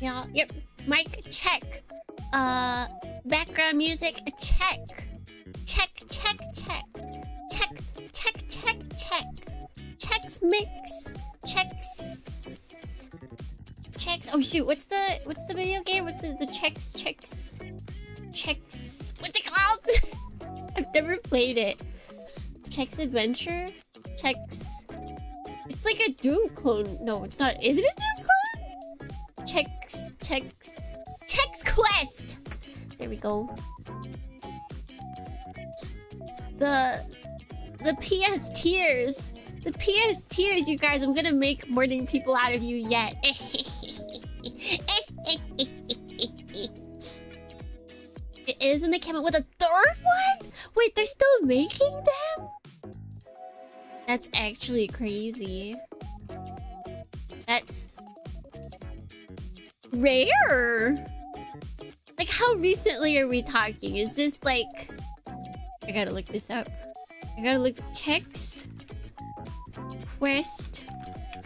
Yeah, yep. Mic check. Background music check. Check, check, check. Check, check, check, check. Checks mix. Checks. Checks. Oh shoot, what's the video game? What's the checks? What's it called? I've never played it. Checks Adventure? Checks. It's like a Doom clone. No, it's not. Is it a Doom clone? Checks Quest! There we go. The PS tiers. The PS tiers, you guys. I'm gonna make morning people out of you yet. It is, and they came out with a third one? Wait, they're still making them? That's actually crazy. That's rare. Like, how recently are we talking? Is this like... I gotta look this up. I gotta look... Checks Quest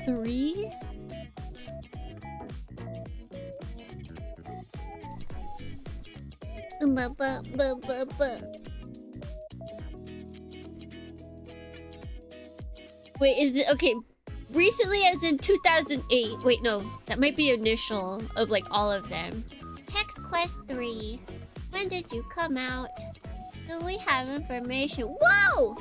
3? Wait, is it... Okay. Recently as in 2008. Wait, no. That might be initial of like all of them. Checks Quest 3. When did you come out? Do we have information? Whoa!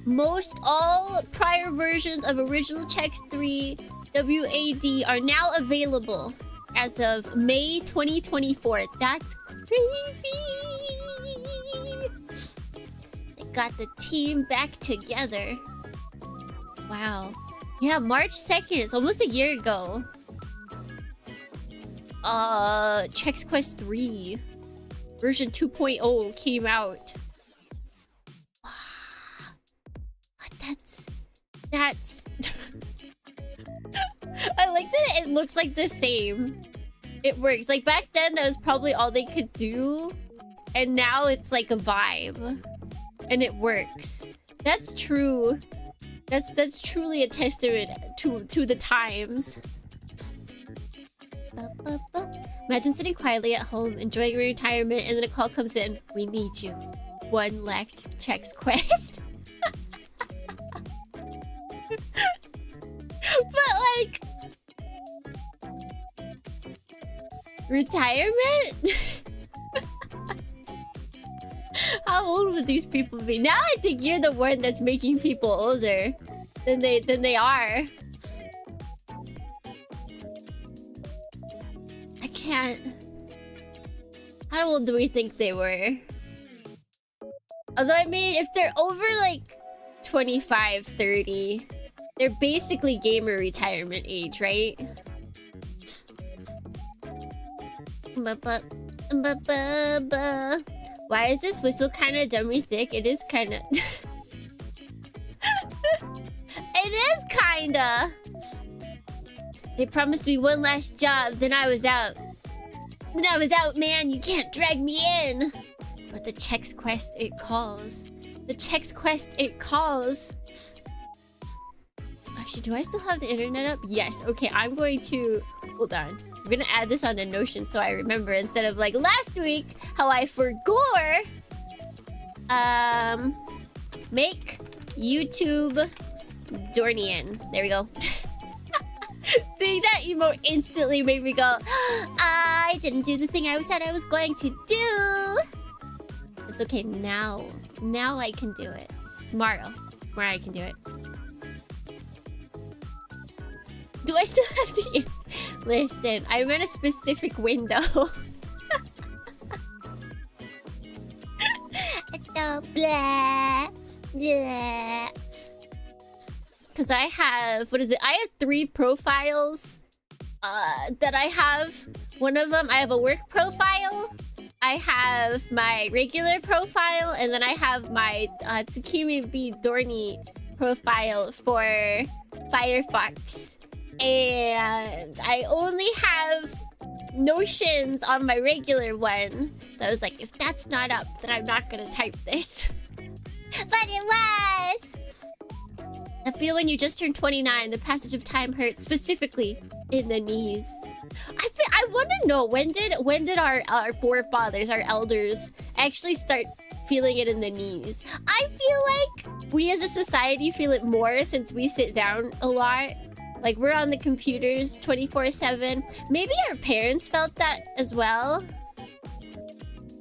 Most all prior versions of original Checks 3 WAD are now available as of May 2024. That's crazy! They got the team back together. Wow. Yeah, March 2nd. It's almost a year ago. Checks Quest 3 version 2.0 came out. What? That's I like that it looks like the same. It works. Like back then that was probably all they could do, and now it's like a vibe and it works. That's true. That's truly a testament to the times. Imagine sitting quietly at home, enjoying your retirement, and then a call comes in. We need you. One lacked Checks Quest. But like... Retirement? How old would these people be? Now I think you're the one that's making people older than they are. I can't... How old do we think they were? Although, I mean, if they're over, like, 25, 30, they're basically gamer retirement age, right? Why is this whistle kind of dummy thick? It is kind of... It is kinda! They promised me one last job, then I was out. Then I was out, man. You can't drag me in. But the Checks Quest, it calls. The Checks Quest, it calls. Actually, do I still have the internet up? Yes. Okay, I'm going to... Hold on. I'm gonna add this on the Notion so I remember instead of like last week how I forgot. Make YouTube Dornian. There we go. Seeing that emote instantly made me go, I didn't do the thing I said I was going to do. It's okay now. Now I can do it. Tomorrow I can do it. Do I still have the... Listen, I'm in a specific window. Blah. Yeah. Because I have... What is it? I have 3 profiles that I have. One of them, I have a work profile. I have my regular profile. And then I have my Tsukimi B Dorny profile for Firefox. And I only have notions on my regular one. So I was like, if that's not up, then I'm not gonna type this. But it was! I feel when you just turned 29, the passage of time hurts, specifically in the knees. I want to know, when did our forefathers, our elders, actually start feeling it in the knees? I feel like we as a society feel it more since we sit down a lot. Like, we're on the computers 24/7. Maybe our parents felt that as well.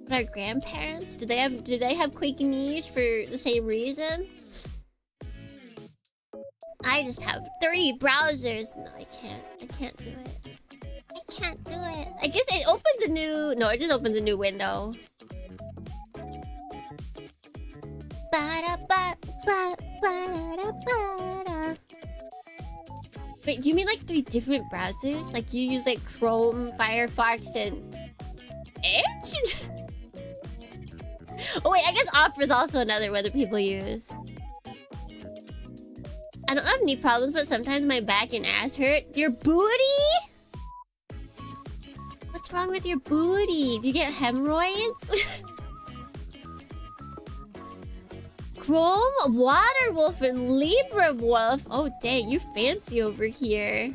But our grandparents, do they have quaky knees for the same reason? I just have 3 browsers. No, I can't do it. I can't do it. I guess it opens a new... No, it just opens a new window. Wait, do you mean like 3 different browsers? Like you use like Chrome, Firefox, and Edge? Oh wait, I guess Opera is also another one that people use. I don't have knee problems, but sometimes my back and ass hurt. Your booty? What's wrong with your booty? Do you get hemorrhoids? Chrome, Waterwolf, and Libra Wolf. Oh dang, you fancy over here.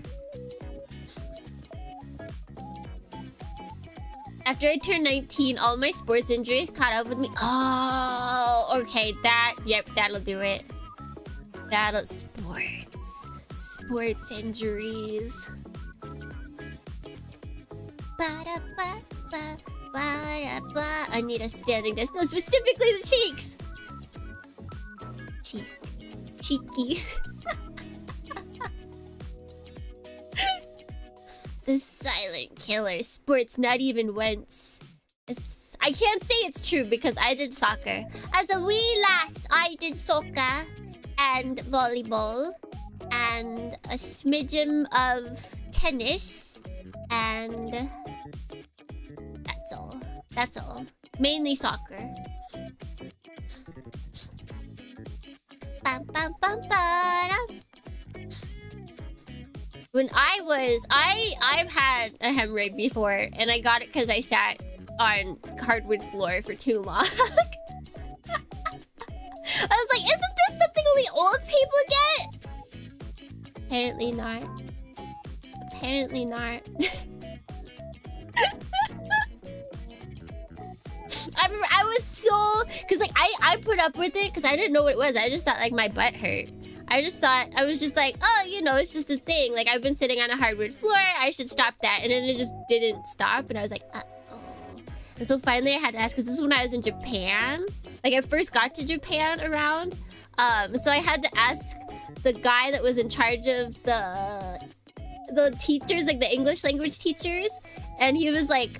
After I turned 19, all my sports injuries caught up with me. Oh, okay, yep, that'll do it. Sports injuries. I need a standing desk. No, specifically the cheeks. Cheeky. The silent killer. Sports not even once. I can't say it's true because I did soccer. As a wee lass, I did soccer and volleyball and a smidgen of tennis, and that's all. Mainly soccer. When I've had a hemorrhoid before, and I got it because I sat on hardwood floor for too long. I was like, isn't this something only old people get? Apparently not. Apparently not. I remember I was so... Because like, I put up with it because I didn't know what it was. I just thought like my butt hurt. I was just like, oh, you know, it's just a thing. Like, I've been sitting on a hardwood floor. I should stop that. And then it just didn't stop. And I was like, uh-oh. And so finally I had to ask, because this is when I was in Japan. Like, I first got to Japan around. So I had to ask the guy that was in charge of the teachers, like the English language teachers. And he was like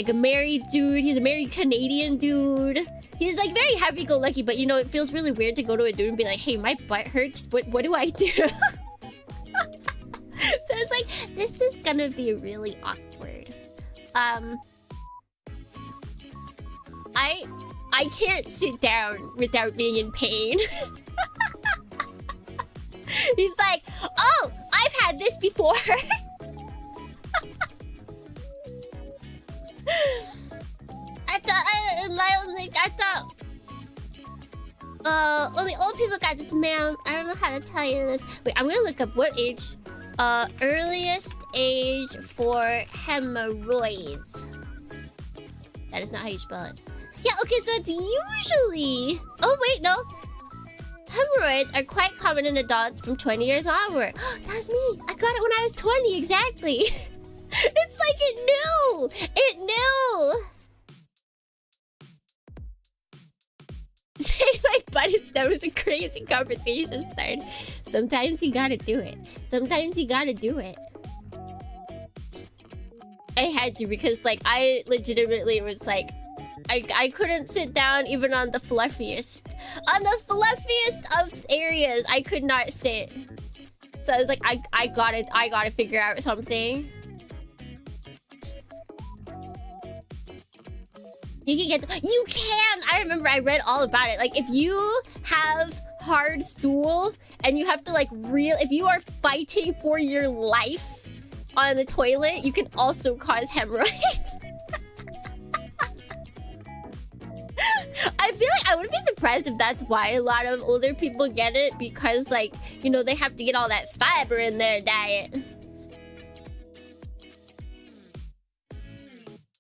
a married dude. He's a married Canadian dude. He's like very happy-go-lucky, but you know, it feels really weird to go to a dude and be like, hey, my butt hurts. What do I do? So it's like, this is gonna be really awkward. I can't sit down without being in pain. He's like, oh, I've had this before. Only old people got this, ma'am. I don't know how to tell you this. Wait, I'm gonna look up what age, earliest age for hemorrhoids. That is not how you spell it. Yeah, okay, so it's usually... Oh, wait, no. Hemorrhoids are quite common in adults from 20 years onward. That's me. I got it when I was 20, exactly. It's like it knew. It knew. Saying my butt is that was a crazy conversation start. Sometimes you gotta do it. Sometimes you gotta do it. I had to because like I legitimately was like I couldn't sit down even on the fluffiest. On the fluffiest of areas, I could not sit. So I was like, I gotta figure out something. You can get... You can! I remember I read all about it. Like, if you have hard stool and you have to, like, if you are fighting for your life on the toilet, you can also cause hemorrhoids. I feel like I wouldn't be surprised if that's why a lot of older people get it, because, like, you know, they have to get all that fiber in their diet.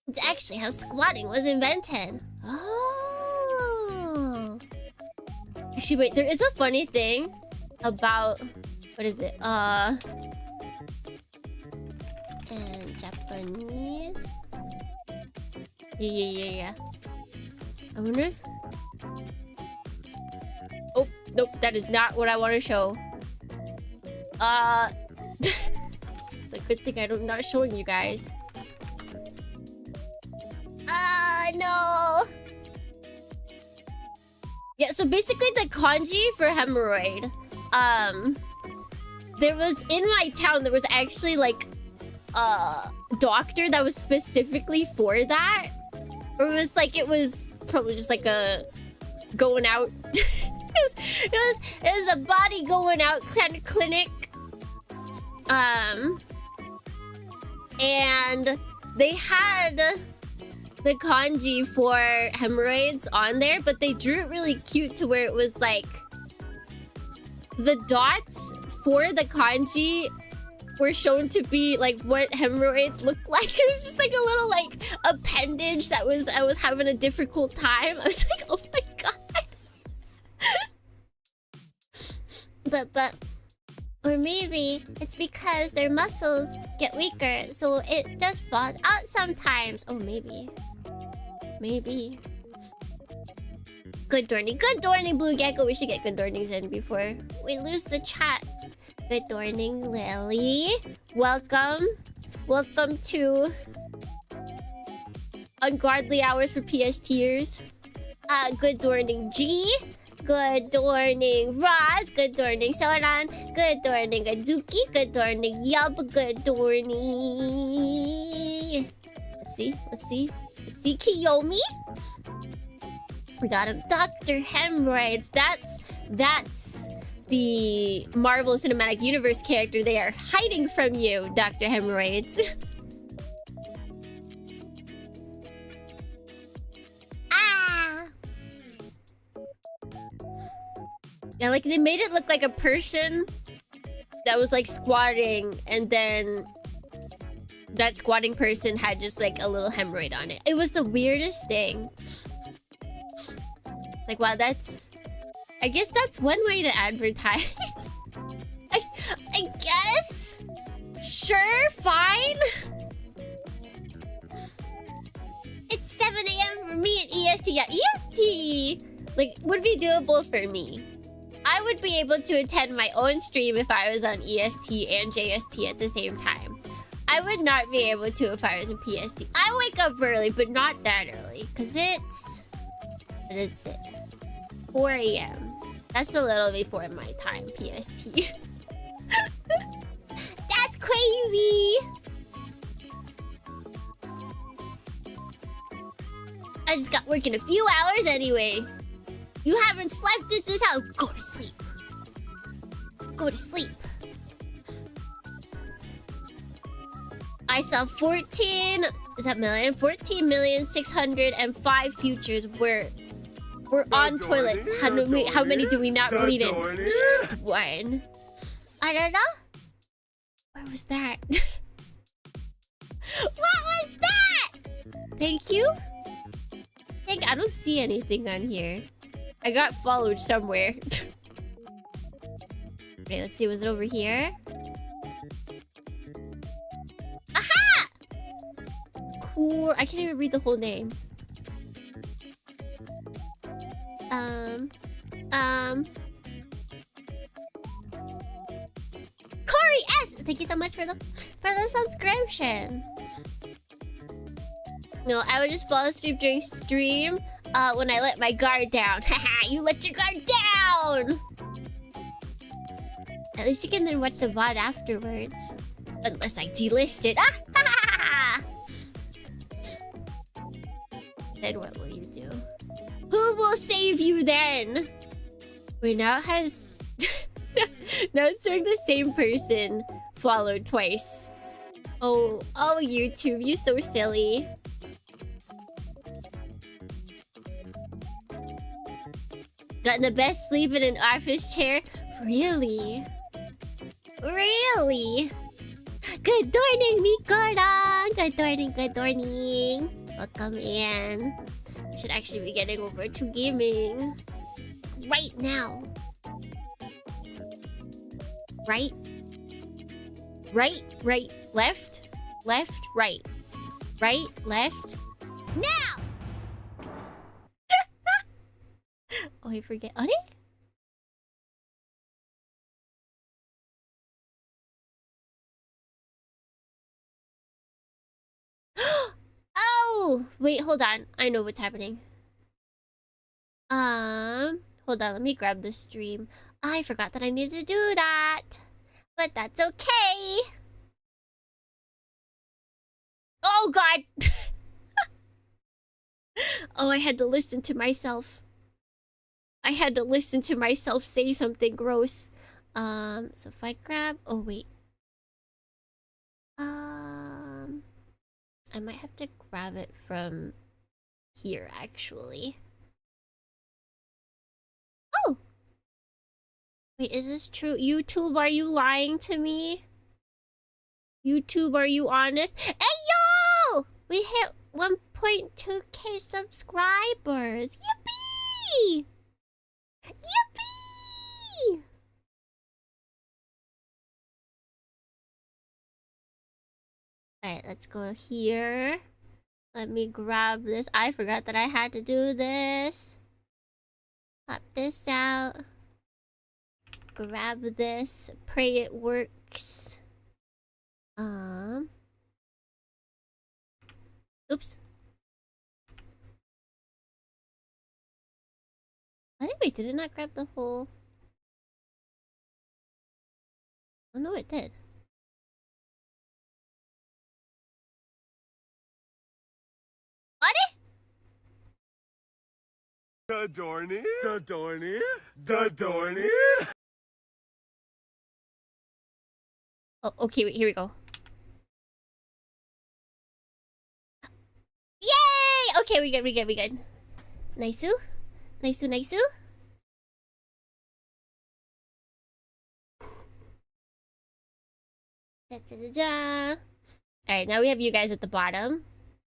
It's actually how squatting was invented. Oh. Actually, wait, there is a funny thing about... What is it? In Japanese? Yeah. I wonder if... Oh, nope, that is not what I want to show. It's a good thing I'm not showing you guys. No! Yeah, so basically the kanji for hemorrhoid, there was, in my town, there was actually, like, a doctor that was specifically for that. Or it was probably just like a going out. it was a body going out kind of clinic. And they had the kanji for hemorrhoids on there, but they drew it really cute to where it was like the dots for the kanji were shown to be like what hemorrhoids look like. It was just like a little like appendage that I was having a difficult time. I was like, oh my god. But or maybe it's because their muscles get weaker, so it just falls out sometimes. Oh, maybe. Good dorning, Blue Gecko. We should get good dornings in before we lose the chat. Good dorning, Lily. Welcome to Ungodly Hours for PSTers. Good dorning, G. Good dorning, Roz. Good dorning, Soran. Good dorning, Azuki. Good dorning, Yub. Good dorning. Let's see, Kiyomi. We got him, Dr. Hemorrhoids. That's the Marvel Cinematic Universe character they are hiding from you, Dr. Hemorrhoids. Yeah, like they made it look like a person that was like squatting, and then that squatting person had just like a little hemorrhoid on it. It was the weirdest thing. Like, wow, I guess that's one way to advertise. I guess? Sure, fine. It's 7 AM for me at EST. Yeah, EST, like, would be doable for me. I would be able to attend my own stream if I was on EST and JST at the same time. I would not be able to if I was in PST. I wake up early, but not that early. Because what is it? 4 AM. That's a little before my time, PST. That's crazy! I just got work in a few hours anyway. You haven't slept, this is how... Go to sleep. Go to sleep. I saw 14... Is that million? 14,605,000 futures were on toilets. How many do we not bleed in? Just one. I don't know. Where was that? What was that? Thank you. I don't see anything on here. I got followed somewhere. Okay, let's see. Was it over here? Aha! Cool. I can't even read the whole name. Corey S. Thank you so much for the subscription. No, I would just fall asleep during stream when I let my guard down. Haha, you let your guard down! At least you can then watch the VOD afterwards. Unless I delist it. Then what will you do? Who will save you then? Wait, now it has... now it's showing the same person followed twice. Oh, YouTube, you so silly. Got the best sleep in an office chair? Really? Really? Good morning, Mikora! Good morning, good morning. Welcome in. We should actually be getting over to gaming. Right now. Right? Right, right, left, left, right. Right, left. Now! Oh, I forget. Are they? Oh! Wait, hold on. I know what's happening. Hold on. Let me grab the stream. I forgot that I needed to do that. But that's okay. Oh, God. Oh, I had to listen to myself. I had to listen to myself say something gross. So if I grab... Oh, wait. I might have to grab it from here, actually. Oh! Wait, is this true? YouTube, are you lying to me? YouTube, are you honest? Hey, yo! We hit 1.2k subscribers. Yippee! Yippee! Alright, let's go here. Let me grab this. I forgot that I had to do this. Pop this out. Grab this. Pray it works. Oops. Anyway, did it not grab the whole... Oh no, it did. Dadorny? Dadorny? Dadorny? Oh, okay, wait, here we go. Yay! Okay, we good. Nice-oo? Nice-oo, nice-oo? Da-da-da-da. Alright, now we have you guys at the bottom.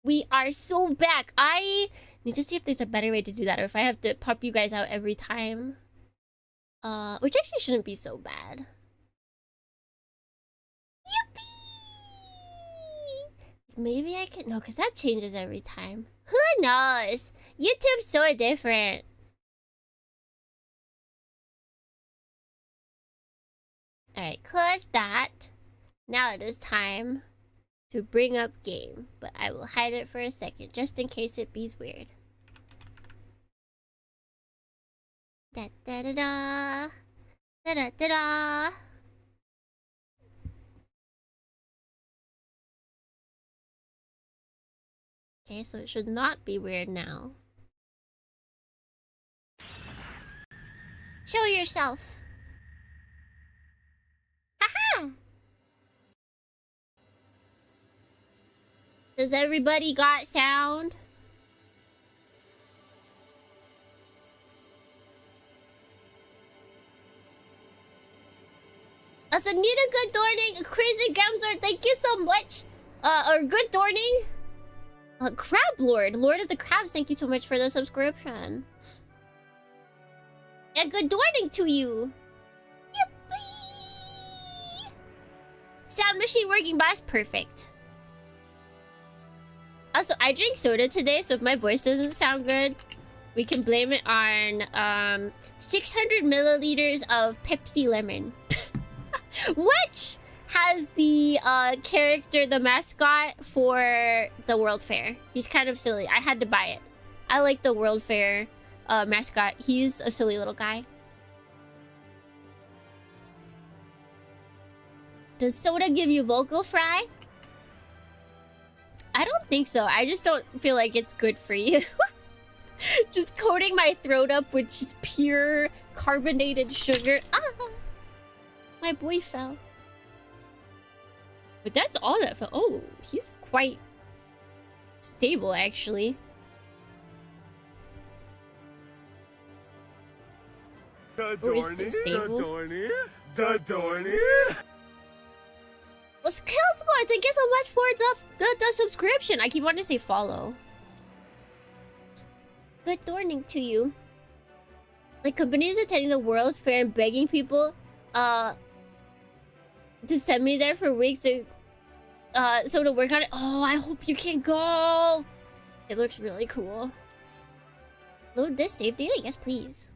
We are so back. I need to see if there's a better way to do that, or if I have to pop you guys out every time. Which actually shouldn't be so bad. Yippee! Maybe I can... No, because that changes every time. Who knows? YouTube's so different. Alright, close that. Now it is time to bring up game, but I will hide it for a second, just in case it be's weird. Da da da da. Da da da da. Okay, so it should not be weird now. Show yourself. Haha! Does everybody got sound? Asanita, good morning. Crazy Gamzor, thank you so much. Or good morning. Crab Lord, Lord of the Crabs, thank you so much for the subscription. And good morning to you. Yippee! Sound machine working, boss. Perfect. Also, I drink soda today, so if my voice doesn't sound good, we can blame it on 600 milliliters of Pepsi Lemon. Which has the character, the mascot for the World Fair. He's kind of silly. I had to buy it. I like the World Fair mascot. He's a silly little guy. Does soda give you vocal fry? I don't think so. I just don't feel like it's good for you. Just coating my throat up with just pure carbonated sugar. Ah! My boy fell. But that's all that fell. Oh, he's quite stable, actually. Or is so stable. Dadorny. Well, Kelsgore, thank you so much for the subscription. I keep wanting to say follow. Good morning to you. Like, companies attending the World Fair and begging people to send me there for weeks so to work on it. Oh, I hope you can go. It looks really cool. Load this save data? Yes, please.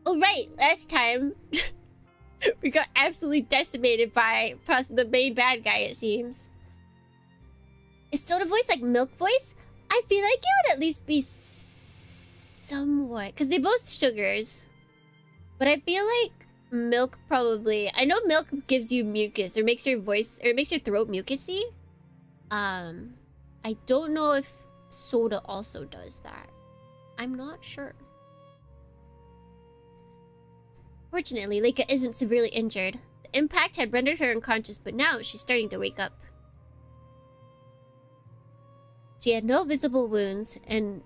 Oh, right. Last time, we got absolutely decimated by the main bad guy, it seems. Is Soda voice like Milk voice? I feel like it would at least be somewhat. Because they both sugars. But I feel like Milk probably... I know Milk gives you mucus or makes your voice... or makes your throat mucusy. I don't know if Soda also does that. I'm not sure. Fortunately, Leica isn't severely injured. The impact had rendered her unconscious, but now she's starting to wake up. She had no visible wounds and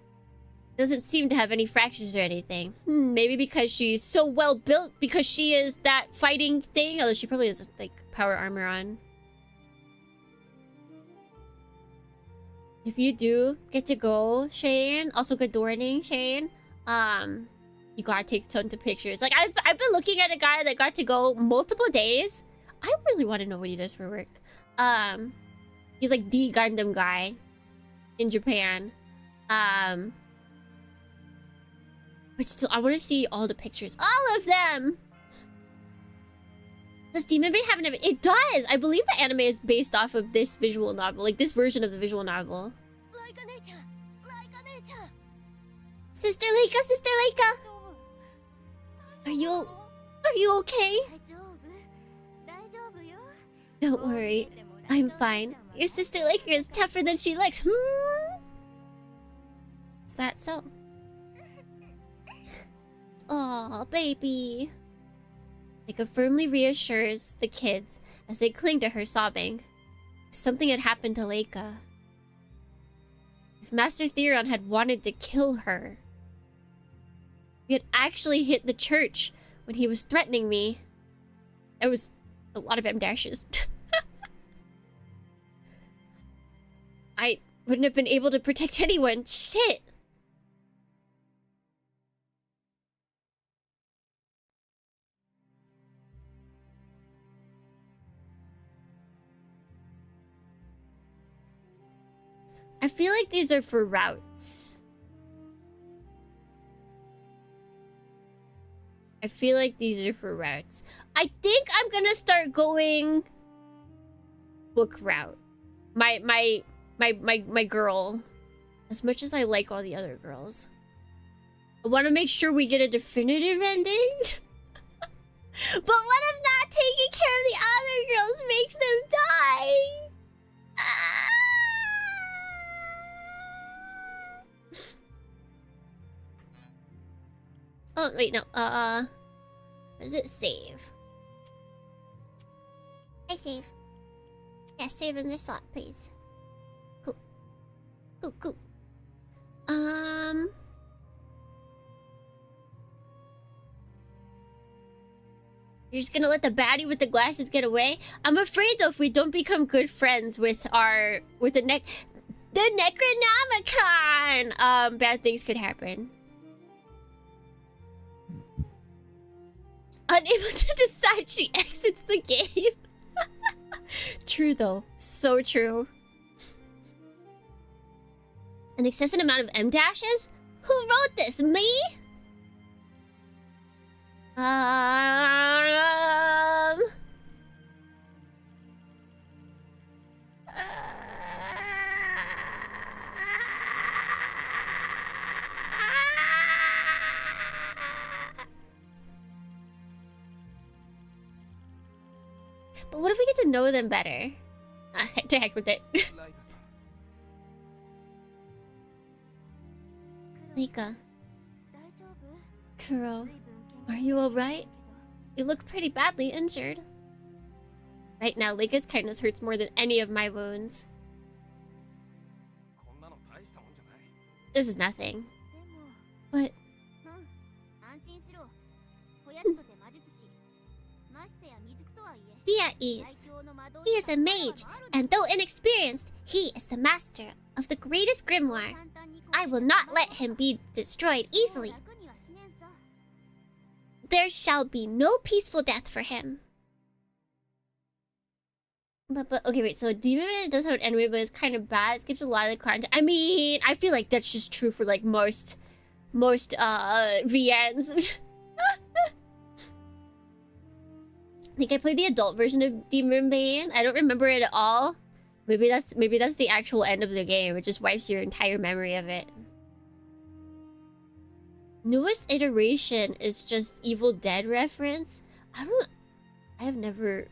doesn't seem to have any fractures or anything. Maybe because she's so well built, because she is that fighting thing. Although she probably has like power armor on. If you do get to go, Shane, also good morning, Shane. You gotta take tons of pictures. Like I've been looking at a guy that got to go multiple days. I really want to know what he does for work. He's like the Gundam guy in Japan. But still, I want to see all the pictures. All of them! Does Demonbane have an anime? It does! I believe the anime is based off of this visual novel. Like, this version of the visual novel. Sister Leica! Sister Leica! Are you okay? Don't worry. I'm fine. Your sister Leica is tougher than she looks. Is that so? Aw, baby. Leica firmly reassures the kids as they cling to her, sobbing. Something had happened to Leica. If Master Theron had wanted to kill her, he had actually hit the church when he was threatening me. There was a lot of M-dashes. I wouldn't have been able to protect anyone. Shit! I feel like these are for routes. I feel like these are for routes. I think I'm gonna start going book route. My girl. As much as I like all the other girls. I want to make sure we get a definitive ending. But what if not taking care of the other girls makes them die? Oh, wait, no. Where does it save? I save. Yeah, save in this slot, please. Cool. Cool, cool. You're just gonna let the baddie with the glasses get away? I'm afraid, though, if we don't become good friends with the Necronomicon, bad things could happen. Unable to decide, she exits the game. True, though. So true. An excessive amount of M-dashes? Who wrote this? Me? But what if we get to know them better? To heck with it. Leica. Kuro, are you alright? You look pretty badly injured. Right now, Leica's kindness hurts more than any of my wounds. This is nothing. But Be at ease. He is a mage, and though inexperienced, he is the master of the greatest grimoire. I will not let him be destroyed easily. There shall be no peaceful death for him. But okay, wait, so Demonbane does have an enemy, but it's kind of bad. It skips a lot of the content. I mean, I feel like that's just true for like most VNs. I think I played the adult version of Demonbane. I don't remember it at all. Maybe that's the actual end of the game. It just wipes your entire memory of it. Newest iteration is just Evil Dead reference. I have never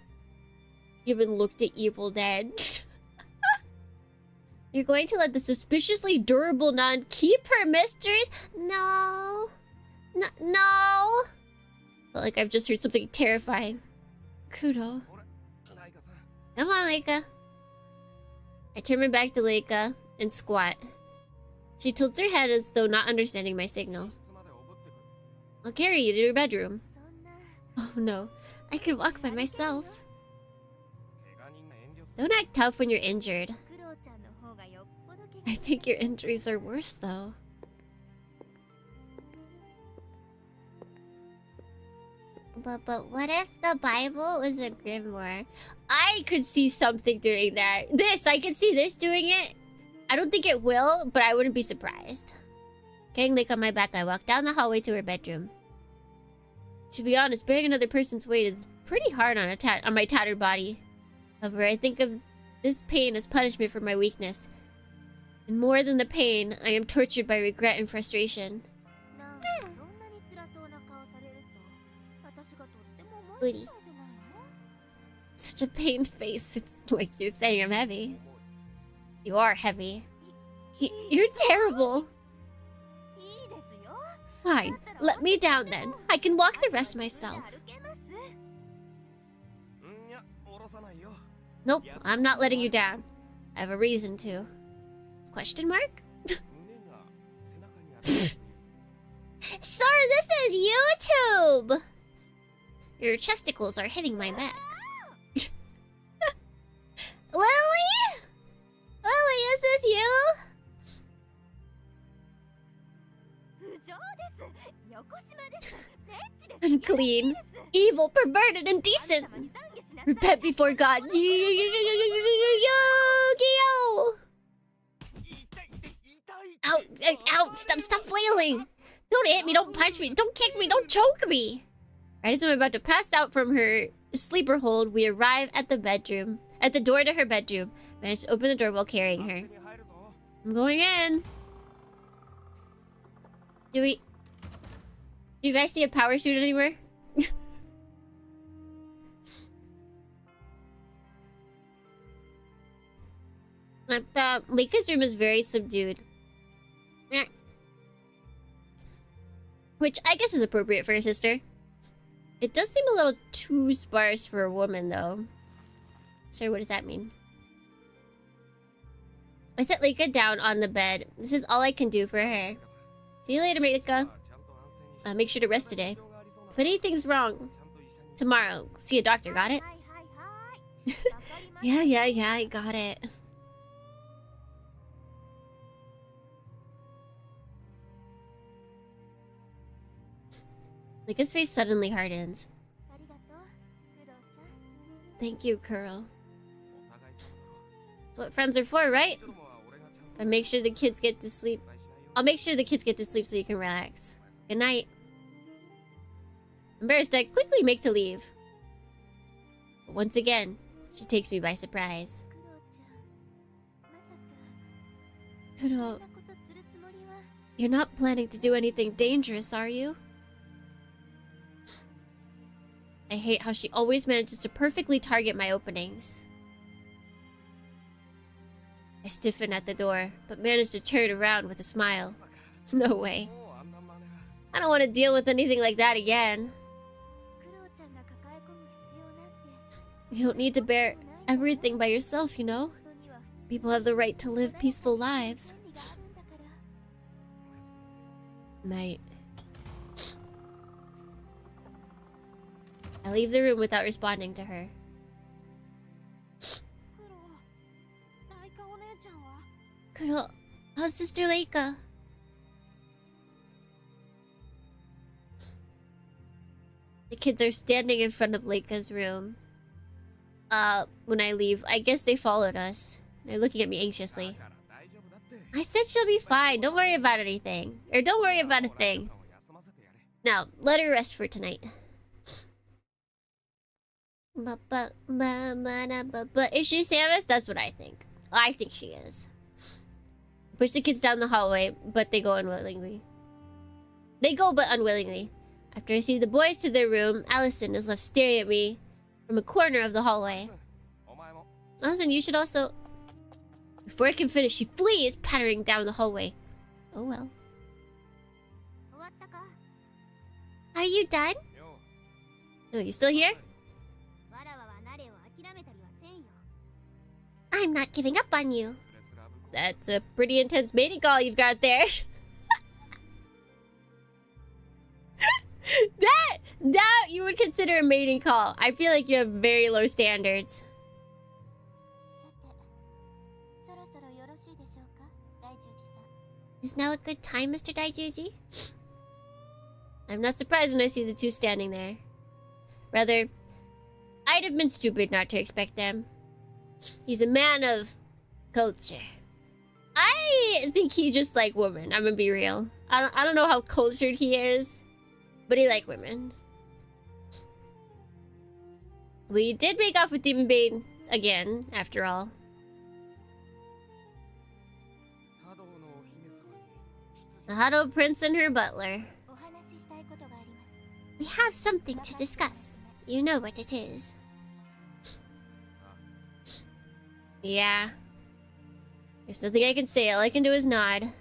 even looked at Evil Dead. You're going to let the suspiciously durable nun keep her mysteries? No. No. But like I've just heard something terrifying. Kudo. Come on, Leica. I turn my back to Leica and squat. She tilts her head as though not understanding my signal. I'll carry you to your bedroom. Oh no, I can walk by myself. Don't act tough when you're injured. I think your injuries are worse though. But what if the Bible was a grimoire? I could see something doing that. I could see this doing it. I don't think it will, but I wouldn't be surprised. Carrying Leica on my back, I walk down the hallway to her bedroom. To be honest, bearing another person's weight is pretty hard on my tattered body. However, I think of this pain as punishment for my weakness. And more than the pain, I am tortured by regret and frustration. Woody. Such a pained face. It's like you're saying I'm heavy. You are heavy. You're terrible. Fine. Let me down then. I can walk the rest myself. Nope, I'm not letting you down. I have a reason to. Question mark? Sir, this is YouTube! Your chesticles are hitting my back. Lily? Lily, is this you? Unclean, evil, perverted, indecent. Repent before God. Yu-Gi-Oh! Out! Stop flailing! Don't hit me! Don't punch me! Don't kick me! Don't choke me! Right as I'm about to pass out from her sleeper hold, we arrive at the door to her bedroom. Managed to open the door while carrying her. I'm going in. Do you guys see a power suit anywhere? Leica's room is very subdued. Which I guess is appropriate for a sister. It does seem a little too sparse for a woman, though. Sorry, what does that mean? I set Leica down on the bed. This is all I can do for her. See you later, Leica. Make sure to rest today. If anything's wrong, tomorrow, see a doctor, got it? Yeah, I got it. Leica's face suddenly hardens. Thank you, Kuro. That's what friends are for, right? I make sure the kids get to sleep. I'll make sure the kids get to sleep so you can relax. Good night. Embarrassed, I quickly make to leave. But once again, she takes me by surprise. Kuro, you're not planning to do anything dangerous, are you? I hate how she always manages to perfectly target my openings. I stiffen at the door, but manage to turn around with a smile. No way. I don't want to deal with anything like that again. You don't need to bear everything by yourself, you know? People have the right to live peaceful lives. Night. I leave the room without responding to her. Kuro, how's Sister Leica? The kids are standing in front of Leica's room. When I leave, I guess they followed us. They're looking at me anxiously. I said she'll be fine. Don't worry about anything. Or don't worry about a thing. Now, let her rest for tonight. Is she Samus? That's what I think. I think she is. Push the kids down the hallway, but they go unwillingly. They go but unwillingly. After I see the boys to their room, Allison is left staring at me from a corner of the hallway. Allison, you should also... Before I can finish, she flees, pattering down the hallway. Oh well. Are you done? Oh, you still here? I'm not giving up on you. That's a pretty intense mating call you've got there. That you would consider a mating call. I feel like you have very low standards. Is now a good time, Mr. Daijuji? I'm not surprised when I see the two standing there. Rather, I'd have been stupid not to expect them. He's a man of culture. I think he just like women. I'm gonna be real. I don't know how cultured he is, but he like women. We did make off with Demonbane again, after all. The Hado Prince and her butler. We have something to discuss. You know what it is. Yeah. There's nothing I can say. All I can do is nod.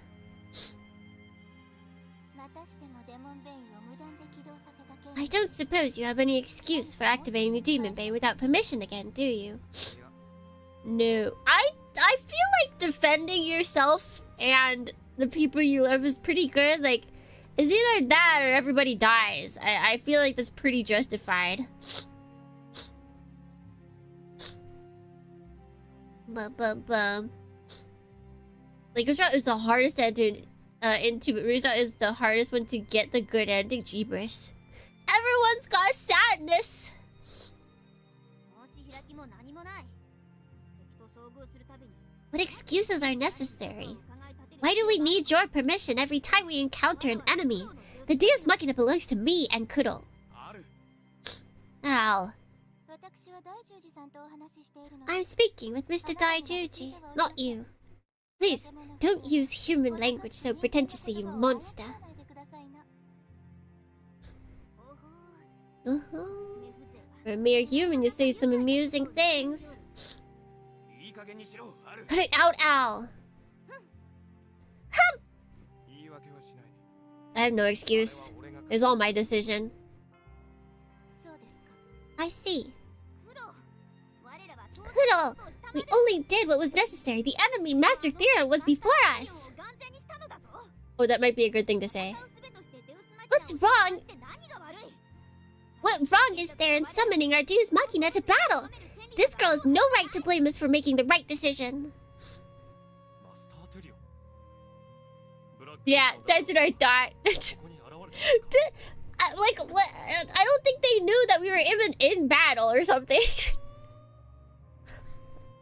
I don't suppose you have any excuse for activating the Demonbane without permission again, do you? No. I feel like defending yourself and the people you love is pretty good. Like, it's either that or everybody dies. I feel like that's pretty justified. Like, Rizal is the hardest to enter into, but Rizal is the hardest one to get the good ending. Jeebus. Everyone's got sadness. What excuses are necessary? Why do we need your permission every time we encounter an enemy? The Deus Machina belongs to me and Kuro. Al. I'm speaking with Mr. Daijuji, not you. Please, don't use human language so pretentiously, you monster. For a mere human, you say some amusing things. Cut it out, Al. I have no excuse. It's all my decision. I see. Kuro, we only did what was necessary. The enemy, Master Theron, was before us. Oh, that might be a good thing to say. What's wrong? What wrong is there in summoning our Deus Machina to battle? This girl has no right to blame us for making the right decision. Yeah, that's what I thought. Like, what? I don't think they knew that we were even in battle or something.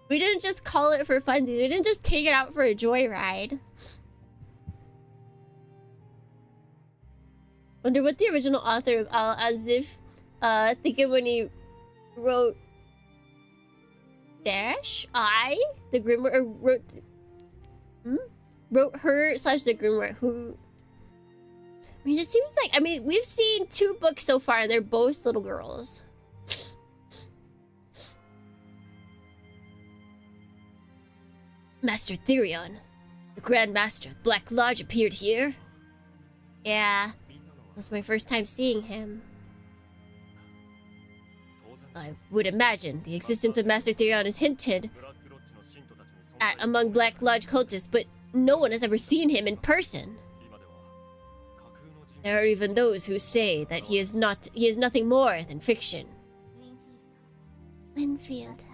We didn't just call it for fun. We didn't just take it out for a joyride. Wonder what the original author of Azif thinking when he wrote the grimoire, or wrote her / the grimoire. Who? I mean, it seems like, I mean, we've seen 2 books so far, and they're both little girls. Master Therion, the Grand Master of Black Lodge, appeared here. Yeah, it was my first time seeing him. I would imagine the existence of Master Therion is hinted at among Black Lodge cultists, but no one has ever seen him in person. There are even those who say that he is nothing more than fiction. Winfield,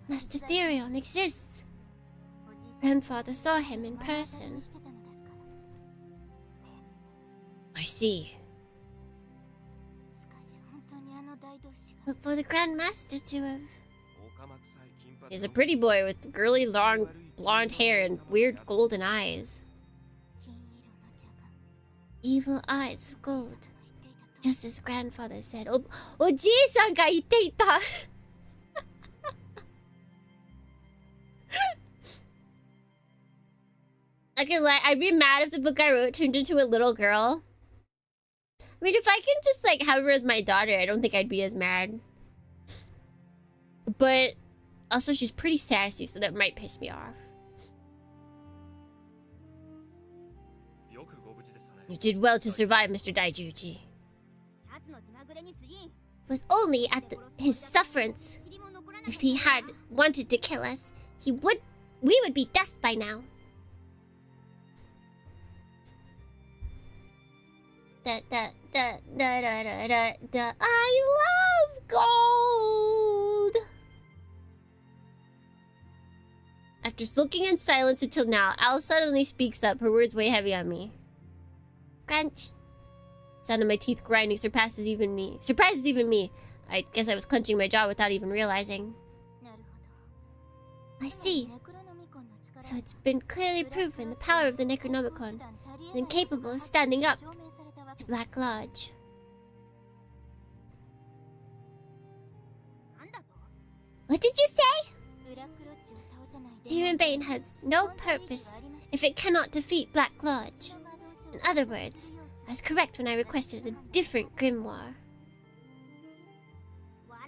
Master Therion exists. Grandfather saw him in person. I see. But for the Grand Master to have... He's a pretty boy with girly long blonde hair and weird golden eyes. Evil eyes of gold. Just as grandfather said. Oji-san ga itte-ita! I can lie, I'd be mad if the book I wrote turned into a little girl. I mean, if I can just, like, have her as my daughter, I don't think I'd be as mad. But, also, she's pretty sassy, so that might piss me off. You did well to survive, Mr. Daijuji. It was only at his sufferance. If he had wanted to kill us, we would be dust by now. I love gold. After sulking in silence until now, Al suddenly speaks up, her words weigh heavy on me. Crunch. Sound of my teeth grinding surprises even me. I guess I was clenching my jaw without even realizing. I see. So it's been clearly proven the power of the Necronomicon is incapable of standing up to Black Lodge. What did you say? Demonbane has no purpose if it cannot defeat Black Lodge. In other words, I was correct when I requested a different grimoire.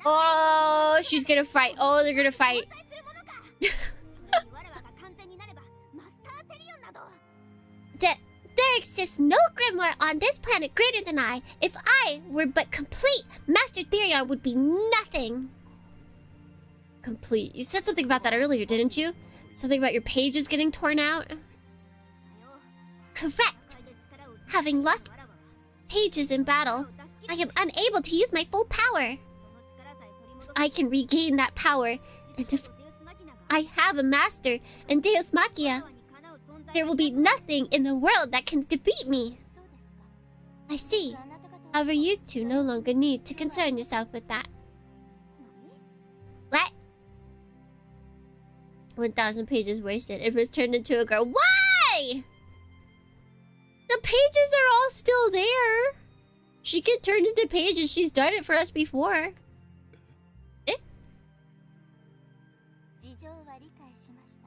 Oh, she's gonna fight. Oh, they're gonna fight. There exists no grimoire on this planet greater than I. If I were but complete, Master Therion would be nothing. Complete. You said something about that earlier, didn't you? Something about your pages getting torn out? Correct. Having lost pages in battle, I am unable to use my full power. If I can regain that power, and if I have a master and Deus Machina, there will be nothing in the world that can defeat me. I see. However, you two no longer need to concern yourself with that. What? 1,000 pages wasted. If it's turned into a girl. Why? The pages are all still there. She can turn into pages. She's done it for us before.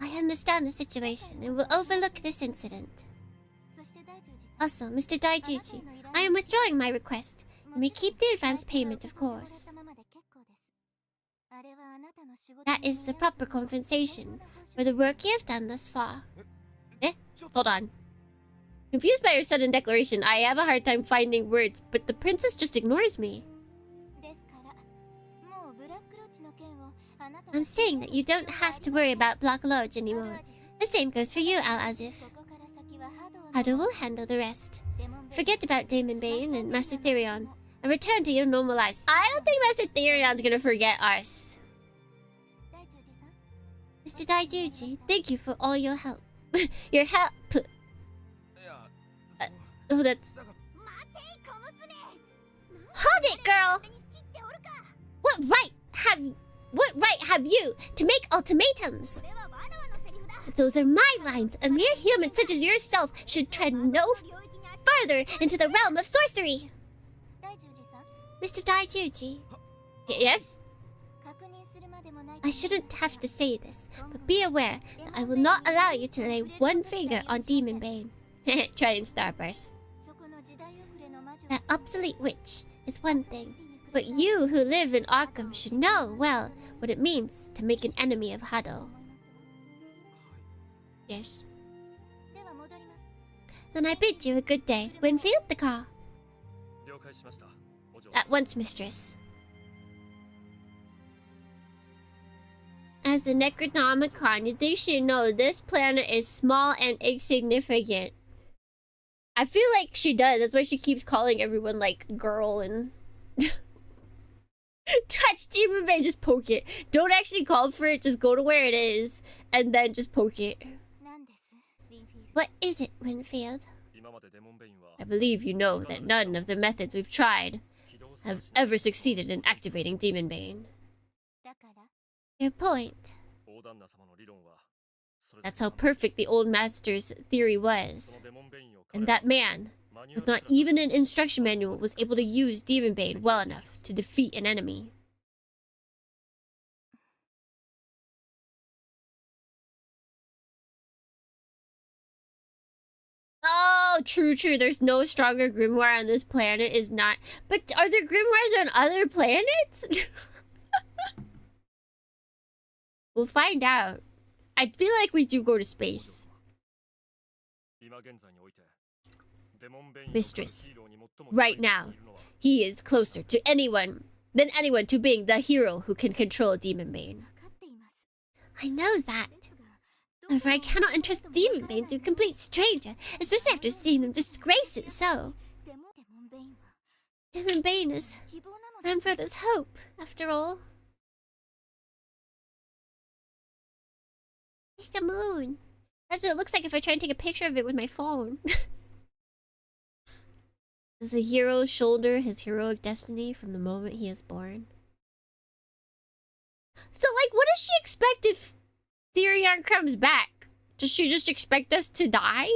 I understand the situation and will overlook this incident. Also, Mr. Daijuji, I am withdrawing my request. You may keep the advance payment, of course. That is the proper compensation for the work you have done thus far. Hold on. Confused by her sudden declaration, I have a hard time finding words, but the princess just ignores me. I'm saying that you don't have to worry about Black Lodge anymore. The same goes for you, Azif. Hado will handle the rest. Forget about Demonbane and Master Therion, and return to your normal lives. I don't think Master Therion's gonna forget us. Mr. Daijuji, thank you for all your help. Your help. Oh, that's... Hold it, girl! What right have you to make ultimatums? Those are my lines. A mere human such as yourself should tread no further into the realm of sorcery. Mr. Daijuji. Yes? I shouldn't have to say this, but be aware that I will not allow you to lay one finger on Demonbane. Try and Starburst. That obsolete witch is one thing, but you who live in Arkham should know well what it means to make an enemy of Hado. Yes. Then I bid you a good day. Winfield, the car. At once, mistress. As the Necronomicon, they should know this planet is small and insignificant. I feel like she does. That's why she keeps calling everyone like girl and touch Demonbane, just poke it. Don't actually call for it, just go to where it is and then just poke it. What is it, Winfield? I believe you know that none of the methods we've tried have ever succeeded in activating Demonbane. Your point. That's how perfect the old master's theory was. And that man, with not even an instruction manual, was able to use Demonbane well enough to defeat an enemy. Oh, true. There's no stronger grimoire on this planet, is not. But are there grimoires on other planets? We'll find out. I feel like we do go to space. Mistress, right now, he is closer to anyone to being the hero who can control Demonbane. I know that. However, I cannot entrust Demonbane to a complete stranger, especially after seeing them disgrace it so. Demonbane is grandfather's hope, after all. It's the moon. That's what it looks like if I try and take a picture of it with my phone. Does a hero shoulder his heroic destiny from the moment he is born? So, like, what does she expect if Therion comes back? Does she just expect us to die?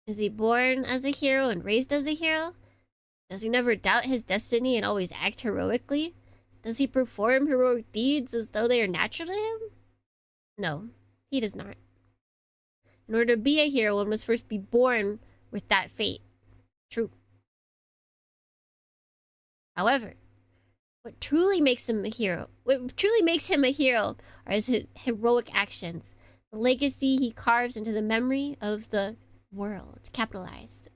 Is he born as a hero and raised as a hero? Does he never doubt his destiny and always act heroically? Does he perform heroic deeds as though they are natural to him? No, he does not. In order to be a hero, one must first be born with that fate. True. However, what truly makes him a hero are his heroic actions, the legacy he carves into the memory of the world. Capitalized.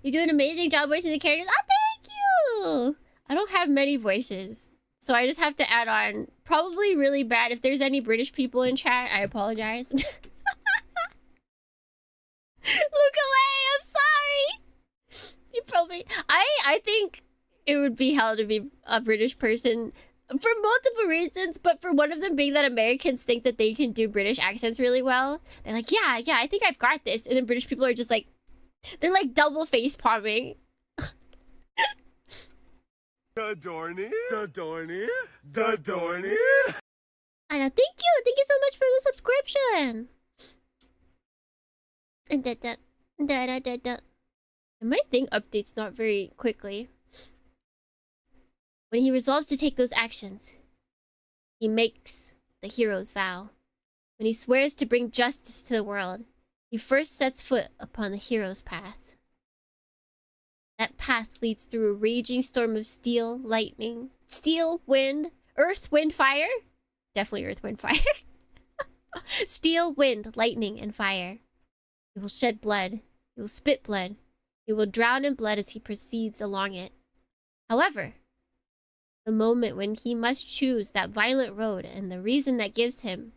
You do an amazing job voicing the characters. Oh, thank you! I don't have many voices, so I just have to add on. Probably really bad. If there's any British people in chat, I apologize. Look away! I'm sorry! You probably... I think it would be hell to be a British person for multiple reasons, but for one of them being that Americans think that they can do British accents really well. They're like, yeah, I think I've got this. And then British people are just like, they're like double face palming. Dadorny. I know. Thank you so much for the subscription. And my thing updates not very quickly. When he resolves to take those actions, he makes the hero's vow. When he swears to bring justice to the world, he first sets foot upon the hero's path. That path leads through a raging storm of steel, lightning, steel, wind, earth, wind, fire. Definitely earth, wind, fire. Steel, wind, lightning, and fire. He will shed blood. He will spit blood. He will drown in blood as he proceeds along it. However, the moment when he must choose that violent road and the reason that gives him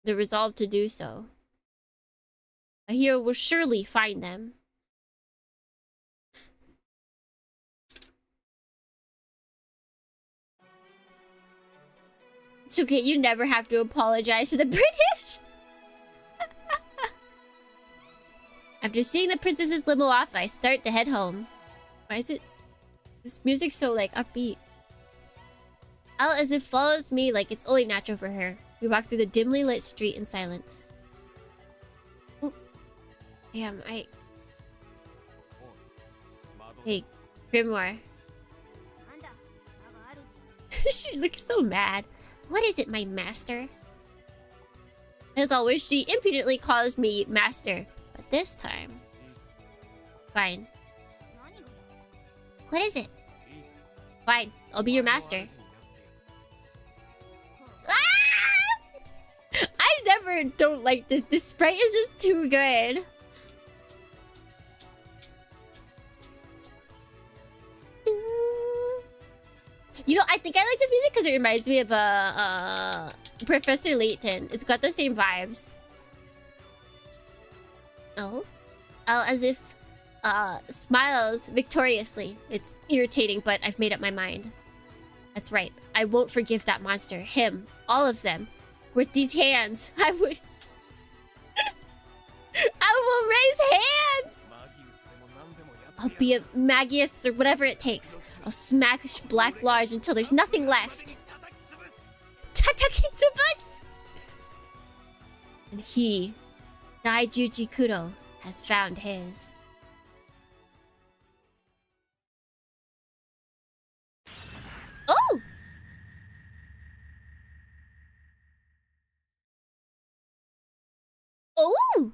the resolve to do so, a hero will surely find them. It's okay, you never have to apologize to the British. After seeing the princess's limo off, I start to head home. Why is it... this music's so, like, upbeat. Azif follows me like it's only natural for her. We walk through the dimly lit street in silence. Oh. Damn, Hey, Grimoire. She looks so mad. What is it, my master? As always, she impudently calls me master. But this time... Fine. What is it? Fine, I'll be your master. Ah! I never don't like this. This sprite is just too good. You know, I think I like this music because it reminds me of Professor Layton. It's got the same vibes. Oh, Azif smiles victoriously. It's irritating, but I've made up my mind. That's right. I won't forgive that monster. Him. All of them. With these hands, I would... I will raise hands! I'll be a Magius or whatever it takes. I'll smash Black Lodge until there's nothing left. Tatakitsubus! And he, Daijuji Kuro, has found his. Oh! Oh!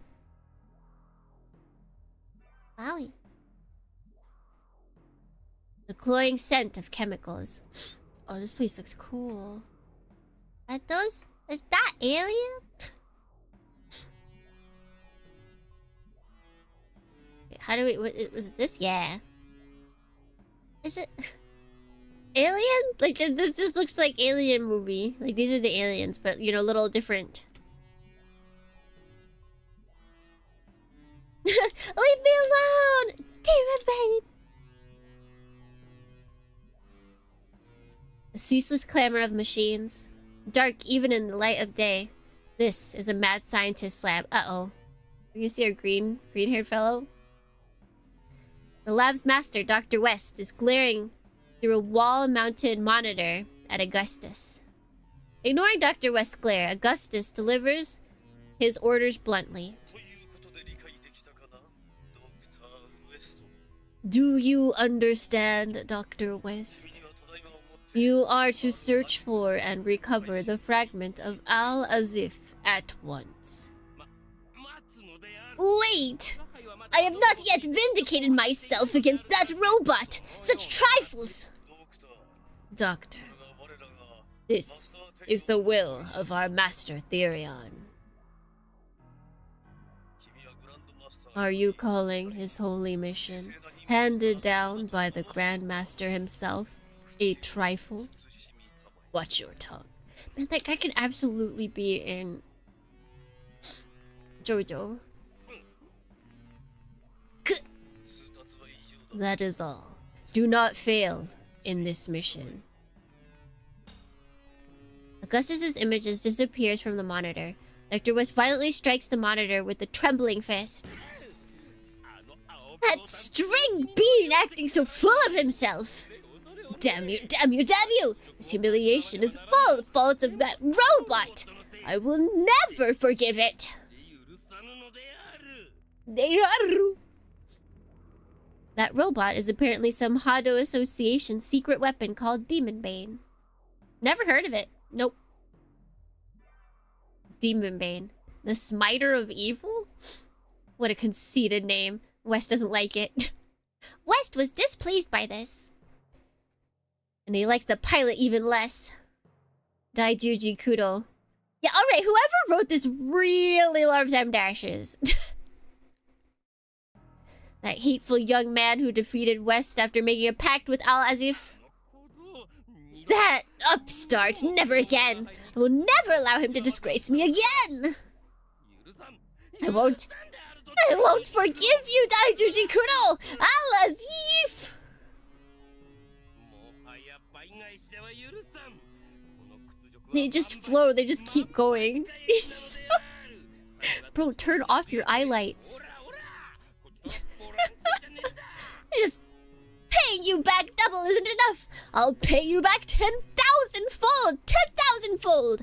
Wowie. The cloying scent of chemicals. Oh, this place looks cool. Are those... Is that alien? Wait, how do we... Was it this? Yeah. Is it... Alien? Like, this just looks like Alien movie. Like, these are the aliens, but, you know, a little different. Leave me alone! Demonbane! The ceaseless clamor of machines. Dark even in the light of day. This is a mad scientist's lab. Uh-oh. You see a green-haired fellow? The lab's master, Dr. West, is glaring through a wall-mounted monitor at Augustus. Ignoring Dr. West's glare, Augustus delivers his orders bluntly. Do you understand, Dr. West? You are to search for and recover the fragment of Al-Azif at once. Wait! I have not yet vindicated myself against that robot! Such trifles! Doctor, this is the will of our master Therion. Are you calling his holy mission, handed down by the Grand Master himself, a trifle? Watch your tongue. Man, that guy can absolutely be in JoJo. That is all. Do not fail in this mission. Augustus's images disappears from the monitor. Dr. West violently strikes the monitor with a trembling fist. That string bean acting so full of himself! Damn you, damn you, damn you! This humiliation is all the fault of that robot! I will never forgive it! That robot is apparently some Hado Association secret weapon called Demonbane. Never heard of it. Nope. Demonbane. The Smiter of Evil? What a conceited name. West doesn't like it. West was displeased by this. And he likes the pilot even less. Daijuji Kudo. Yeah, alright, whoever wrote this really loves M-dashes. That hateful young man who defeated West after making a pact with Al-Azif. That upstart, never again. I will never allow him to disgrace me again. I won't forgive you, Daijuji Kudo! Al-Azif! They just flow, they just keep going. Bro, turn off your highlights. Just paying you back double isn't enough. I'll pay you back 10,000-fold! 10,000-fold!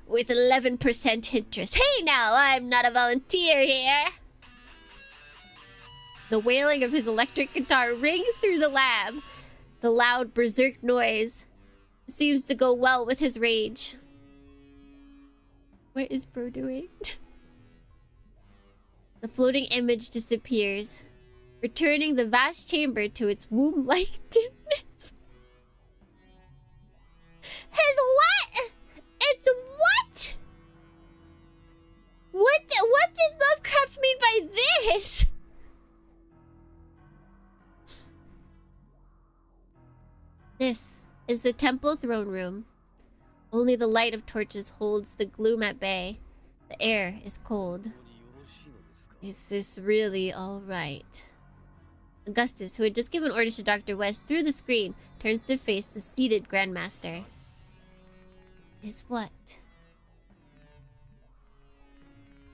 With 11% interest. Hey now, I'm not a volunteer here. The wailing of his electric guitar rings through the lab. The loud berserk noise seems to go well with his rage. What is bro doing? The floating image disappears, returning the vast chamber to its womb-like dimness. His what? It's what? What did Lovecraft mean by this? This is the temple throne room. Only the light of torches holds the gloom at bay. The air is cold. Is this really alright? Augustus, who had just given orders to Dr. West through the screen, turns to face the seated Grandmaster. Is what?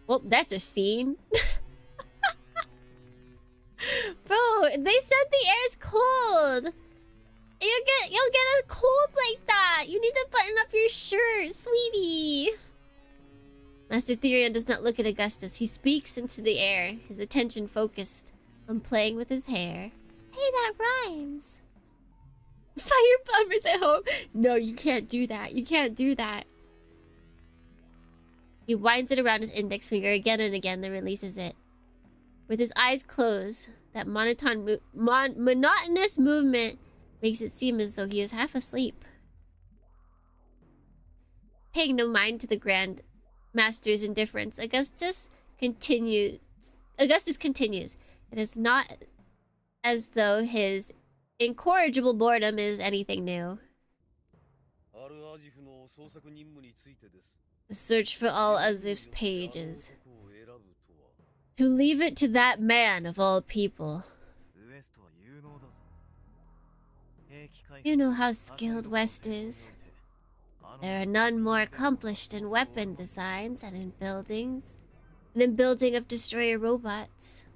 Well, that's a scene. Bro, they said the air's cold. You'll get a cold like that. You need to button up your shirt, sweetie. Master Therion does not look at Augustus. He speaks into the air, his attention focused on playing with his hair. Hey, that rhymes. Fire bombers at home. No, you can't do that. You can't do that. He winds it around his index finger again and again, then releases it. With his eyes closed, that monotonous movement makes it seem as though he is half asleep. Paying no mind to the Grand Master's indifference, Augustus continues. It is not as though his incorrigible boredom is anything new. A search for all Azif's pages. To leave it to that man of all people. You know how skilled West is. There are none more accomplished in weapon designs and in building of destroyer robots.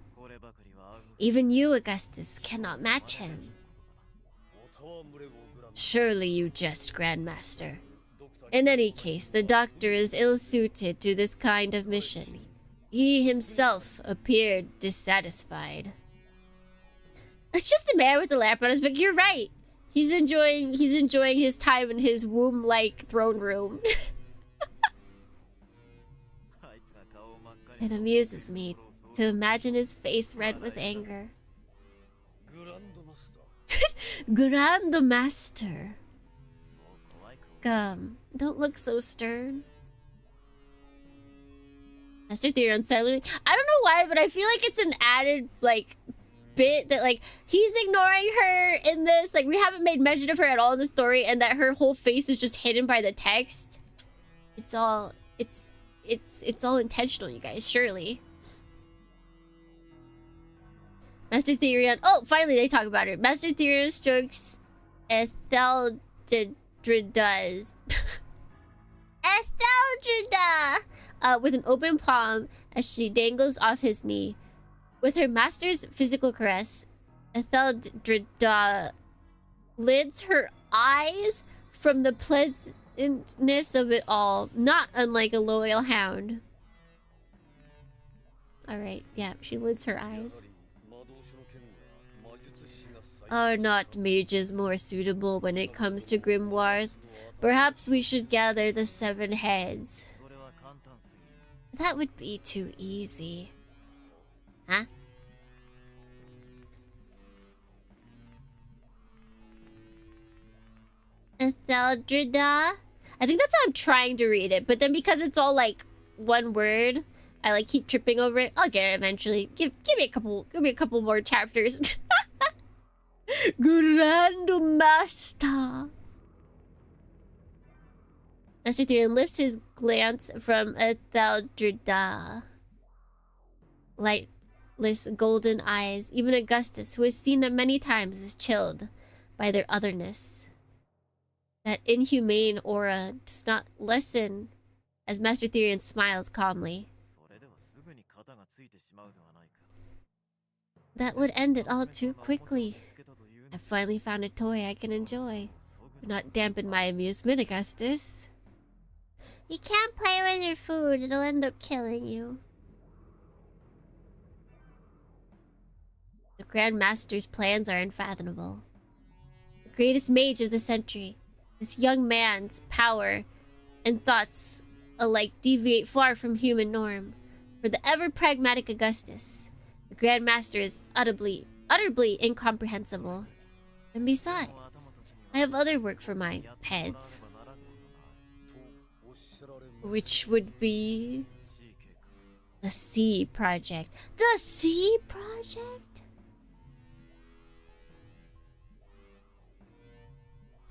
Even you, Augustus, cannot match him. Surely you jest, Grandmaster. In any case, the doctor is ill-suited to this kind of mission. He himself appeared dissatisfied. It's just a man with a lamp on his back. You're right. He's enjoying his time in his womb-like throne room. It amuses me to imagine his face red with anger. Grandmaster. Come, don't look so stern. Master Therion silently. I don't know why, but I feel like it's an added, like, bit that, like, he's ignoring her in this. Like, we haven't made mention of her at all in the story, and that her whole face is just hidden by the text. It's all intentional, you guys, surely. Master Therion. Oh, finally they talk about her. Master Therion strokes Etheldreda's with an open palm as she dangles off his knee. With her master's physical caress, Etheldreda lids her eyes from the pleasantness of it all, not unlike a loyal hound. Alright, yeah, she lids her eyes. Are not mages more suitable when it comes to grimoires? Perhaps we should gather the 7 heads. That would be too easy. Huh? Etheldreda? I think that's how I'm trying to read it, but then because it's all like one word, I like keep tripping over it. I'll get it eventually. Give me a couple more chapters. Grandmaster. Master Therion lifts his glance from Etheldreda. Lightless golden eyes. Even Augustus, who has seen them many times, is chilled by their otherness. That inhumane aura does not lessen as Master Therion smiles calmly. That would end it all too quickly. I finally found a toy I can enjoy. Do not dampen my amusement, Augustus. You can't play with your food. It'll end up killing you. The Grand Master's plans are unfathomable. The greatest mage of the century. This young man's power and thoughts alike deviate far from human norm. For the ever-pragmatic Augustus, the Grand Master is utterly incomprehensible. And besides, I have other work for my heads. Which would be... the Sea Project. The Sea Project?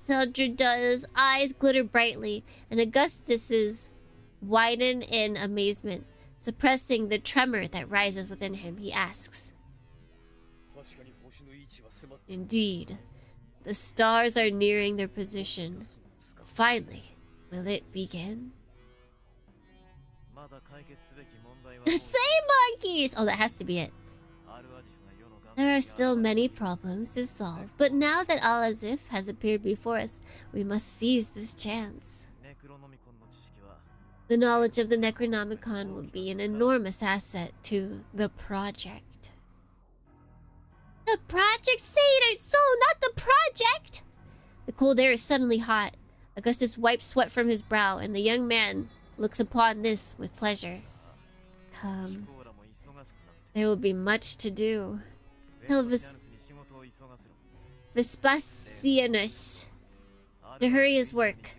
Theldrida's eyes glitter brightly, and Augustus's widen in amazement. Suppressing the tremor that rises within him, he asks, "Indeed, the stars are nearing their position. Finally, will it begin?" Say monkeys! Oh, that has to be it. There are still many problems to solve, but now that Azif has appeared before us, we must seize this chance. The knowledge of the Necronomicon will be an enormous asset to the project. The project? Say it ain't so, not the project! The cold air is suddenly hot. Augustus wipes sweat from his brow, and the young man looks upon this with pleasure. Come. There will be much to do. Tell Vespasianus to hurry his work.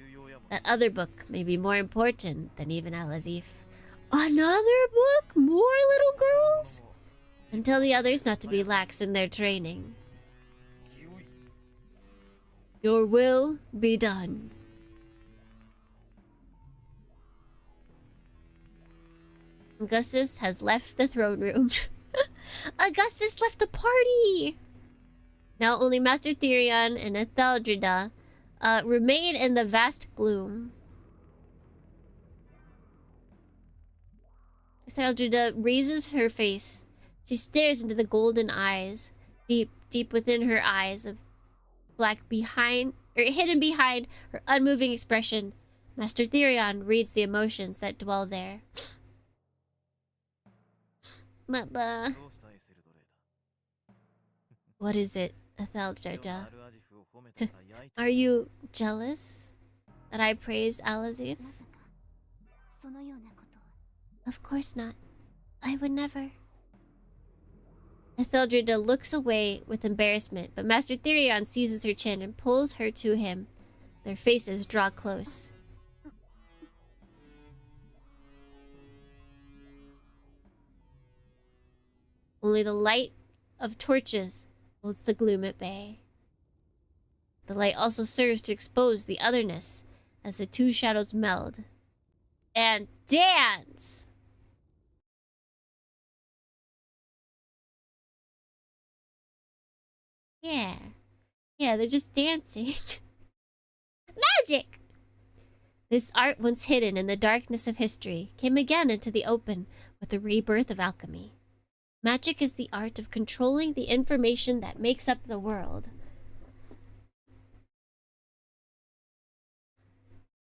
That other book may be more important than even Azif. Another book? More little girls? And tell the others not to be lax in their training. Your will be done. Augustus has left the throne room. Augustus left the party! Now only Master Therion and Etheldrida remain in the vast gloom. Etheldrida raises her face. She stares into the golden eyes. Deep within her eyes of black hidden behind her unmoving expression, Master Therion reads the emotions that dwell there. What is it, Etheldrida? Are you jealous that I praise Azif? Of course not. I would never. Etheldrida looks away with embarrassment, but Master Therion seizes her chin and pulls her to him. Their faces draw close. Only the light of torches holds the gloom at bay. The light also serves to expose the otherness as the two shadows meld and dance. Yeah, they're just dancing. Magic! This art, once hidden in the darkness of history, came again into the open with the rebirth of alchemy. Magic is the art of controlling the information that makes up the world.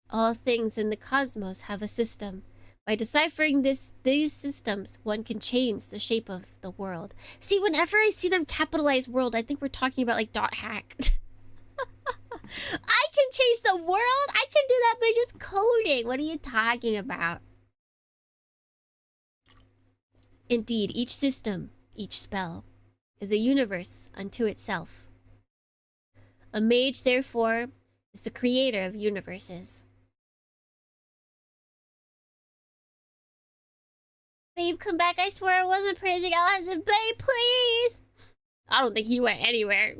All things in the cosmos have a system. By deciphering these systems, one can change the shape of the world. See, whenever I see them capitalize world, I think we're talking about like .hack. I can change the world? I can do that by just coding. What are you talking about? Indeed, each system, each spell, is a universe unto itself. A mage, therefore, is the creator of universes. Babe, come back. I swear I wasn't praising Azif. Babe, please! I don't think he went anywhere.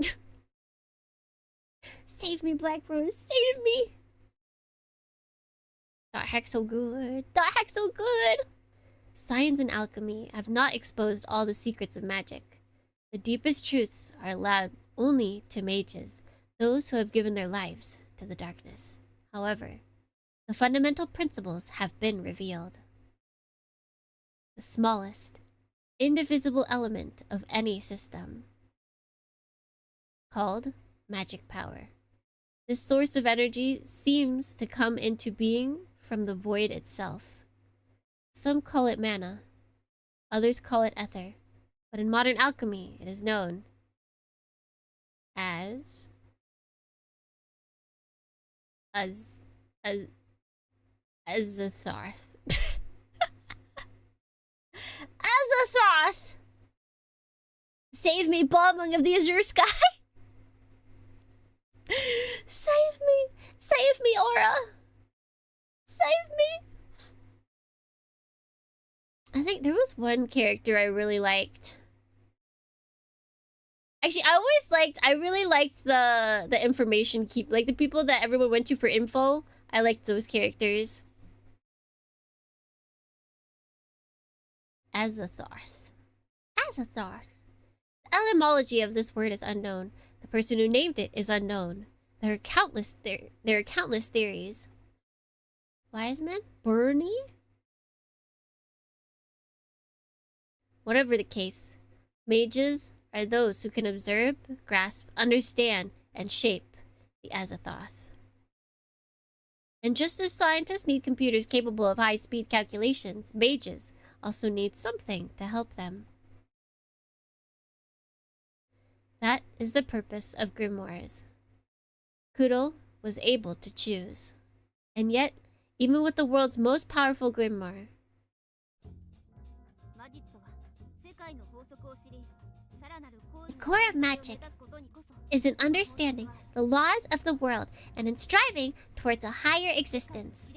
Save me, Black Rose. Save me! .hack so good. .hack so good! Science and alchemy have not exposed all the secrets of magic. The deepest truths are allowed only to mages, those who have given their lives to the darkness. However, the fundamental principles have been revealed. The smallest, indivisible element of any system, called magic power. This source of energy seems to come into being from the void itself. Some call it mana, others call it ether, but in modern alchemy it is known as Azathoth. Azathoth! Save me, Balmung of the Azure Sky! Save me! Save me, Aura! Save me! I think there was one character I really liked. Actually, I really liked the information keep, like the people that everyone went to for info. I liked those characters. Azathoth. Azathoth. The etymology of this word is unknown. The person who named it is unknown. There are countless theories. Wise men? Bernie? Whatever the case, mages are those who can observe, grasp, understand, and shape the Azathoth. And just as scientists need computers capable of high-speed calculations, mages also need something to help them. That is the purpose of grimoires. Kuro was able to choose. And yet, even with the world's most powerful grimoire, the core of magic is in understanding the laws of the world and in striving towards a higher existence.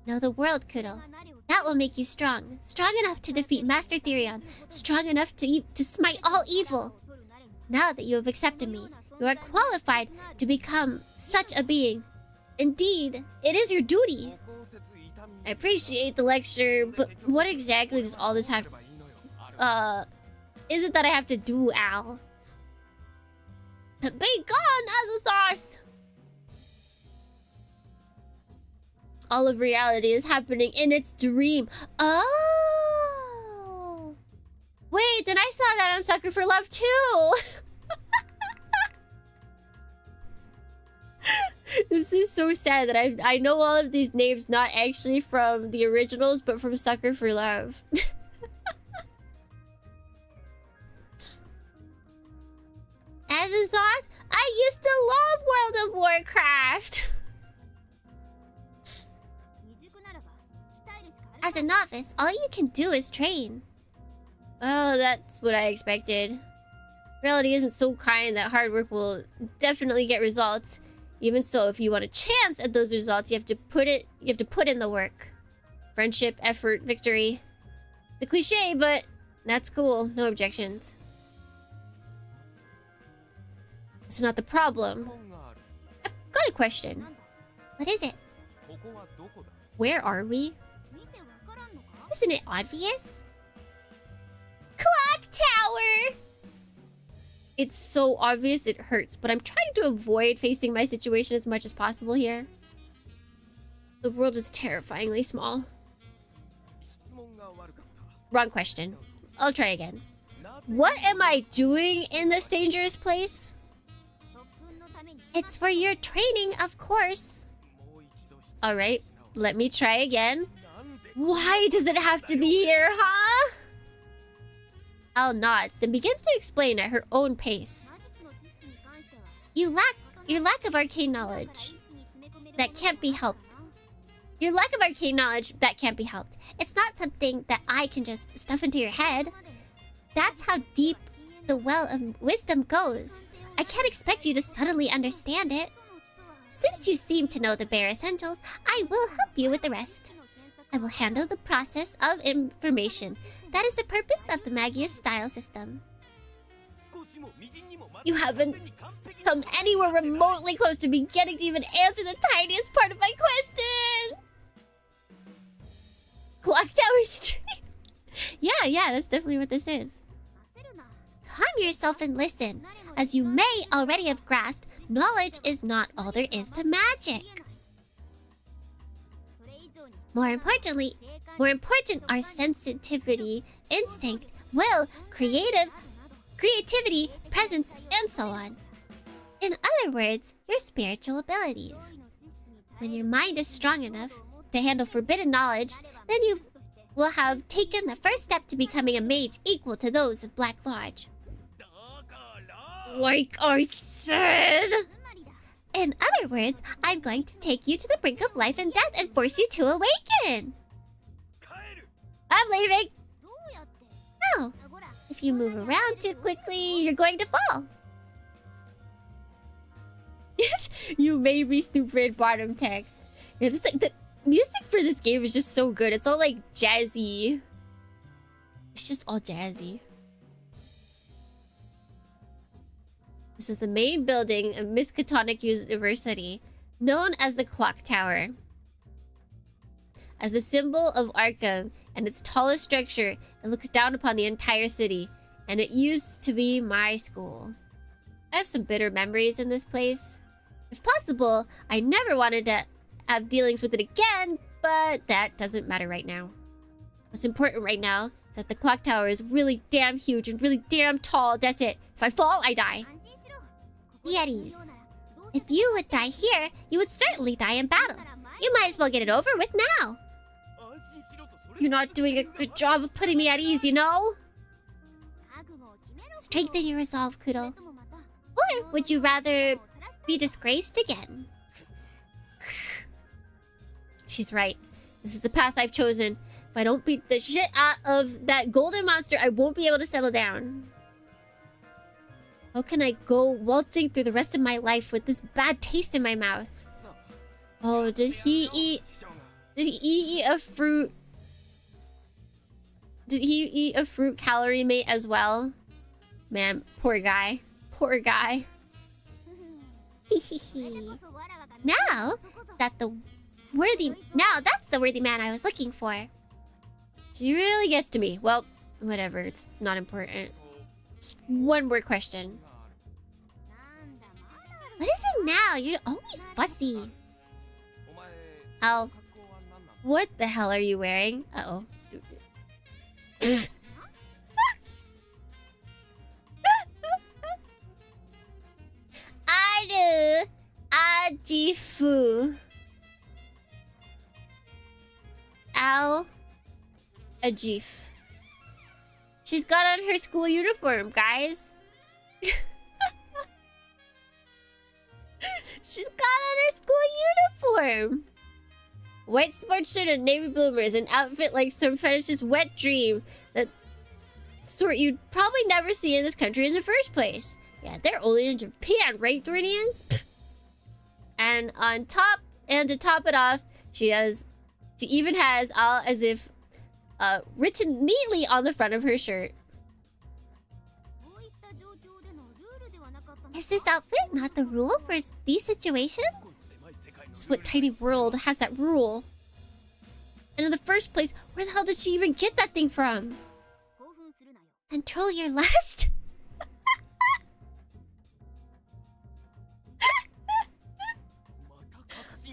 Know the world, Kuro. That will make you strong. Strong enough to defeat Master Therion. Strong enough to smite all evil. Now that you have accepted me, you are qualified to become such a being. Indeed, it is your duty. I appreciate the lecture, but what exactly does all this have... is it that I have to do, Al? Be gone, Azathoth! All of reality is happening in its dream. Oh! Wait, then I saw that on Sucker for Love too! This is so sad that I know all of these names not actually from the originals, but from Sucker for Love. Azathoth, I used to love World of Warcraft! As a novice, all you can do is train. Oh, that's what I expected. Reality isn't so kind that hard work will definitely get results. Even so, if you want a chance at those results, you have to put in the work. Friendship, effort, victory. It's a cliche, but that's cool. No objections. It's not the problem. I've got a question. What is it? Where are we? Isn't it obvious? Clock Tower! It's so obvious it hurts, but I'm trying to avoid facing my situation as much as possible here. The world is terrifyingly small. Wrong question. I'll try again. What am I doing in this dangerous place? It's for your training, of course. Alright, let me try again. Why does it have to be here, huh? Al nods, then begins to explain at her own pace. Your lack of arcane knowledge that can't be helped. Your lack of arcane knowledge that can't be helped. It's not something that I can just stuff into your head. That's how deep the well of wisdom goes. I can't expect you to suddenly understand it. Since you seem to know the bare essentials, I will help you with the rest. I will handle the process of information. That is the purpose of the Magius style system. You haven't come anywhere remotely close to beginning to even answer the tiniest part of my question! Clock Tower Street? Yeah, that's definitely what this is. Calm yourself and listen. As you may already have grasped, knowledge is not all there is to magic. More important are sensitivity, instinct, will, creativity, presence, and so on. In other words, your spiritual abilities. When your mind is strong enough to handle forbidden knowledge, then you will have taken the first step to becoming a mage equal to those of Black Lodge. Like I said! In other words, I'm going to take you to the brink of life and death and force you to awaken! I'm leaving! Oh, if you move around too quickly, you're going to fall. Yes, you may be stupid, bottom text. Yeah, the music for this game is just so good. It's all like jazzy. It's just all jazzy. This is the main building of Miskatonic University, known as the Clock Tower. As the symbol of Arkham and its tallest structure, it looks down upon the entire city, and it used to be my school. I have some bitter memories in this place. If possible, I never wanted to have dealings with it again, but that doesn't matter right now. What's important right now is that the clock tower is really damn huge and really damn tall. That's it. If I fall, I die. Yetis. If you would die here, you would certainly die in battle. You might as well get it over with now. You're not doing a good job of putting me at ease, you know? Strengthen your resolve, Kudo. Or would you rather be disgraced again? She's right. This is the path I've chosen. If I don't beat the shit out of that golden monster, I won't be able to settle down. How can I go waltzing through the rest of my life with this bad taste in my mouth? Oh, did he eat a fruit? Did he eat a fruit calorie mate as well? Man, poor guy. Poor guy. Now that's the worthy man I was looking for. She really gets to me. Well, whatever. It's not important. Just one more question. What is it now? You're always fussy. Oh. What the hell are you wearing? Uh-oh. Ajifu. Azif. She's got on her school uniform, guys. She's got on her school uniform. White sports shirt and navy bloomers, an outfit like some fetish's wet dream. That sort you'd probably never see in this country in the first place. Yeah, they're only in Japan, right, Thornians? And on top, and to top it off, she even has Azif written neatly on the front of her shirt. Is this outfit not the rule for these situations? Just what tiny world has that rule? And in the first place, where the hell did she even get that thing from? Control your lust?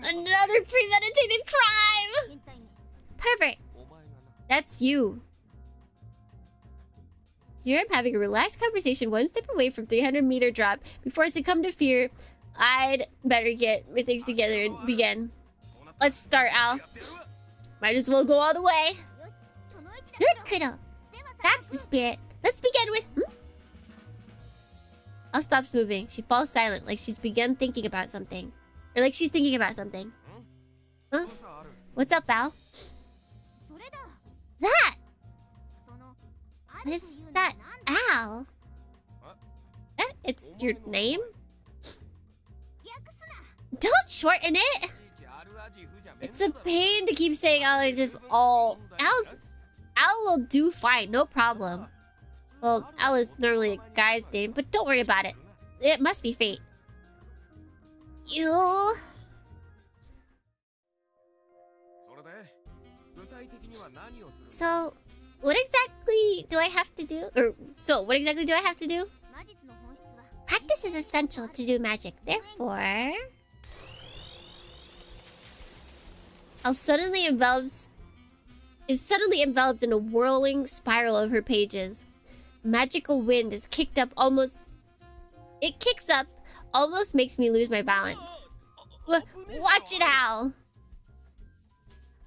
Another premeditated crime! Pervert! That's you. Here I'm having a relaxed conversation one step away from 300-meter drop. Before I succumb to fear, I'd better get my things together and begin. Let's start, Al. Might as well go all the way. Good, Kudo. That's the spirit. Let's begin with... Al stops moving. She falls silent, like she's begun thinking about something. Or like she's thinking about something. Huh? What's up, Al? That! What is that, Al? It's your name? Don't shorten it! It's a pain to keep saying Al if all. Al will do fine, no problem. Well, Al is normally a guy's name, but don't worry about it. It must be fate. You... So, what exactly do I have to do? Practice is essential to do magic. Therefore... is suddenly enveloped in a whirling spiral of her pages. Magical wind is kicked up almost... It kicks up, almost makes me lose my balance. Watch it, Al!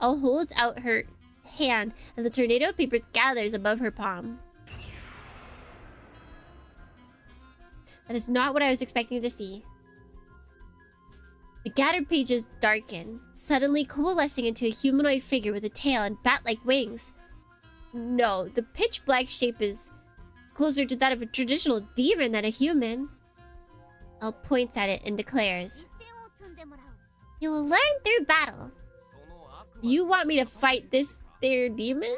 Al holds out her hand, and the tornado of papers gathers above her palm. That is not what I was expecting to see. The gathered pages darken, suddenly coalescing into a humanoid figure with a tail and bat-like wings. No, the pitch-black shape is closer to that of a traditional demon than a human. Elle points at it and declares, "You will learn through battle." You want me to fight this there demon?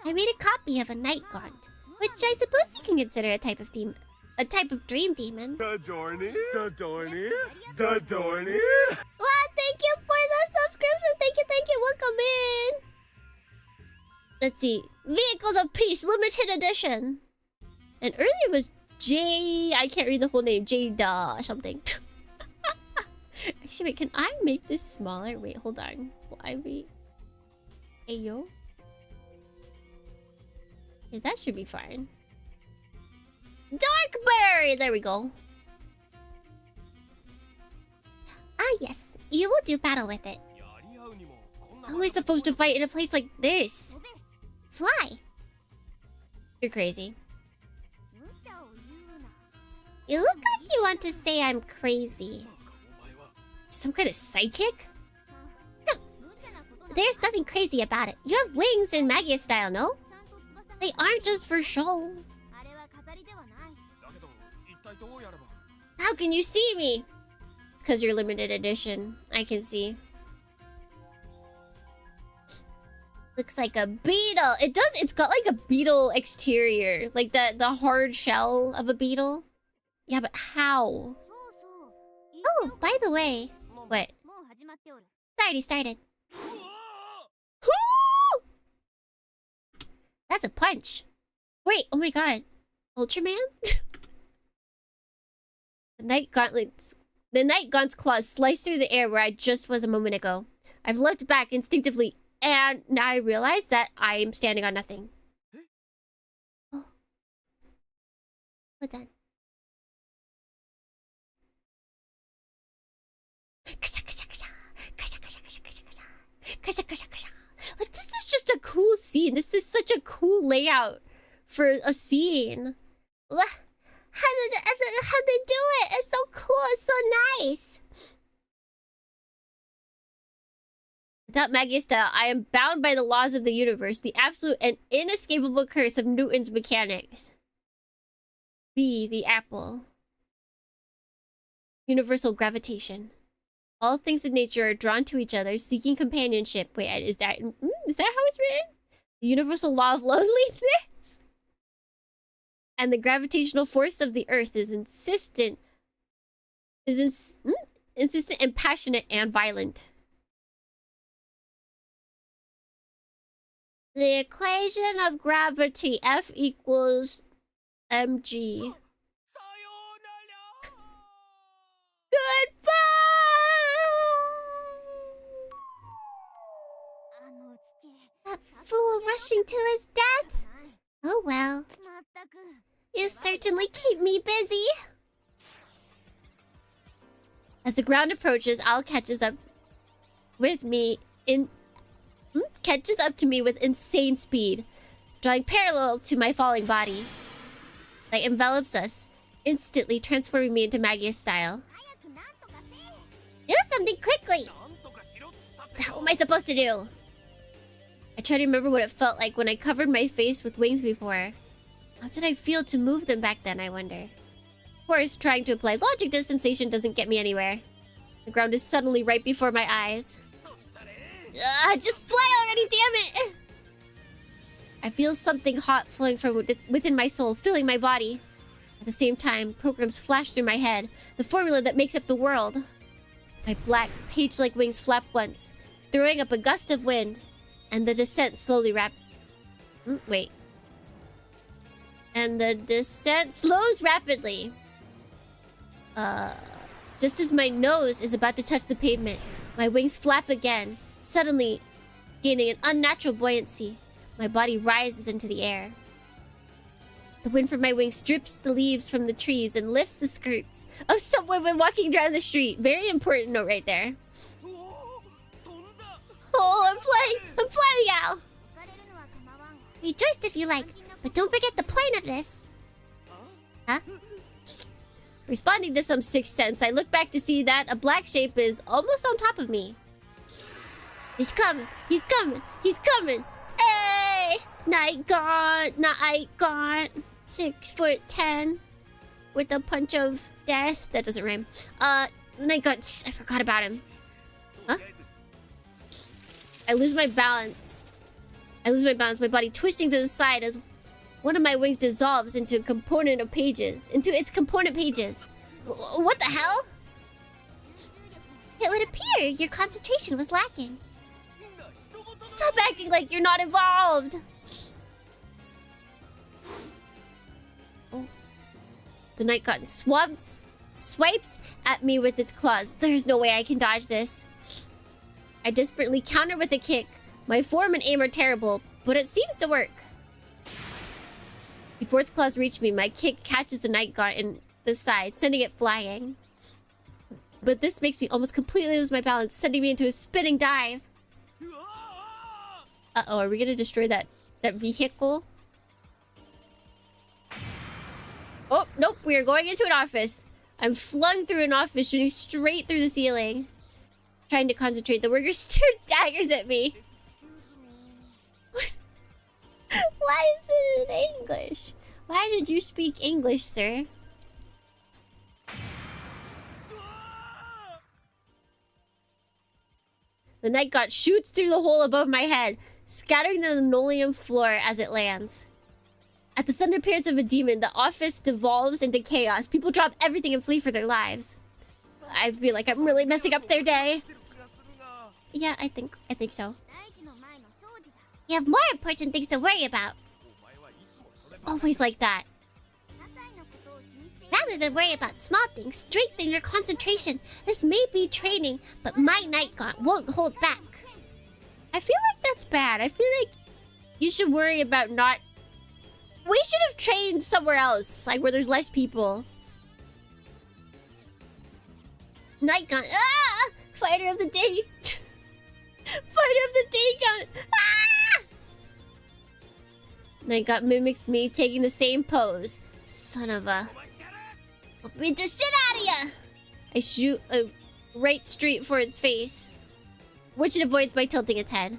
I made a copy of a night gaunt, which I suppose you can consider a type of demon. a type of dream demon. Dadorny. Dadorny. Dadorny. Wow, thank you for the subscription. Thank you. Welcome in. Let's see. Vehicles of Peace, limited edition. And earlier was I can't read the whole name. Jada something. Actually, wait, can I make this smaller? Wait, hold on. Will I be... Ayo? Yeah, that should be fine. Darkberry! There we go. Ah, yes. You will do battle with it. How am I supposed to fight in a place like this? Fly. You're crazy. You look like you want to say I'm crazy. Some kind of psychic? No. There's nothing crazy about it. You have wings in Magia style, no? They aren't just for show. How can you see me? Because you're limited edition. I can see. Looks like a beetle. It does. It's got like a beetle exterior. Like the hard shell of a beetle. Yeah, but how? Oh, by the way. What? It's already started. That's a punch. Wait, oh my god. Ultraman? The night gaunt's claws slice through the air where I just was a moment ago. I've leapt back instinctively, and now I realize that I am standing on nothing. Oh. Hold on. Like, this is just a cool scene. This is such a cool layout for a scene. How they do it? It's so cool. It's so nice. Without Magia style, I am bound by the laws of the universe, the absolute and inescapable curse of Newton's mechanics. B, the apple. Universal gravitation. All things in nature are drawn to each other, seeking companionship. Wait, is that how it's written? The universal law of loneliness? And the gravitational force of the earth is insistent and passionate and violent. The equation of gravity, F equals mg. Goodbye! That fool rushing to his death? Oh well. You certainly keep me busy. As the ground approaches, Al catches up to me with insane speed, drawing parallel to my falling body. Like envelops us, instantly transforming me into Magia style. Do something quickly! What am I supposed to do? I try to remember what it felt like when I covered my face with wings before. How did I feel to move them back then, I wonder? Of course, trying to apply logic to sensation doesn't get me anywhere. The ground is suddenly right before my eyes. Just fly already, damn it! I feel something hot flowing from within my soul, filling my body. At the same time, programs flash through my head, the formula that makes up the world. My black, page-like wings flap once, throwing up a gust of wind, and the descent slowly And the descent slows rapidly. Just as my nose is about to touch the pavement, my wings flap again, suddenly gaining an unnatural buoyancy. My body rises into the air. The wind from my wings strips the leaves from the trees and lifts the skirts of someone when walking down the street. Very important note right there. Oh, I'm flying out. Rejoice if you like, but don't forget the point of this. Huh? Responding to some sixth sense, I look back to see that a black shape is almost on top of me. He's coming. He's coming. He's coming. Hey! Night gaunt. 6'10" with a punch of death. That doesn't rhyme. Night gaunt. I forgot about him. Huh? I lose my balance. My body twisting to the side as One of my wings dissolves into its component pages. What the hell? It would appear your concentration was lacking. Stop acting like you're not involved. Oh. The night gotten swipes at me with its claws. There's no way I can dodge this. I desperately counter with a kick. My form and aim are terrible, but it seems to work. Before its claws reach me, my kick catches the night guard in the side, sending it flying. But this makes me almost completely lose my balance, sending me into a spinning dive. Uh-oh, are we gonna destroy that vehicle? Oh, nope, we are going into an office. I'm flung through an office, shooting straight through the ceiling. Trying to concentrate, the workers stare daggers at me. Why is it in English? Why did you speak English, sir? The night god shoots through the hole above my head, scattering the linoleum floor as it lands. At the sudden appearance of a demon, the office devolves into chaos. People drop everything and flee for their lives. I feel like I'm really messing up their day. Yeah, I think so. You have more important things to worry about. Always like that. Rather than worry about small things, strengthen your concentration. This may be training, but my night gaunt won't hold back. I feel like that's bad. I feel like you should worry about not... We should have trained somewhere else, like where there's less people. Night gaunt. Ah! Fighter of the day. Fighter of the day gaunt. Ah! Night gaunt mimics me, taking the same pose. Son of a... I'll beat the shit out of ya! I shoot a right straight for its face, which it avoids by tilting its head.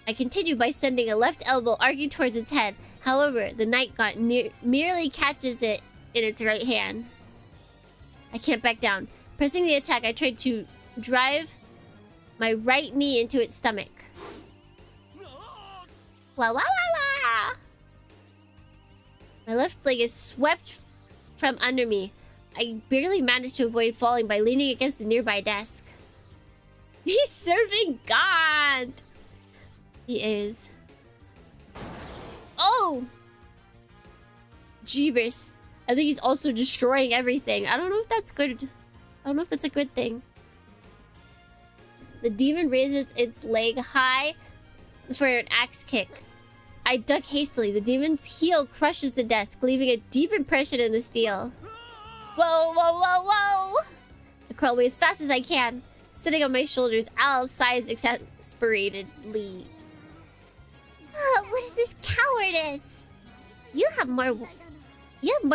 I continue by sending a left elbow arcing towards its head. However, the night gaunt merely catches it in its right hand. I can't back down. Pressing the attack, I tried to drive my right knee into its stomach. Wah wah wah wah! My left leg is swept from under me. I barely managed to avoid falling by leaning against the nearby desk. He's serving Gaunt! He is. Oh! Jeebus. I think he's also destroying everything. I don't know if that's good. I don't know if that's a good thing. The demon raises its leg high for an axe kick. I duck hastily. The demon's heel crushes the desk, leaving a deep impression in the steel. Whoa, whoa, whoa, whoa! I crawl away as fast as I can. Sitting on my shoulders, Al sighs exasperatedly. What is this cowardice? You have more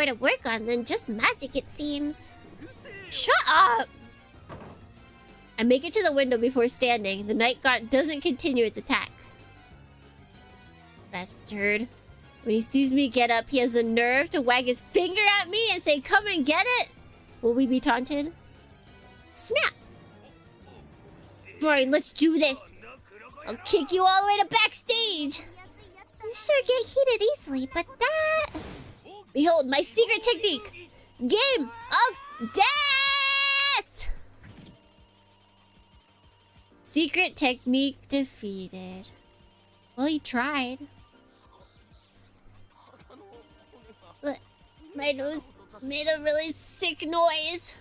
to work on than just magic, it seems. Shut up! I make it to the window before standing. The night guard doesn't continue its attack. Bastard. When he sees me get up, he has the nerve to wag his finger at me and say, "Come and get it!" Will we be taunted? Snap! Fine, let's do this. I'll kick you all the way to backstage. You sure get heated easily, but that... Behold, my secret technique. Game of Death! Secret technique defeated. Well, he tried. But my nose made a really sick noise.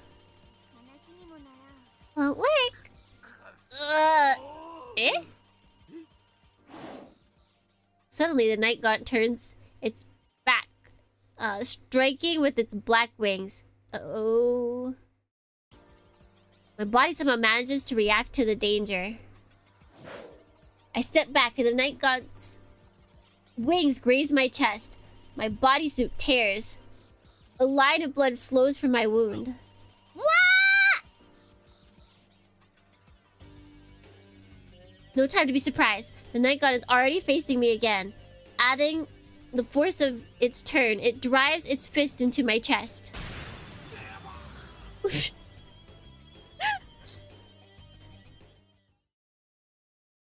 Won't work. Eh? Suddenly, the night gaunt turns its back, striking with its black wings. Oh. My body somehow manages to react to the danger. I step back and the night gaunt's wings graze my chest. My bodysuit tears. A line of blood flows from my wound. What? No time to be surprised. The night god is already facing me again. Adding the force of its turn, it drives its fist into my chest.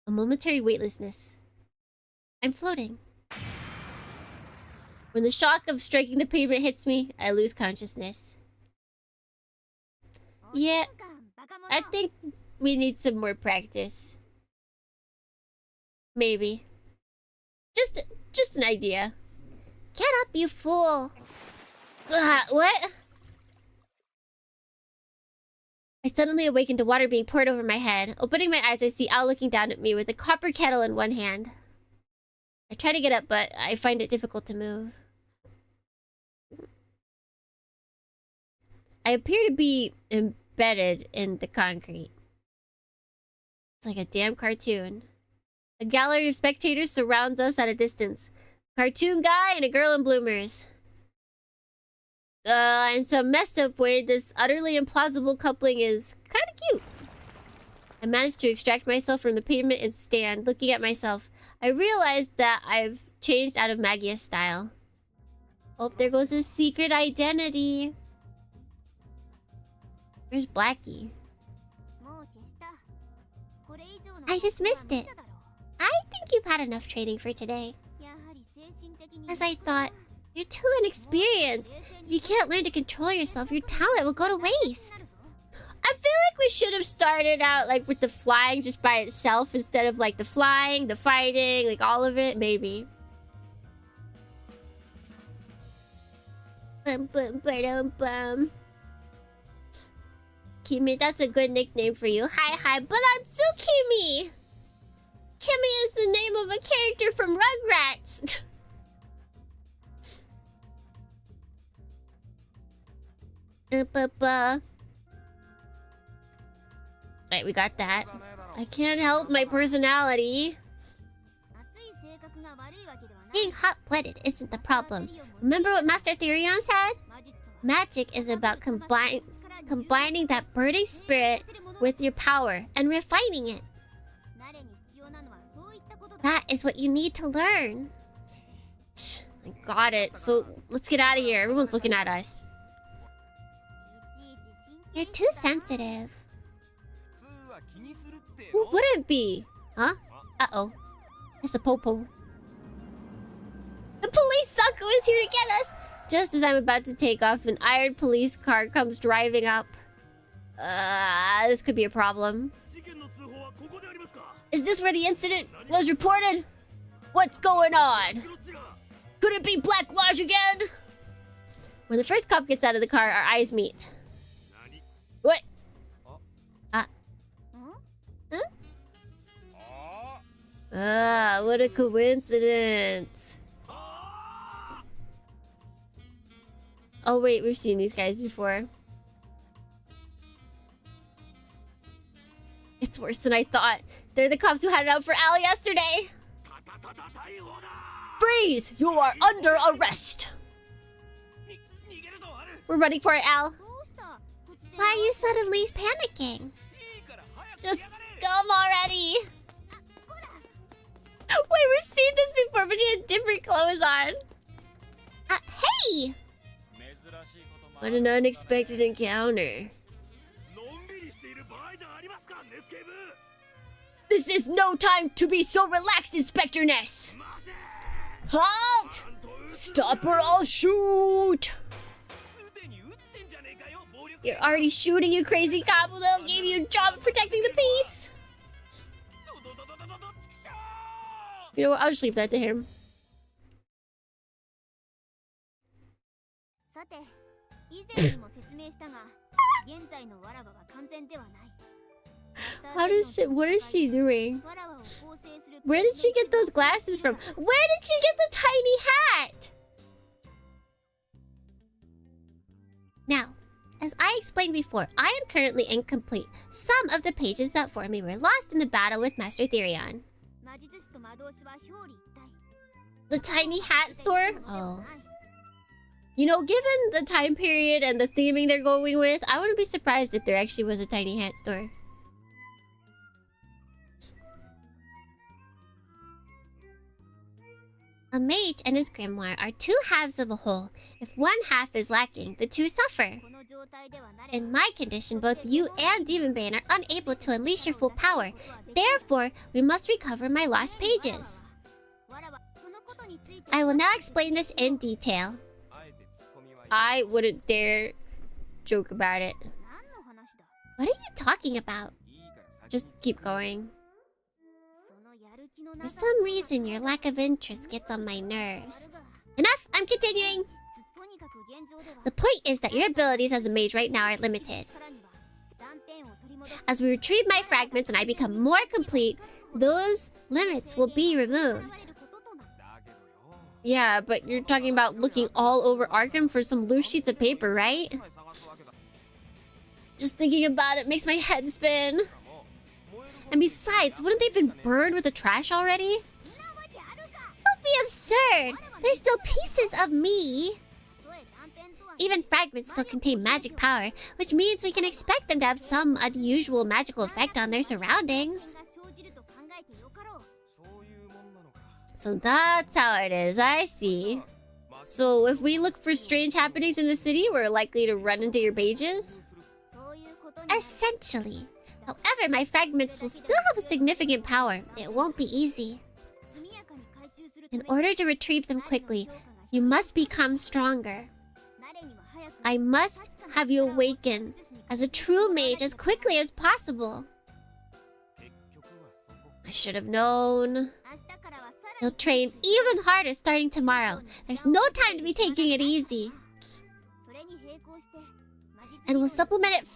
A momentary weightlessness. I'm floating. When the shock of striking the pavement hits me, I lose consciousness. Yeah, I think we need some more practice. Maybe. Just an idea. Get up, you fool! What? I suddenly awakened to water being poured over my head. Opening my eyes, I see Al looking down at me with a copper kettle in one hand. I try to get up, but I find it difficult to move. I appear to be embedded in the concrete. It's like a damn cartoon. A gallery of spectators surrounds us at a distance. Cartoon guy and a girl in bloomers. In some messed up way, this utterly implausible coupling is kind of cute. I managed to extract myself from the pavement and stand, looking at myself. I realized that I've changed out of Magia's style. Oh, there goes his secret identity. Where's Blackie? I just missed it. I think you've had enough training for today. As I thought, you're too inexperienced. If you can't learn to control yourself, your talent will go to waste. I feel like we should have started out like with the flying just by itself instead of like the flying, the fighting, like all of it, maybe. Bum. Kimi, that's a good nickname for you. Hi, but I'm Tsukimi! Kimi is the name of a character from Rugrats! Right, we got that. I can't help my personality. Being hot-blooded isn't the problem. Remember what Master Therion said? Magic is about combining that burning spirit with your power and refining it. That is what you need to learn. I got it. So let's get out of here. Everyone's looking at us. You're too sensitive. Who wouldn't be? Huh? Uh-oh. It's a popo. The police sucker is here to get us! Just as I'm about to take off, an iron police car comes driving up. This could be a problem. Is this where the incident was reported? What's going on? Could it be Black Lodge again? When the first cop gets out of the car, our eyes meet. What? Huh? What a coincidence. Oh wait, we've seen these guys before. It's worse than I thought. They're the cops who had it out for Al yesterday. Freeze! You are under arrest. We're running for it, Al. Why are you suddenly panicking? Just come already. Wait, we've seen this before, but she had different clothes on. Hey! What an unexpected encounter. This is no time to be so relaxed, Inspector Ness. Halt! Stop or I'll shoot! You're already shooting, you crazy cop. They'll give you a job of protecting the peace. You know what? I'll just leave that to him. How does she... What is she doing? Where did she get those glasses from? Where did she get the tiny hat? Now, as I explained before, I am currently incomplete. Some of the pages that formed me were lost in the battle with Master Therion. The tiny hat store? Oh. You know, given the time period and the theming they're going with, I wouldn't be surprised if there actually was a tiny hat store. A mage and his grimoire are two halves of a whole. If one half is lacking, the two suffer. In my condition, both you and Demonbane are unable to unleash your full power. Therefore, we must recover my lost pages. I will now explain this in detail. I wouldn't dare joke about it. What are you talking about? Just keep going. For some reason, your lack of interest gets on my nerves. Enough! I'm continuing! The point is that your abilities as a mage right now are limited. As we retrieve my fragments and I become more complete, those limits will be removed. Yeah, but you're talking about looking all over Arkham for some loose sheets of paper, right? Just thinking about it makes my head spin. And besides, wouldn't they have been burned with the trash already? Don't be absurd! There's still pieces of me! Even fragments still contain magic power, which means we can expect them to have some unusual magical effect on their surroundings. So that's how it is, I see. So if we look for strange happenings in the city, we're likely to run into your pages? Essentially. However, my fragments will still have a significant power. It won't be easy. In order to retrieve them quickly, you must become stronger. I must have you awaken as a true mage as quickly as possible. I should have known. You'll train even harder starting tomorrow. There's no time to be taking it easy. And we'll supplement it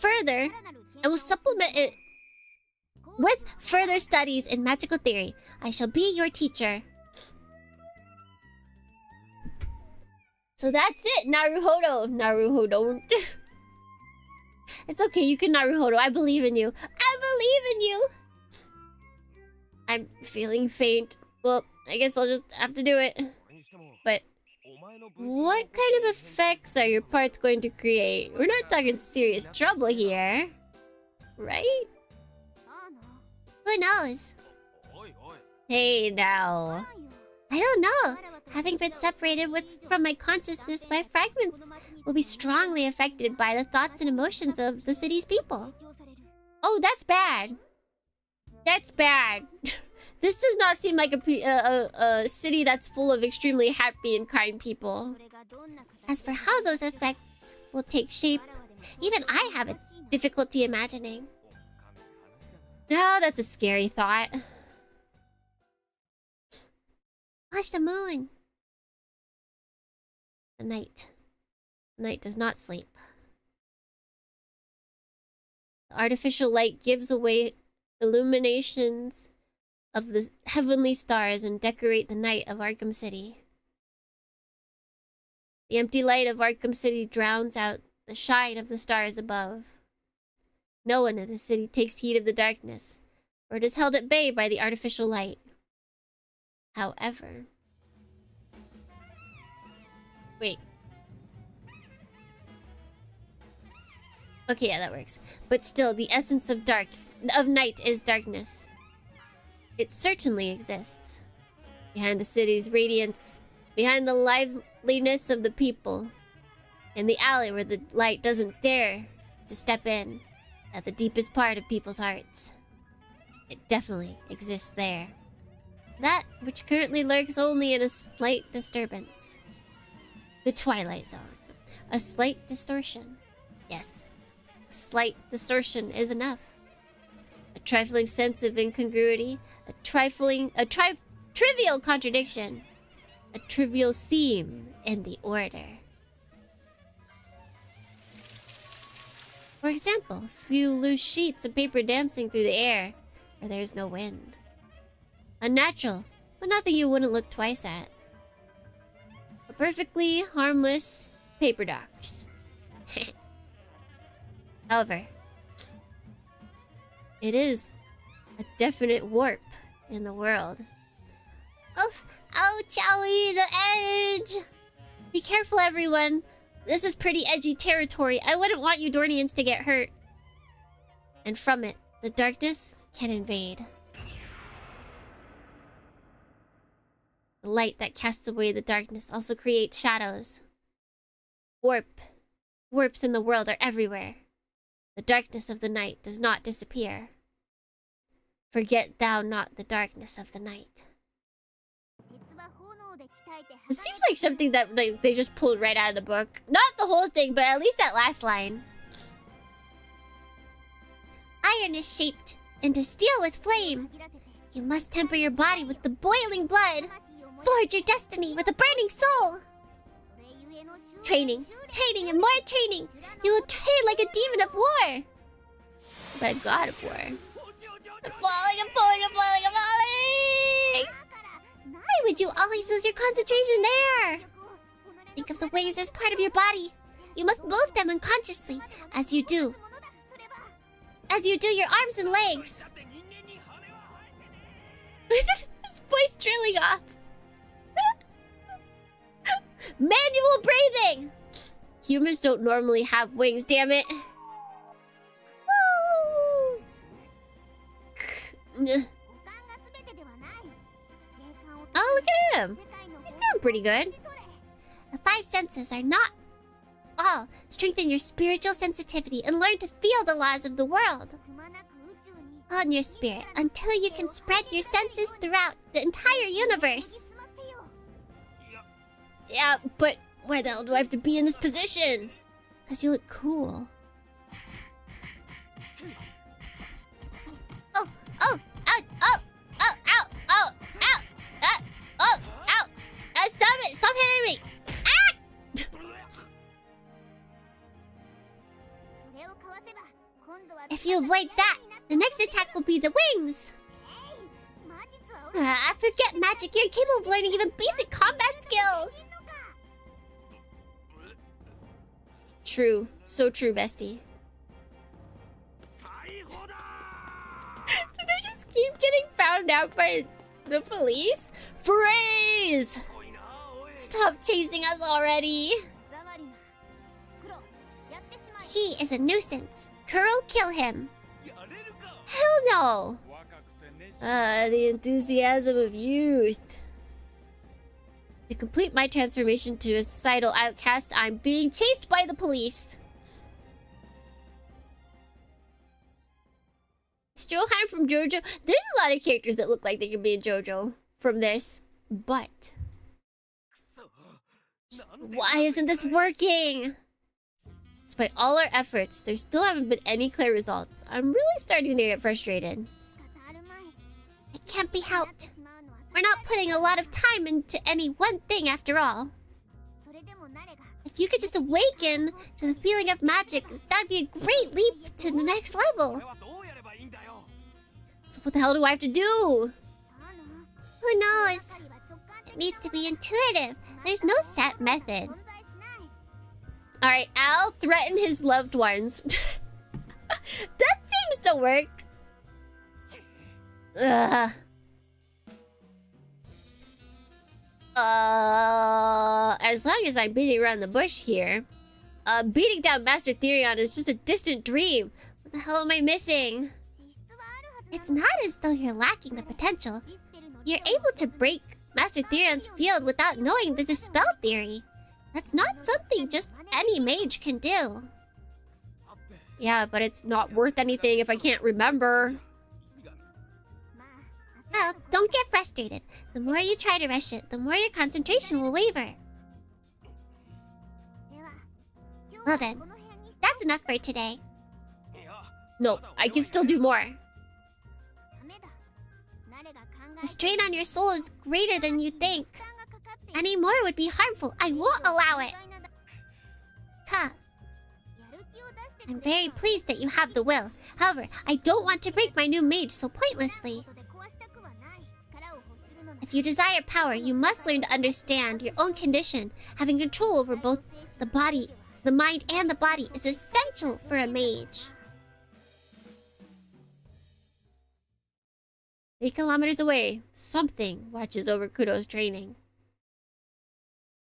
with further studies in magical theory. I shall be your teacher. So that's it, Naruhodo. Naruhodo. It's okay, you can Naruhodo. I believe in you. I believe in you. I'm feeling faint. Well, I guess I'll just have to do it. But what kind of effects are your parts going to create? We're not talking serious trouble here, right? Who knows? Hey, now. I don't know. Having been separated from my consciousness, my fragments will be strongly affected by the thoughts and emotions of the city's people. Oh, that's bad. That's bad. This does not seem like a city that's full of extremely happy and kind people. As for how those effects will take shape, even I have a difficulty imagining. Oh, that's a scary thought. Watch the moon. The night. The night does not sleep. The artificial light gives away illuminations of the heavenly stars and decorate the night of Arkham City. The empty light of Arkham City drowns out the shine of the stars above. No one in the city takes heed of the darkness, for it is held at bay by the artificial light. However... Wait. Okay, yeah, that works. But still, the essence of night is darkness. It certainly exists. Behind the city's radiance, behind the liveliness of the people, in the alley where the light doesn't dare to step in, at the deepest part of people's hearts. It definitely exists there. That which currently lurks only in a slight disturbance. The Twilight Zone. A slight distortion. Yes, a slight distortion is enough. A trifling sense of incongruity, trivial contradiction, a trivial seam in the order. For example, a few loose sheets of paper dancing through the air where there's no wind. Unnatural, but nothing you wouldn't look twice at. A perfectly harmless paper docks. However, it is a definite warp in the world. Oof! Ouch! Owie! The edge! Be careful, everyone. This is pretty edgy territory. I wouldn't want you Dornians to get hurt. And from it, the darkness can invade. The light that casts away the darkness also creates shadows. Warps in the world are everywhere. The darkness of the night does not disappear. Forget thou not the darkness of the night. It seems like something that they just pulled right out of the book. Not the whole thing, but at least that last line. Iron is shaped into steel with flame. You must temper your body with the boiling blood. Forge your destiny with a burning soul. Training, and more training. You will train like a demon of war. But a god of war. I'm falling. Why would you always lose your concentration there? Think of the wings as part of your body. You must move them unconsciously, as you do your arms and legs. His voice trailing off. Manual breathing! Humans don't normally have wings, damn it. Oh, look at him. He's doing pretty good. The 5 senses are not all. Strengthen your spiritual sensitivity and learn to feel the laws of the world. On your spirit until you can spread your senses throughout the entire universe. Yeah, but where the hell do I have to be in this position? Because you look cool. Stop it! Stop hitting me! Ah! If you avoid that, the next attack will be the wings. Forget magic. You're capable of learning even basic combat skills. True. So true, bestie. Do they just keep getting found out by the police? Freeze! Stop chasing us already. He is a nuisance. Kuro, kill him. Hell no. The enthusiasm of youth. To complete my transformation to a societal outcast, I'm being chased by the police. Stroheim from JoJo. There's a lot of characters that look like they could be in JoJo from this. But why isn't this working? Despite all our efforts, there still haven't been any clear results. I'm really starting to get frustrated. It can't be helped. We're not putting a lot of time into any one thing after all. If you could just awaken to the feeling of magic, that'd be a great leap to the next level. So what the hell do I have to do? Who knows? It needs to be intuitive. There's no set method. Alright, Al threaten his loved ones. That seems to work. Ugh. As long as I'm beating around the bush here. Beating down Master Therion is just a distant dream. What the hell am I missing? It's not as though you're lacking the potential. You're able to break Master Therion's field without knowing there's a spell theory. That's not something just any mage can do. Yeah, but it's not worth anything if I can't remember. Oh, don't get frustrated. The more you try to rush it, the more your concentration will waver. Well then, that's enough for today. No, I can still do more. The strain on your soul is greater than you think. Any more would be harmful. I won't allow it. Huh. I'm very pleased that you have the will. However, I don't want to break my new mage so pointlessly. If you desire power, you must learn to understand your own condition. Having control over both the body, the mind, and the body is essential for a mage. 8 kilometers away, something watches over Kudo's training.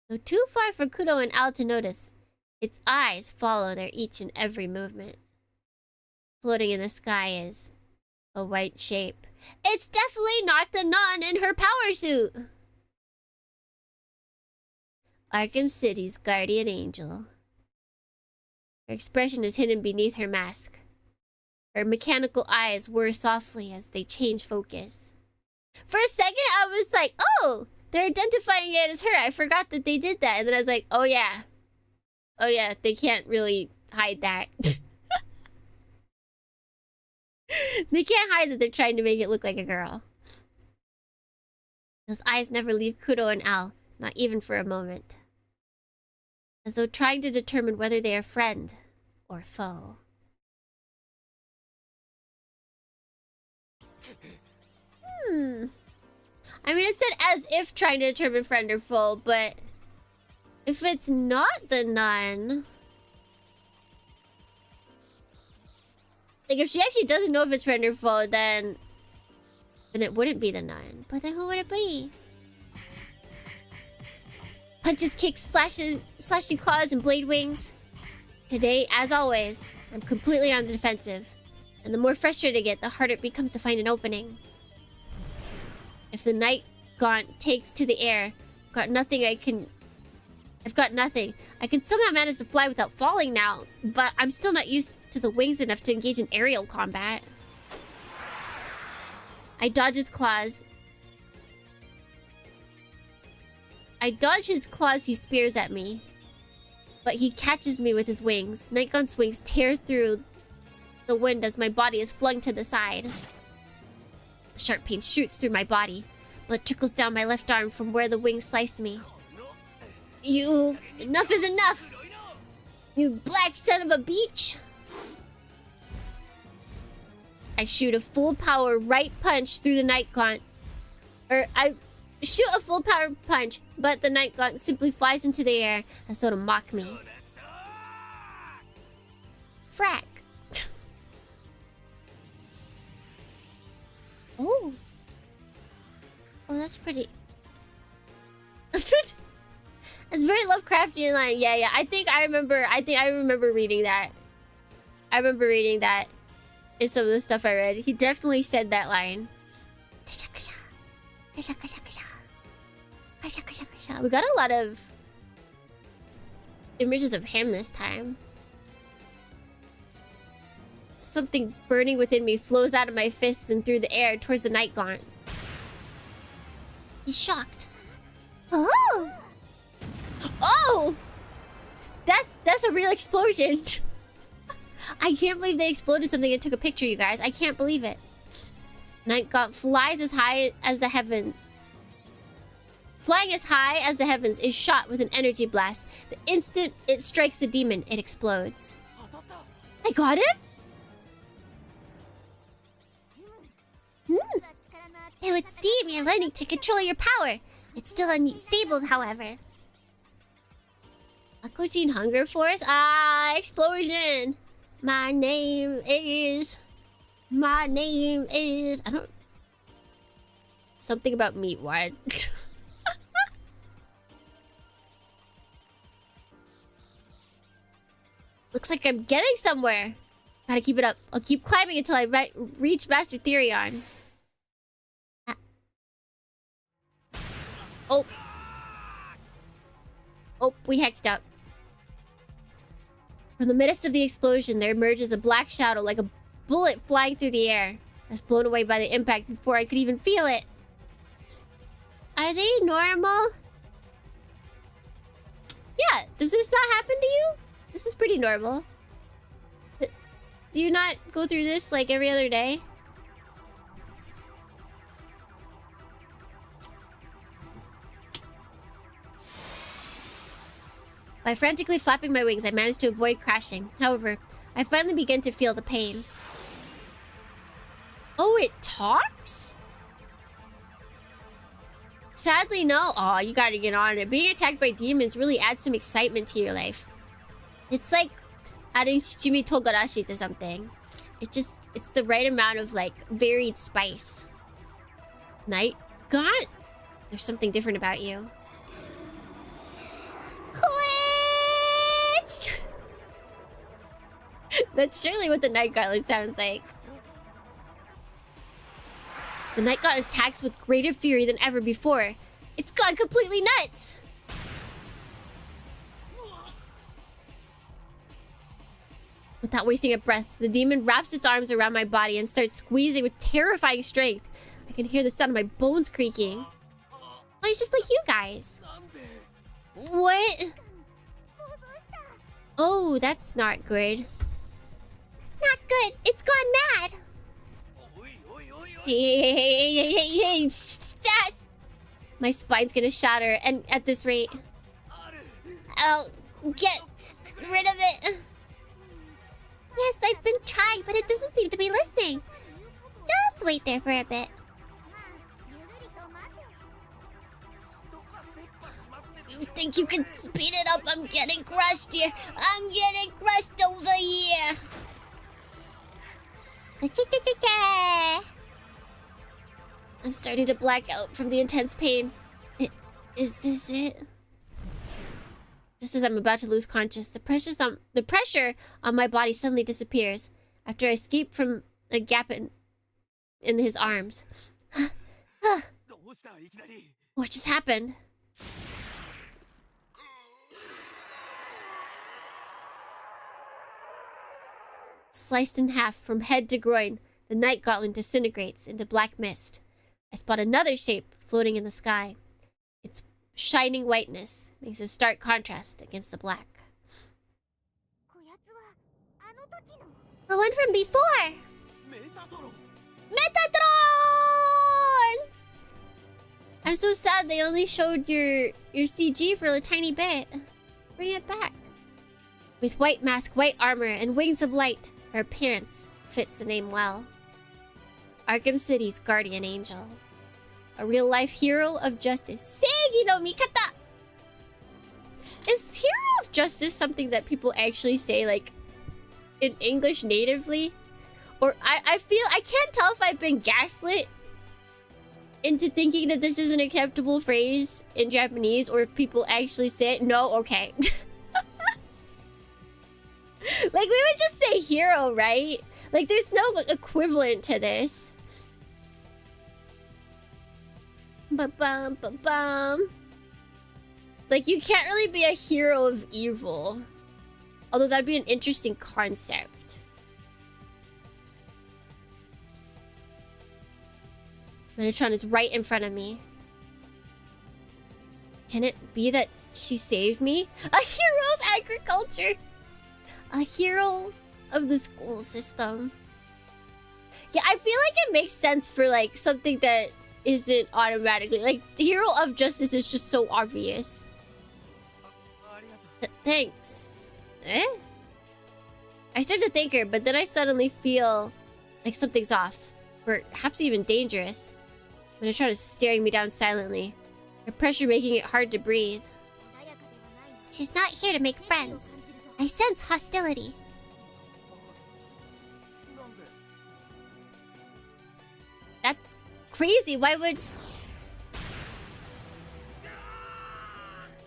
Though too far for Kudo and Al to notice, its eyes follow their each and every movement. Floating in the sky is a white shape. It's definitely not the nun in her power suit. Arkham City's guardian angel. Her expression is hidden beneath her mask. Her mechanical eyes whir softly as they change focus. For a second, I was like, oh, they're identifying it as her. I forgot that they did that. And then I was like, oh yeah. Oh yeah, they can't really hide that. They can't hide that they're trying to make it look like a girl. Those eyes never leave Kuro and Al, not even for a moment. As though trying to determine whether they are friend or foe. I mean, it said as if trying to determine friend or foe, but if it's not the nun... Like, if she actually doesn't know if it's friend or foe, then it wouldn't be the nun. But then who would it be? Punches, kicks, slashing claws, and blade wings. Today, as always, I'm completely on the defensive. And the more frustrated I get, the harder it becomes to find an opening. If the night gaunt takes to the air, I've got nothing. I can somehow manage to fly without falling now, but I'm still not used to the wings enough to engage in aerial combat. I dodge his claws. I dodge his claws, he spears at me. But he catches me with his wings. Nightgaunt's wings tear through the wind as my body is flung to the side. Sharp pain shoots through my body. Blood trickles down my left arm from where the wings sliced me. You... Enough is enough! You black son of a beach! I shoot a full power right punch through the night gaunt. I shoot a full power punch, but the night gaunt simply flies into the air as though to mock me. Frack. Oh. Oh, that's pretty. It's very Lovecraftian line. Yeah. I think I remember reading that. I remember reading that in some of the stuff I read. He definitely said that line. We got a lot of images of him this time. Something burning within me flows out of my fists and through the air towards the night gaunt. He's shocked. Oh! Oh! That's a real explosion. I can't believe they exploded something and took a picture, you guys. I can't believe it. Night gaunt flies as high as the heaven. Flying as high as the heavens is shot with an energy blast. The instant it strikes the demon, it explodes. I got him? It would seem you're learning to control your power. It's still unstable, however. Aquagene Hunger Force? Ah, explosion! My name is... I don't... Something about meat, what? Looks like I'm getting somewhere. Gotta keep it up. I'll keep climbing until I reach Master Therion. Oh. Oh, we hecked up. From the midst of the explosion, there emerges a black shadow like a bullet flying through the air. I was blown away by the impact before I could even feel it. Are they normal? Yeah, does this not happen to you? This is pretty normal. Do you not go through this like every other day? By frantically flapping my wings, I managed to avoid crashing. However, I finally began to feel the pain. Oh, it talks? Sadly, no. Oh, you gotta get on it. Being attacked by demons really adds some excitement to your life. It's like adding shichimi togarashi to something. It's the right amount of, like, varied spice. Night gaunt? There's something different about you. Glitched! That's surely what the night gauntlet sounds like. The night gaunt attacks with greater fury than ever before. It's gone completely nuts! Without wasting a breath, the demon wraps its arms around my body and starts squeezing with terrifying strength. I can hear the sound of my bones creaking. Oh, it's just like you guys. What? Oh, that's not good. Not good. It's gone mad. Hey, stop! My spine's gonna shatter, and at this rate... I'll get rid of it. Yes, I've been trying, but it doesn't seem to be listening. Just wait there for a bit. You think you can speed it up? I'm getting crushed here. I'm getting crushed over here. I'm starting to black out from the intense pain. Is this it? Just as I'm about to lose conscious, the pressure on my body suddenly disappears after I escape from a gap in his arms. What just happened? Sliced in half from head to groin, the night gauntlet disintegrates into black mist. I spot another shape floating in the sky. Its shining whiteness makes a stark contrast against the black. The one from before! Metatron! I'm so sad they only showed your CG for a tiny bit. Bring it back. With white mask, white armor, and wings of light, her appearance fits the name well. Arkham City's guardian angel. A real-life hero of justice. Seigi no Mikata! Is hero of justice something that people actually say, like, in English natively? Or I feel... I can't tell if I've been gaslit into thinking that this is an acceptable phrase in Japanese, or if people actually say it. No? Okay. Like, we would just say hero, right? Like, there's no equivalent to this. Ba-bum, ba-bum. Like, you can't really be a hero of evil. Although that'd be an interesting concept. Metatron is right in front of me. Can it be that she saved me? A hero of agriculture! A hero of the school system. Yeah, I feel like it makes sense for, like, something that isn't automatically... Like, the hero of justice is just so obvious. Thanks. Eh? I start to thank her, but then I suddenly feel like something's off. Perhaps even dangerous. Metatron is staring me down silently. Her pressure making it hard to breathe. She's not here to make friends. I sense hostility. That's crazy. Why would...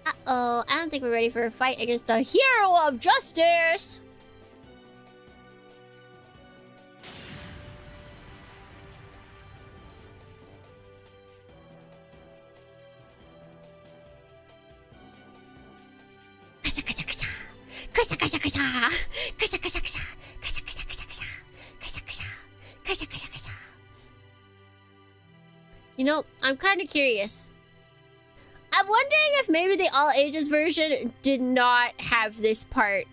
Uh-oh. I don't think we're ready for a fight against the hero of justice. You know, I'm kind of curious. I'm wondering if maybe the all ages version did not have this part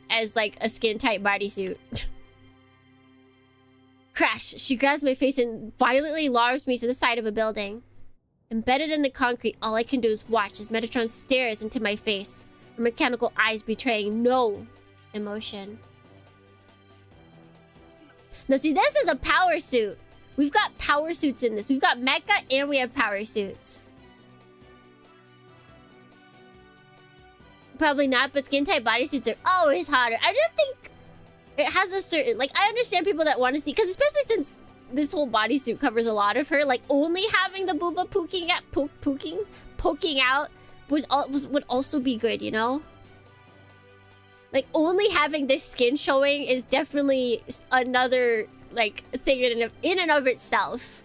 as like a skin tight bodysuit. Crash! She grabs my face and violently lobs me to the side of a building. Embedded in the concrete, all I can do is watch as Metatron stares into my face, her mechanical eyes betraying no emotion. Now see, this is a power suit. We've got power suits in this. We've got mecha and we have power suits. Probably not, but skin tight bodysuits are always hotter. I don't think it has a certain... Like, I understand people that want to see... Because especially since this whole bodysuit covers a lot of her, like, only having the booba poking out would also be good, you know? Like, only having this skin showing is definitely another, like, thing in and of itself.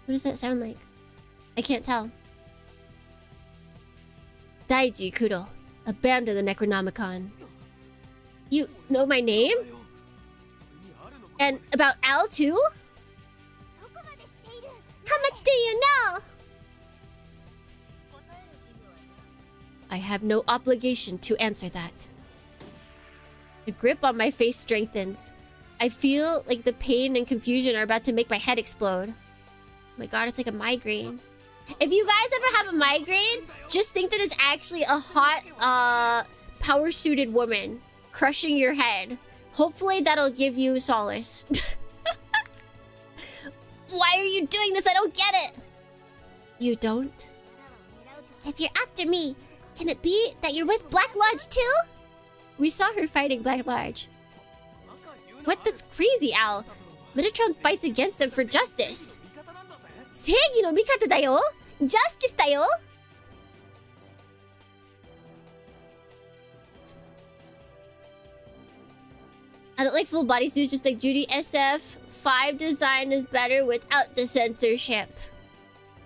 What does that sound like? I can't tell. Daiji Kuro, abandon the Necronomicon. You know my name? And about Al too? How much do you know? I have no obligation to answer that. The grip on my face strengthens. I feel like the pain and confusion are about to make my head explode. Oh my god, it's like a migraine. If you guys ever have a migraine, just think that it's actually a hot, power-suited woman crushing your head. Hopefully that'll give you solace. Why are you doing this? I don't get it. You don't? If you're after me, can it be that you're with Black Lodge too? We saw her fighting Black Lodge. What? That's crazy, Al. Metatron fights against them for justice. 正義の味方だよ. Justice だよ. I don't like full body suits, just like Judy. SF5 design is better without the censorship.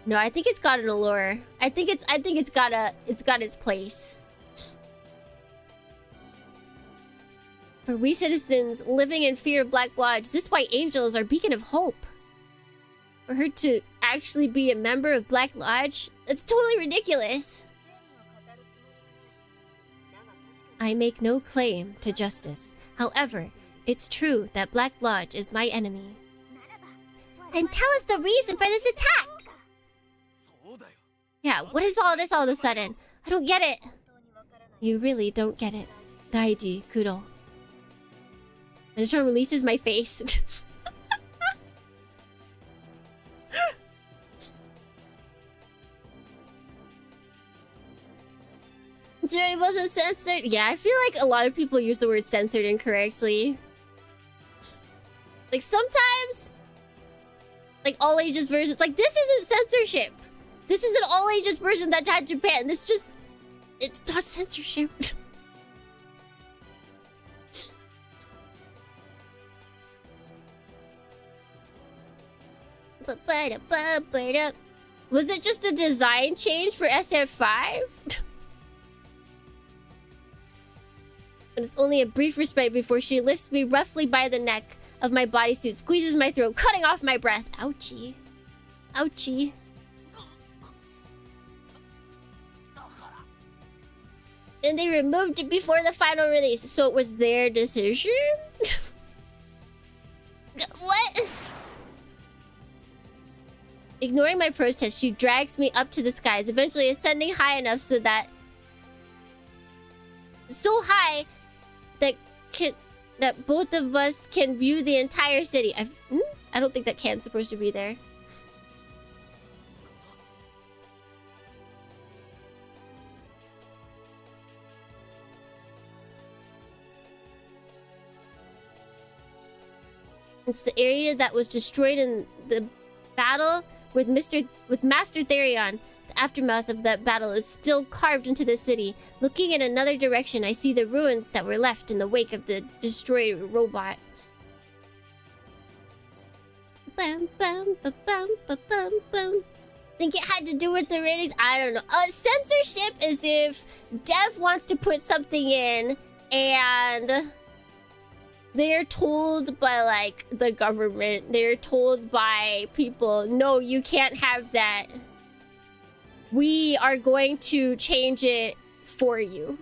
No, I think it's got an allure. I think it's got its place. For we citizens living in fear of Black Lodge, this white angel is our beacon of hope. For her to actually be a member of Black Lodge, that's totally ridiculous. I make no claim to justice. However, it's true that Black Lodge is my enemy. Then tell us the reason for this attack! Yeah, what is all this all of a sudden? I don't get it. You really don't get it. Daiji Kuro. Metatron releases my face. Jerry wasn't censored. Yeah, I feel like a lot of people use the word censored incorrectly. Like sometimes, like all ages versions, like this isn't censorship. This is an all ages version that had Japan. This just, it's not censorship. Was it just a design change for SF5? But it's only a brief respite before she lifts me roughly by the neck of my bodysuit, squeezes my throat, cutting off my breath. Ouchie. Ouchie. And they removed it before the final release, so it was their decision? What? Ignoring my protest, she drags me up to the skies, eventually ascending high enough so that... So high that both of us can view the entire city. I don't think that can's supposed to be there. It's the area that was destroyed in the battle with Master Therion. The aftermath of that battle is still carved into the city. Looking in another direction, I see the ruins that were left in the wake of the destroyed robot. Bum, bum, ba, bum, ba, bum, bum. Think it had to do with the ratings? I don't know. Censorship is if Dev wants to put something in and they're told by, like, the government, they're told by people, no, you can't have that. We are going to change it for you.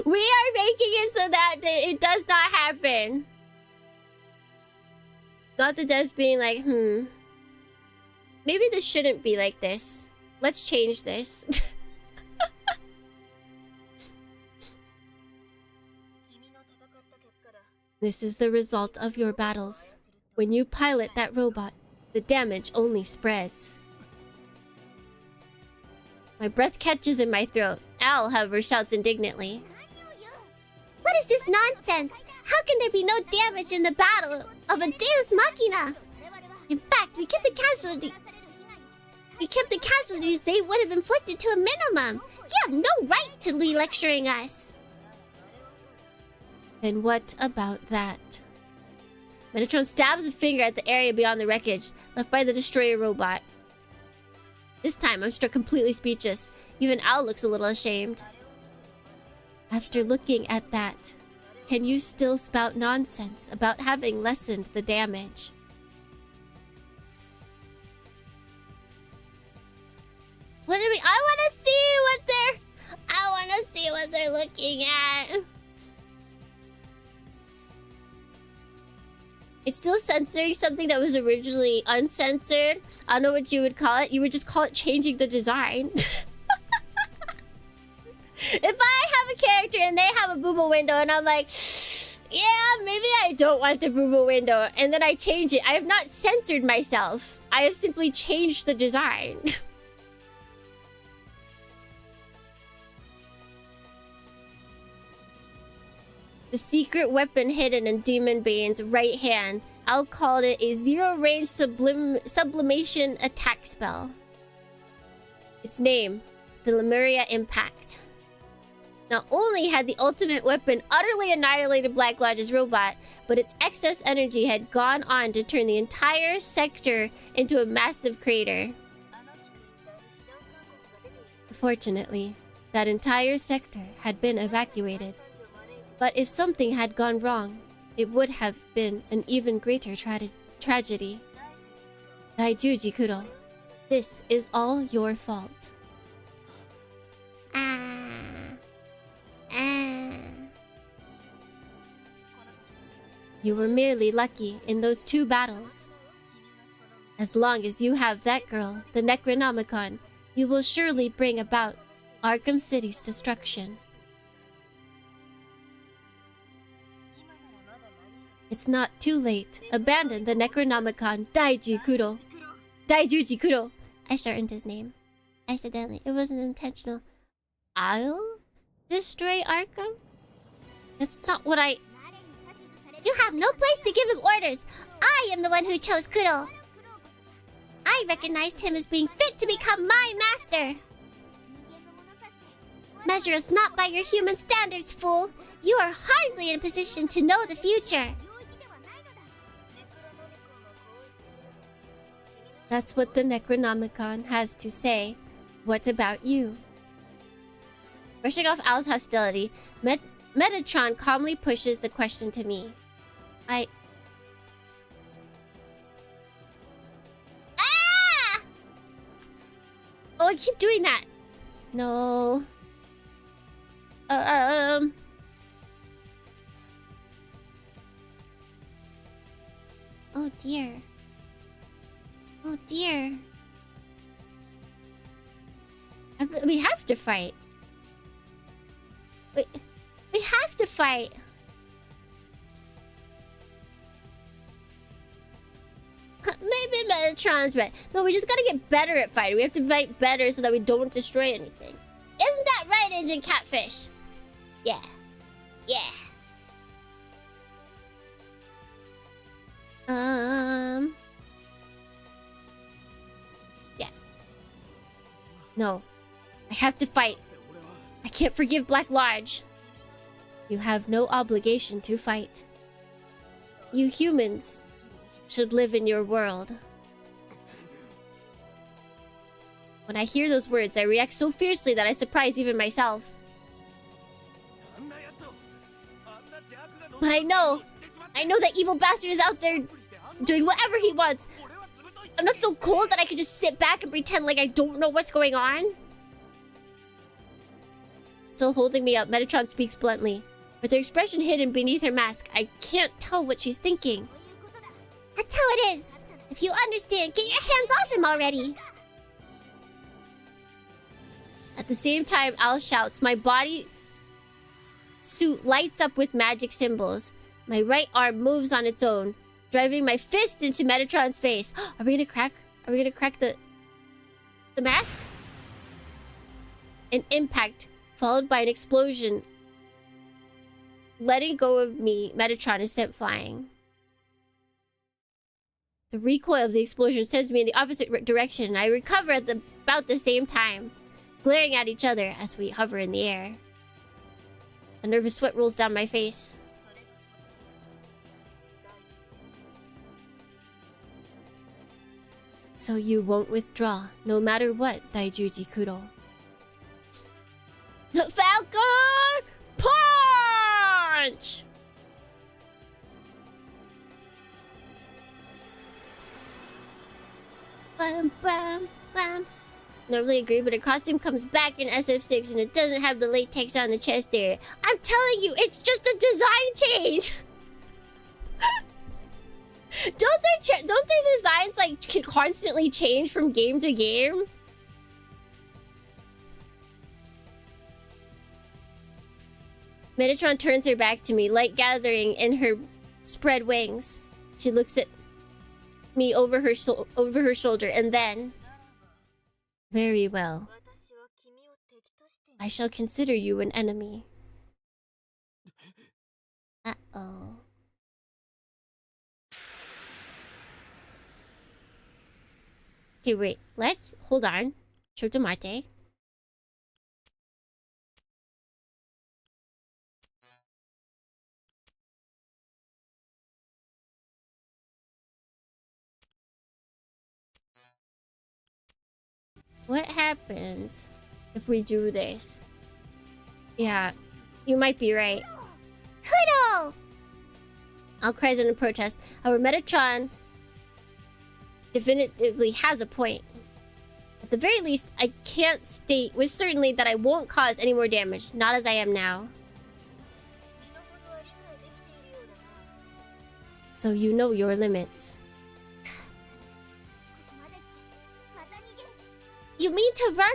We are making it so that it does not happen. Not the devs being like, maybe this shouldn't be like this. Let's change this. This is the result of your battles. When you pilot that robot, the damage only spreads. My breath catches in my throat. Al, however, shouts indignantly. What is this nonsense? How can there be no damage in the battle of a Deus Machina? In fact, we kept the casualties they would have inflicted to a minimum. You have no right to be lecturing us. And what about that? Metatron stabs a finger at the area beyond the wreckage, left by the destroyer robot. This time, I'm struck completely speechless. Even Al looks a little ashamed. After looking at that, can you still spout nonsense about having lessened the damage? What do you mean? I want to see what they're looking at. It's still censoring something that was originally uncensored. I don't know what you would call it. You would just call it changing the design. If I have a character and they have a booba window and I'm like, yeah, maybe I don't want the booba window, and then I change it, I have not censored myself. I have simply changed the design. The secret weapon hidden in Demonbane's right hand. I'll call it a zero-range sublimation attack spell. Its name, the Lemuria Impact. Not only had the ultimate weapon utterly annihilated Black Lodge's robot, but its excess energy had gone on to turn the entire sector into a massive crater. Fortunately, that entire sector had been evacuated. But if something had gone wrong, it would have been an even greater tragedy. Daijuji Kuro, this is all your fault. You were merely lucky in those 2 battles. As long as you have that girl, the Necronomicon, you will surely bring about Arkham City's destruction. It's not too late. Abandon the Necronomicon Daijuji Kuro. I shortened his name. Accidentally. It wasn't intentional. I'll destroy Arkham? That's not what I... You have no place to give him orders. I am the one who chose Kuro. I recognized him as being fit to become my master. Measure us not by your human standards, fool. You are hardly in a position to know the future. That's what the Necronomicon has to say. What about you? Brushing off Al's hostility, Metatron calmly pushes the question to me. Ah! Oh, I keep doing that. No. Oh dear. Oh dear. We have to fight. We have to fight. Maybe Metatron's right. No, we just gotta get better at fighting. We have to fight better so that we don't destroy anything. Isn't that right, Agent Catfish? Yeah. Yeah. Yeah. No. I have to fight. I can't forgive Black Lodge. You have no obligation to fight. You humans should live in your world. When I hear those words, I react so fiercely that I surprise even myself. But I know that evil bastard is out there doing whatever he wants. I'm not so cold that I can just sit back and pretend like I don't know what's going on. Still holding me up, Metatron speaks bluntly. With her expression hidden beneath her mask, I can't tell what she's thinking. That's how it is. If you understand, get your hands off him already. At the same time, Al shouts, my body suit lights up with magic symbols. My right arm moves on its own, driving my fist into Metatron's face. Are we gonna crack? Are we gonna crack the mask? An impact, followed by an explosion. Letting go of me, Metatron is sent flying. The recoil of the explosion sends me in the opposite direction, and I recover at about the same time, glaring at each other as we hover in the air. A nervous sweat rolls down my face. So you won't withdraw, no matter what, Daijuji Kuro. Falcon Punch! Bam, bam, bam. Normally agree, but her costume comes back in SF6 and it doesn't have the latex on the chest area. I'm telling you, it's just a design change! Don't their designs like constantly change from game to game? Metatron turns her back to me, light gathering in her spread wings. She looks at me over her shoulder, and then... Very well. I shall consider you an enemy. Uh-oh. Okay, wait. Let's... Hold on. Chotomate. What happens if we do this? Yeah, you might be right. Kudo! I'll cries in protest. However, Metatron definitively has a point. At the very least, I can't state with certainty that I won't cause any more damage, not as I am now. So you know your limits. You mean to run?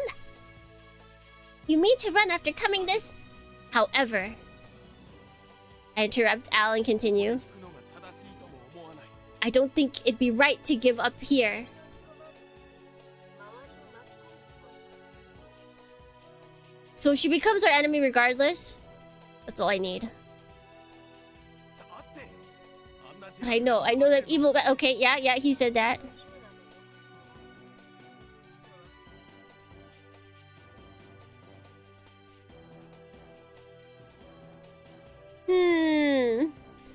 You mean to run after coming this? However... I interrupt Al and continue. I don't think it'd be right to give up here. So she becomes our enemy regardless? That's all I need. But I know that evil guy... Okay, yeah, he said that.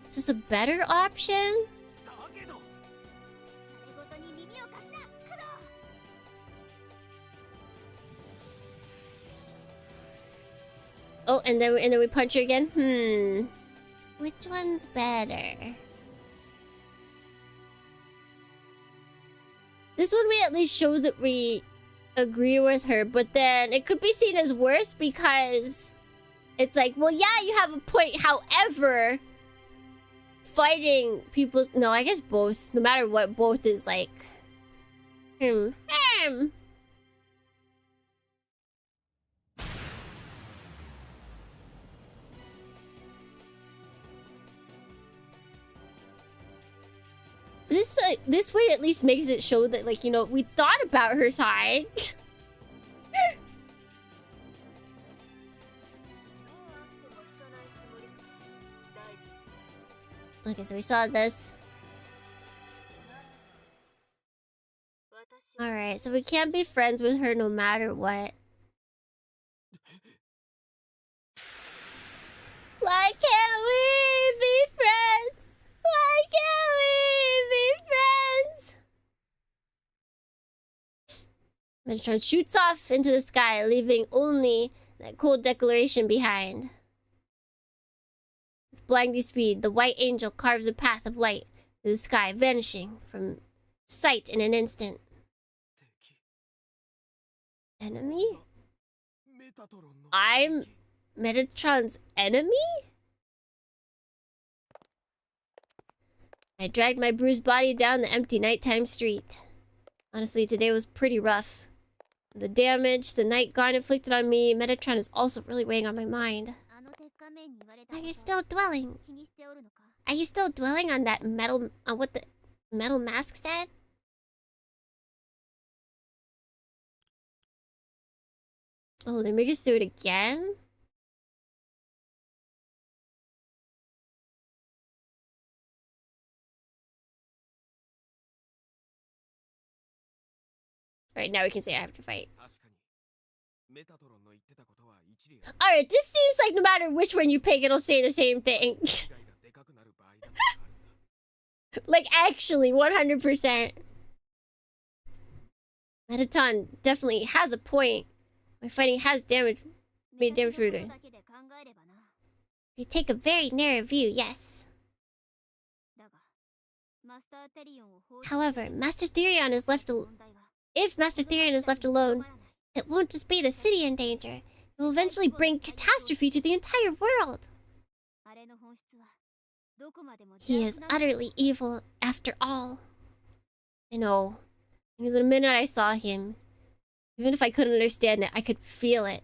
Is this a better option? Oh, and then we punch her again? Which one's better? This one we at least show that we agree with her, but then it could be seen as worse because it's like, well, yeah, you have a point. However, fighting people's... No, I guess both. No matter what, both is like... This way at least makes it show that, like, you know, we thought about her side. Okay, so we saw this. Alright, so we can't be friends with her no matter what. Why can't we be friends? Why can't we be friends? Metatron shoots off into the sky, leaving only that cold declaration behind. With blinding speed, the white angel carves a path of light through the sky, vanishing from sight in an instant. Enemy? I'm Metatron's enemy? I dragged my bruised body down the empty nighttime street. Honestly, today was pretty rough. The damage the night gaunt inflicted on me, Metatron is also really weighing on my mind. Are you still dwelling? Are you still dwelling on that metal... on what the metal mask said? Oh, they make us do it again? Alright, now we can say I have to fight. Alright, this seems like no matter which one you pick, it'll say the same thing. Like, actually, 100%. Metatron definitely has a point. My fighting has made damage for today. You take a very narrow view, yes. However, Master Therion is left if Master Therion is left alone, it won't just be the city in danger. It will eventually bring catastrophe to the entire world. He is utterly evil after all. I know. The minute I saw him, even if I couldn't understand it, I could feel it.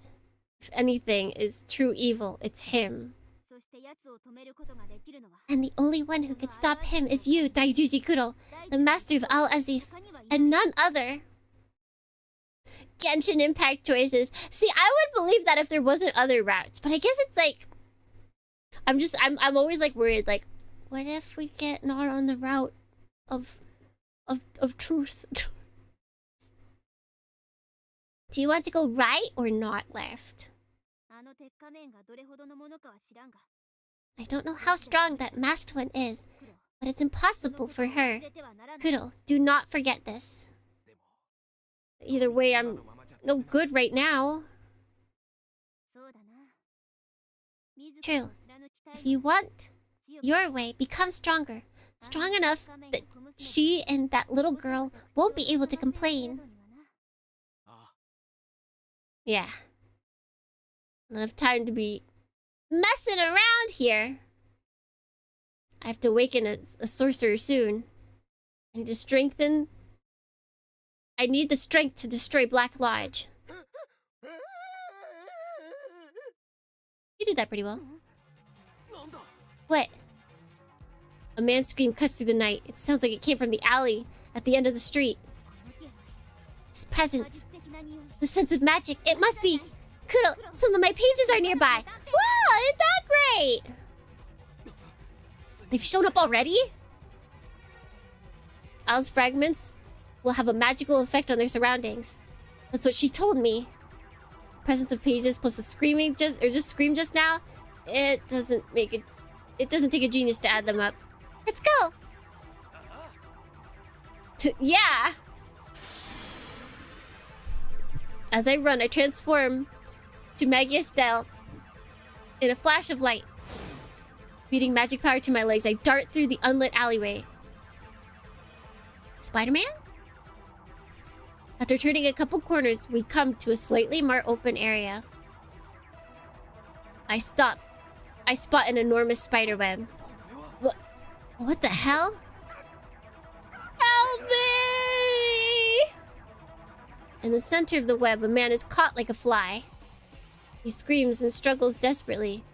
If anything is true evil, it's him. And the only one who could stop him is you, Daijuji Kuro, the master of Al Azif, and none other. Genshin Impact choices. See, I would believe that if there wasn't other routes, but I guess it's like... I'm always like worried, like, what if we get not on the route of truth? Do you want to go right or not left? I don't know how strong that masked one is, but it's impossible for her. Kuro, do not forget this. Either way, I'm no good right now. True. If you want your way, become stronger. Strong enough that she and that little girl won't be able to complain. Yeah. I don't have time to be messing around here. I have to awaken a sorcerer soon. I need to strengthen... I need the strength to destroy Black Lodge. You did that pretty well. What? A man's scream cuts through the night. It sounds like it came from the alley at the end of the street. His presence. The sense of magic. It must be... Kuro, some of my pages are nearby. Wow, ain't that great? They've shown up already? Al's fragments will have a magical effect on their surroundings. That's what she told me. Presence of pages plus a screaming just scream just now. It doesn't take a genius to add them up. Let's go. Yeah. As I run, I transform to Magia style in a flash of light. Beating magic power to my legs, I dart through the unlit alleyway. Spider-Man? After turning a couple corners, we come to a slightly more open area. I stop. I spot an enormous spider web. What the hell? Help me! In the center of the web, a man is caught like a fly. He screams and struggles desperately,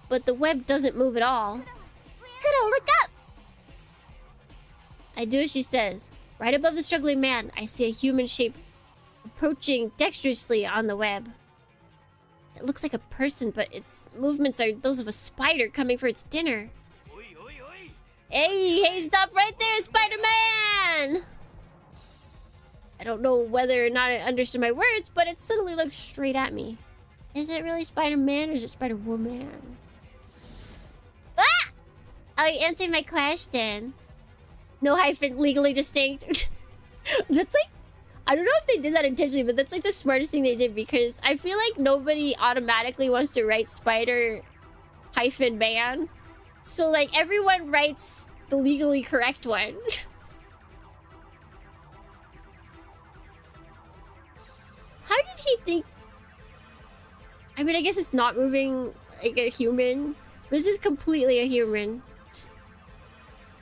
but the web doesn't move at all. Kuro, look up! I do as she says. Right above the struggling man, I see a human shape approaching dexterously on the web. It looks like a person, but its movements are those of a spider coming for its dinner. Hey, stop right there, Spider-Man! I don't know whether or not I understood my words, but it suddenly looked straight at me. Is it really Spider-Man or is it Spider-Woman? Ah! Oh, you answered my question. No hyphen, legally distinct. That's like... I don't know if they did that intentionally, but that's like the smartest thing they did because I feel like nobody automatically wants to write Spider-Man. So like everyone writes the legally correct one. How did he think... I mean, I guess it's not moving like a human. This is completely a human.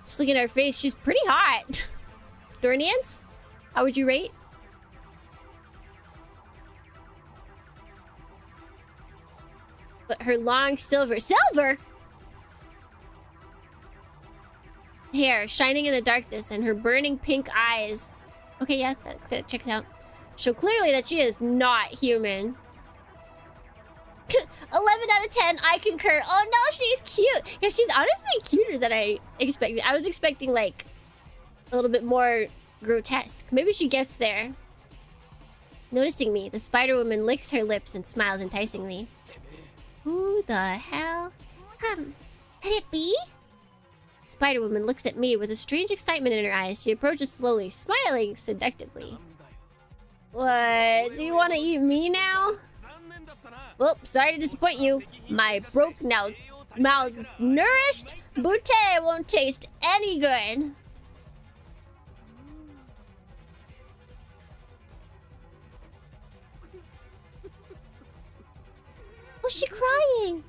Just looking at her face, she's pretty hot. Dornians? How would you rate? But her long silver hair shining in the darkness and her burning pink eyes. Okay, yeah, that checks out. Show clearly that she is not human. 11 out of 10, I concur. Oh no, she's cute. Yeah, she's honestly cuter than I expected. I was expecting like a little bit more grotesque. Maybe she gets there. Noticing me, the Spider-Woman licks her lips and smiles enticingly. Who the hell? Could it be? Spider-Woman looks at me with a strange excitement in her eyes. She approaches slowly, smiling seductively. What? Do you want to eat me now? Well, sorry to disappoint you. My broke, now malnourished boutte won't taste any good. What's she crying?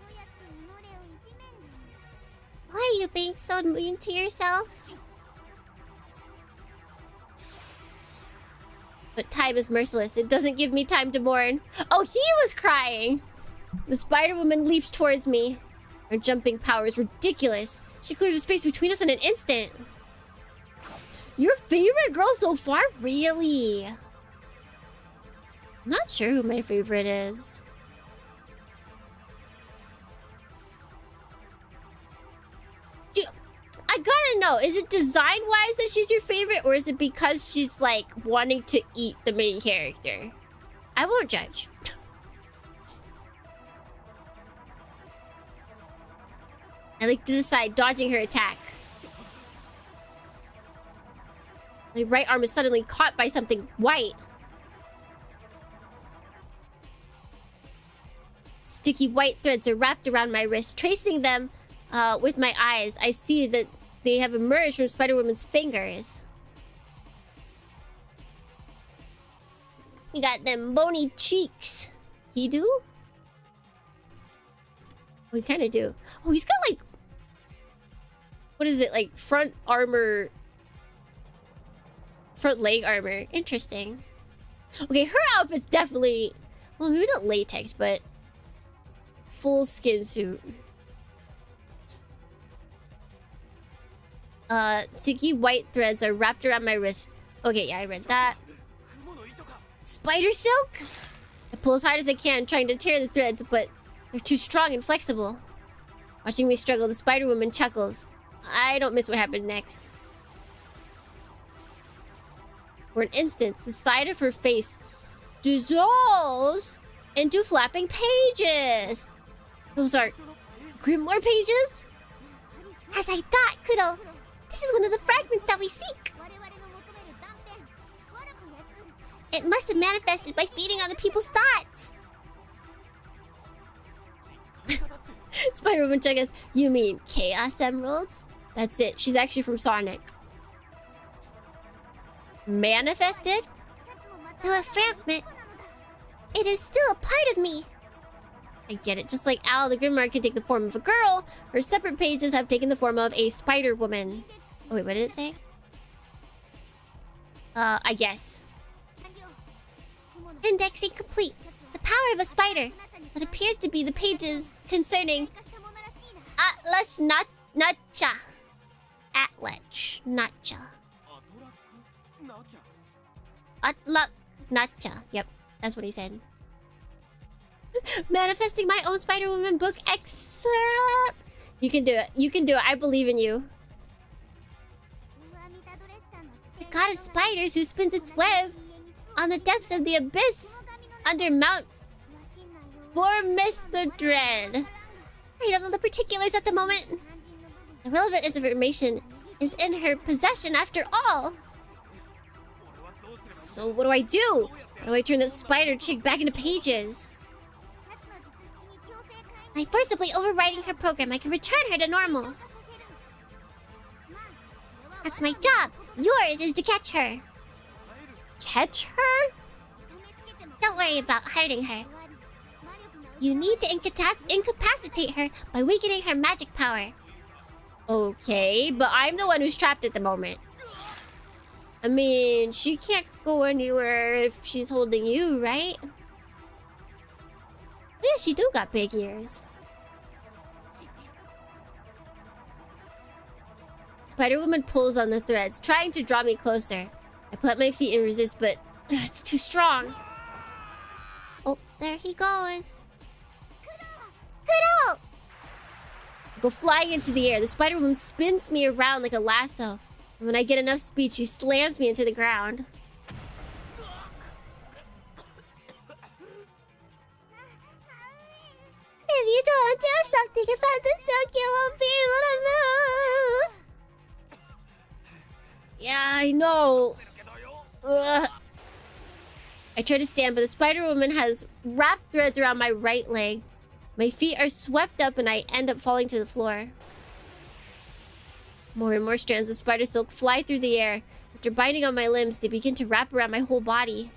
Why are you being so mean to yourself? But time is merciless. It doesn't give me time to mourn. Oh, he was crying! The Spider-Woman leaps towards me. Her jumping power is ridiculous. She clears the space between us in an instant. Your favorite girl so far? Really? I'm not sure who my favorite is. I gotta know, is it design-wise that she's your favorite, or is it because she's, like, wanting to eat the main character? I won't judge. I like to the side, dodging her attack. My right arm is suddenly caught by something white. Sticky white threads are wrapped around my wrist. Tracing them with my eyes, I see that they have emerged from Spider-Woman's fingers. You got them bony cheeks. He do? We kind of do. Oh, he's got like... What is it? Like front armor... Front leg armor. Interesting. Okay, her outfit's definitely... Well, maybe not latex, but... Full skin suit. Sticky white threads are wrapped around my wrist. Okay, yeah, I read that. Spider silk? I pull as hard as I can, trying to tear the threads, but they're too strong and flexible. Watching me struggle, the Spider-Woman chuckles. I don't miss what happens next. For an instant, the side of her face dissolves into flapping pages. Those are grimoire pages? As I thought, Kuro. This is one of the fragments that we seek. It must have manifested by feeding on the people's thoughts. Spider-Woman chuckles. You mean Chaos Emeralds? That's it. She's actually from Sonic. Manifested? Though a fragment, it is still a part of me. I get it. Just like Al, the Grimoire can take the form of a girl, her separate pages have taken the form of a Spider-Woman. Oh, wait, what did it say? I guess. Indexing complete. The power of a spider. What appears to be the pages concerning Atlas Natcha. Atlas Natcha. Atlak Natcha. Yep, that's what he said. Manifesting my own Spider-Woman book excerpt. You can do it. You can do it. I believe in you. The god of spiders who spins its web on the depths of the abyss under Mount Metatron. I don't know the particulars at the moment. The relevant information is in her possession after all. So what do I do? How do I turn that spider chick back into pages? By forcibly overriding her program, I can return her to normal. That's my job. Yours is to catch her. Catch her? Don't worry about hurting her. You need to incapacitate her by weakening her magic power. Okay, but I'm the one who's trapped at the moment. I mean, she can't go anywhere if she's holding you, right? Yeah, she do got big ears. Spider-Woman pulls on the threads, trying to draw me closer. I plant my feet and resist, but it's too strong. Oh, there he goes. Kuro! I go flying into the air. The Spider-Woman spins me around like a lasso. And when I get enough speed, she slams me into the ground. If you don't do something about the silk, you won't be able to move. Yeah, I know. Ugh. I try to stand, but the Spider-Woman has wrapped threads around my right leg. My feet are swept up and I end up falling to the floor. More and more strands of spider silk fly through the air. After binding on my limbs, they begin to wrap around my whole body.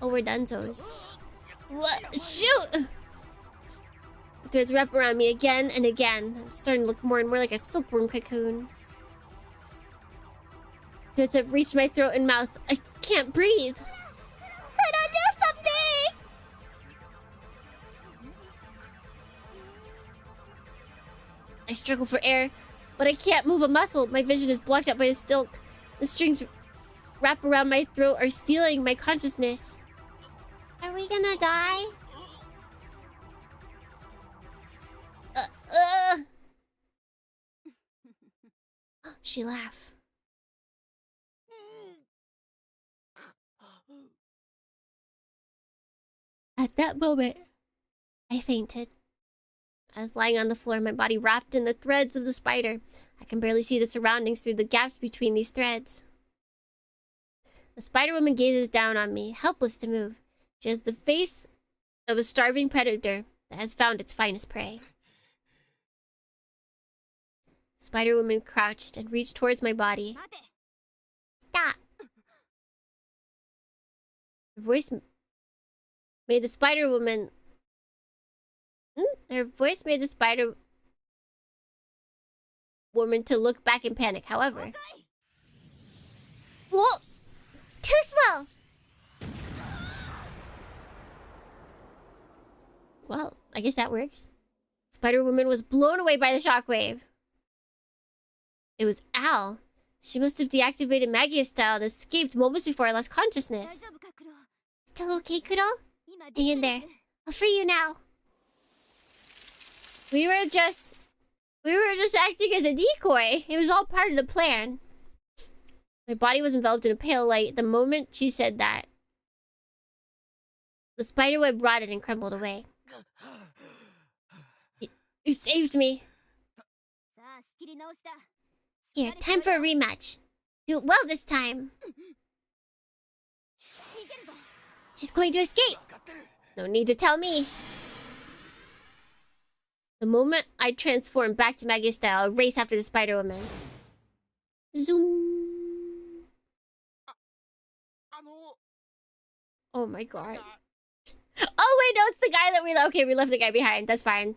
Oh, we're donezos. What? Shoot! The threads wrap around me again and again. I'm starting to look more and more like a silkworm cocoon. Threads have reached my throat and mouth. I can't breathe. Kudo, do something! I struggle for air, but I can't move a muscle. My vision is blocked out by the silk. The strings wrap around my throat are stealing my consciousness. Are we gonna die? She laughed. At that moment, I fainted. I was lying on the floor, my body wrapped in the threads of the spider. I can barely see the surroundings through the gaps between these threads. The Spider-Woman gazes down on me, helpless to move. She has the face of a starving predator that has found its finest prey. Spider-Woman crouched and reached towards my body. Stop! Her voice made the Spider-Woman... Her voice made the Spider-Woman to look back in panic. However... Whoa! Too slow! Well, I guess that works. Spider-Woman was blown away by the shockwave. It was Al. She must have deactivated Magia's style and escaped moments before I lost consciousness. Still okay, Kuro? Hang in there. I'll free you now. We were just acting as a decoy. It was all part of the plan. My body was enveloped in a pale light the moment she said that. The spiderweb rotted and crumbled away. You saved me. Here, time for a rematch. Do it well this time. She's going to escape. No need to tell me. The moment I transformed back to Maggie style, I race after the Spider-Woman. Zoom. Oh my god. Oh wait, no, it's the guy that we left. Okay, we left the guy behind. That's fine.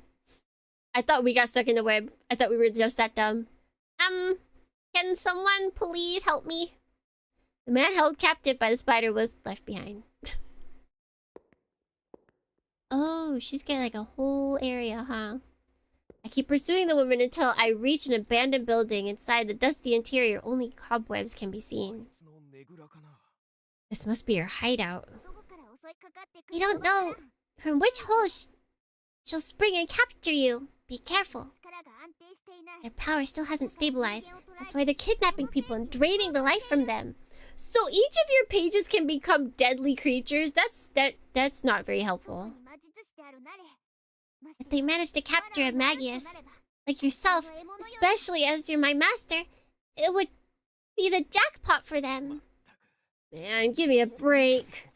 I thought we got stuck in the web. I thought we were just that dumb. Can someone please help me? The man held captive by the spider was left behind. Oh, she's got like a whole area, huh? I keep pursuing the woman until I reach an abandoned building. Inside the dusty interior, only cobwebs can be seen. This must be her hideout. You don't know from which hole she'll spring and capture you. Be careful. Their power still hasn't stabilized. That's why they're kidnapping people and draining the life from them. So each of your pages can become deadly creatures. That's not very helpful. If they manage to capture a Magius, like yourself, especially as you're my master, it would be the jackpot for them. Man, give me a break.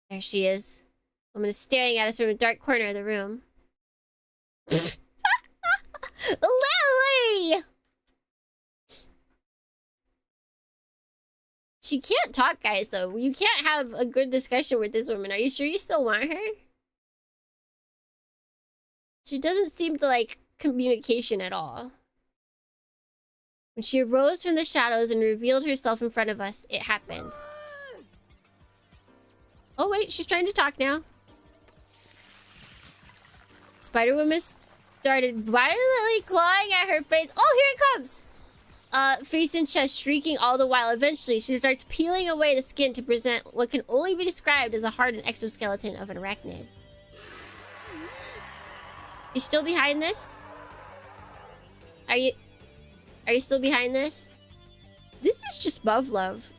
There she is. Woman is staring at us from a dark corner of the room. Lily! She can't talk, guys, though. You can't have a good discussion with this woman. Are you sure you still want her? She doesn't seem to like communication at all. When she arose from the shadows and revealed herself in front of us, it happened. Oh wait, she's trying to talk now. Spider-Woman started violently clawing at her face. Oh, here it comes! Face and chest shrieking all the while. Eventually, she starts peeling away the skin to present what can only be described as a hardened exoskeleton of an arachnid. You still behind this? Are you still behind this? This is just love.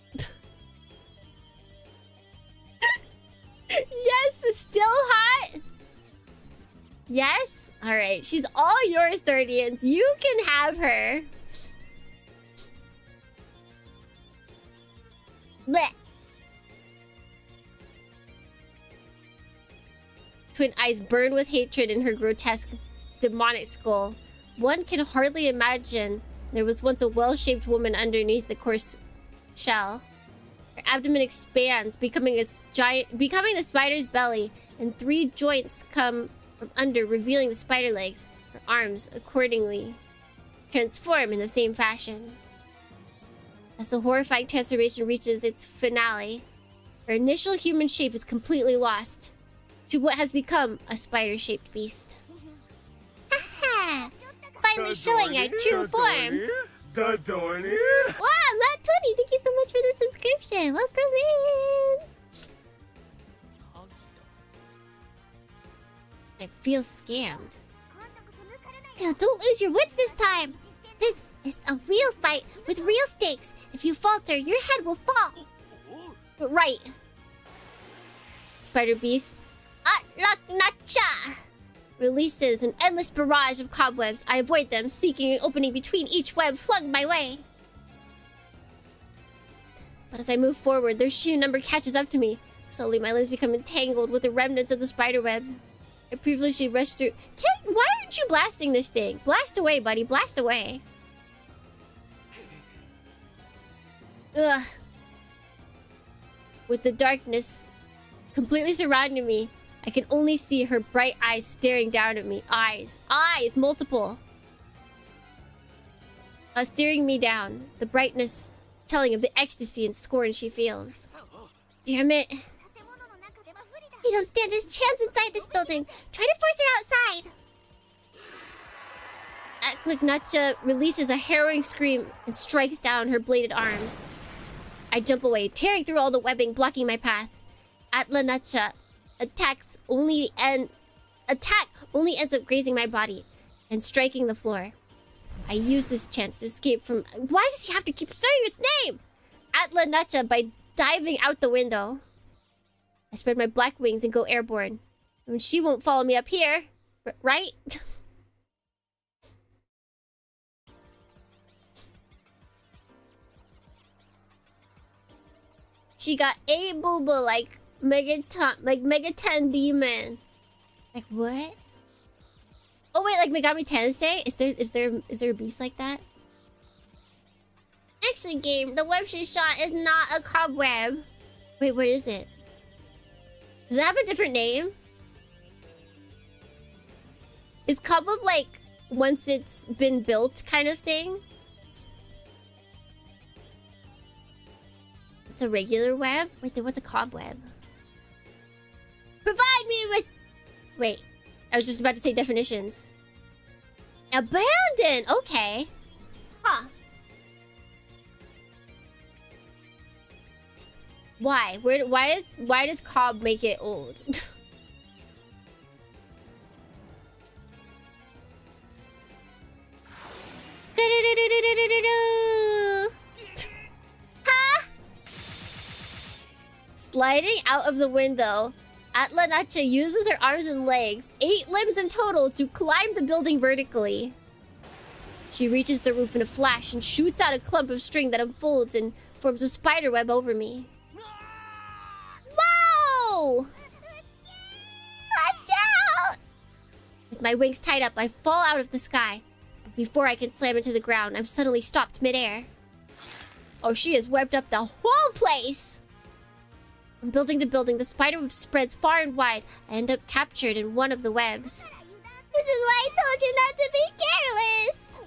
Yes, still hot? Yes? Alright, she's all yours, Thirdians. You can have her. Blech. twin eyes burn with hatred in her grotesque, demonic skull. One can hardly imagine there was once a well-shaped woman underneath the coarse shell. Her abdomen expands, becoming the spider's belly, and 3 joints come from under, revealing the spider legs. Her arms, accordingly, transform in the same fashion. As the horrifying transformation reaches its finale, her initial human shape is completely lost to what has become a spider-shaped beast. Haha! Finally showing our true form! Da dorny. Wow, Matt 20, thank you so much for the subscription. Welcome in. I feel scammed. Now, don't lose your wits this time. This is a real fight with real stakes. If you falter, your head will fall. Right. Spider Beast. Nacha! Releases an endless barrage of cobwebs. I avoid them, seeking an opening between each web flung my way. But as I move forward, their sheer number catches up to me. Slowly, my limbs become entangled with the remnants of the spider web. I previously rushed through... Why aren't you blasting this thing? Blast away, buddy. Blast away. Ugh. With the darkness completely surrounding me, I can only see her bright eyes staring down at me. Eyes, multiple. Staring me down. The brightness telling of the ecstasy and scorn she feels. Damn it. You don't stand a chance inside this building. Try to force her outside. Nacha releases a harrowing scream and strikes down her bladed arms. I jump away, tearing through all the webbing, blocking my path. Nacha attack only ends up grazing my body and striking the floor. I use this chance to escape from... Why does he have to keep saying his name? Nacha by diving out the window. I spread my black wings and go airborne. I mean, she won't follow me up here, right? She got a booba like Megaton Demon. Like what? Oh wait, like Megami Tensei? Is there a beast like that? Actually, game, the web she shot is not a cobweb. Wait, what is it? Does it have a different name? Is cobweb like once it's been built kind of thing? It's a regular web? Wait, then what's a cobweb? Provide me with... Wait, I was just about to say definitions. Abandon! Okay. Huh. Why? Why does cob make it old? Huh? Sliding out of the window, Nacha uses her arms and legs, 8 limbs in total, to climb the building vertically. She reaches the roof in a flash and shoots out a clump of string that unfolds and forms a spider web over me. Whoa! Watch out! With my wings tied up, I fall out of the sky. Before I can slam into the ground, I'm suddenly stopped midair. Oh, she has webbed up the whole place! From building to building, the spider web spreads far and wide. I end up captured in one of the webs. This is why I told you not to be careless!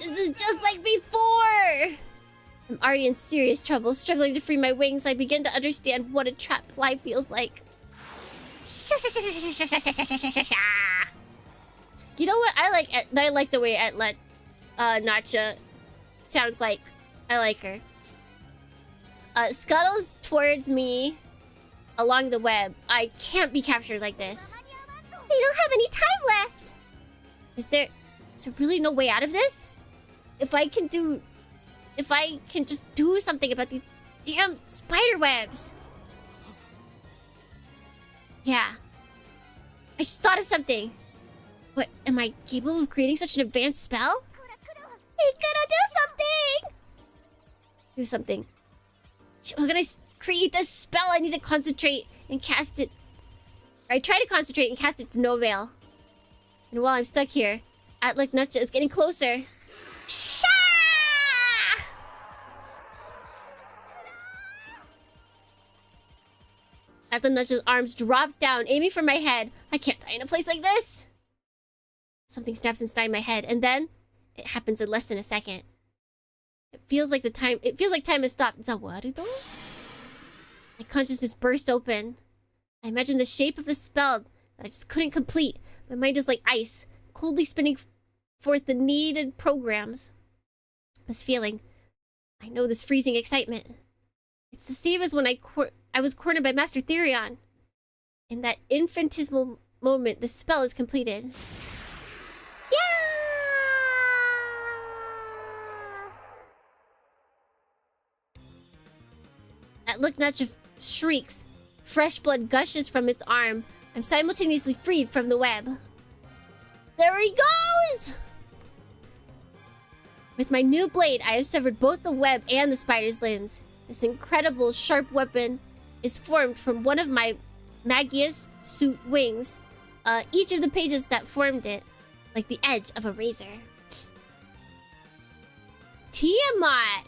This is just like before! I'm already in serious trouble. Struggling to free my wings, I begin to understand what a trapped fly feels like. You know what? I like the way Nacha sounds like. I like her. Scuttles towards me along the web. I can't be captured like this. We don't have any time left. Is there really no way out of this? If I can just do something about these damn spider webs. Yeah. I just thought of something. What, am I capable of creating such an advanced spell? Hey, Kudo, do something! Do something. We're gonna create this spell. I need to concentrate and cast it I try to concentrate and cast it to no avail. And while I'm stuck here, LuKremBo is getting closer. Sha! LuKremBo's arms drop down, aiming for my head. I can't die in a place like this. Something snaps inside my head, and then it happens in less than a second. It feels like time has stopped. Is that what though? My consciousness bursts open. I imagine the shape of the spell that I just couldn't complete. My mind is like ice, coldly spinning forth the needed programs. This feeling, I know this freezing excitement. It's the same as when I was cornered by Master Therion. In that infinitesimal moment, the spell is completed. LuKremBo shrieks. Fresh blood gushes from its arm. I'm simultaneously freed from the web. There he goes! With my new blade, I have severed both the web and the spider's limbs. This incredible sharp weapon is formed from one of my Magius suit wings. Each of the pages that formed it, like the edge of a razor. Tiamat!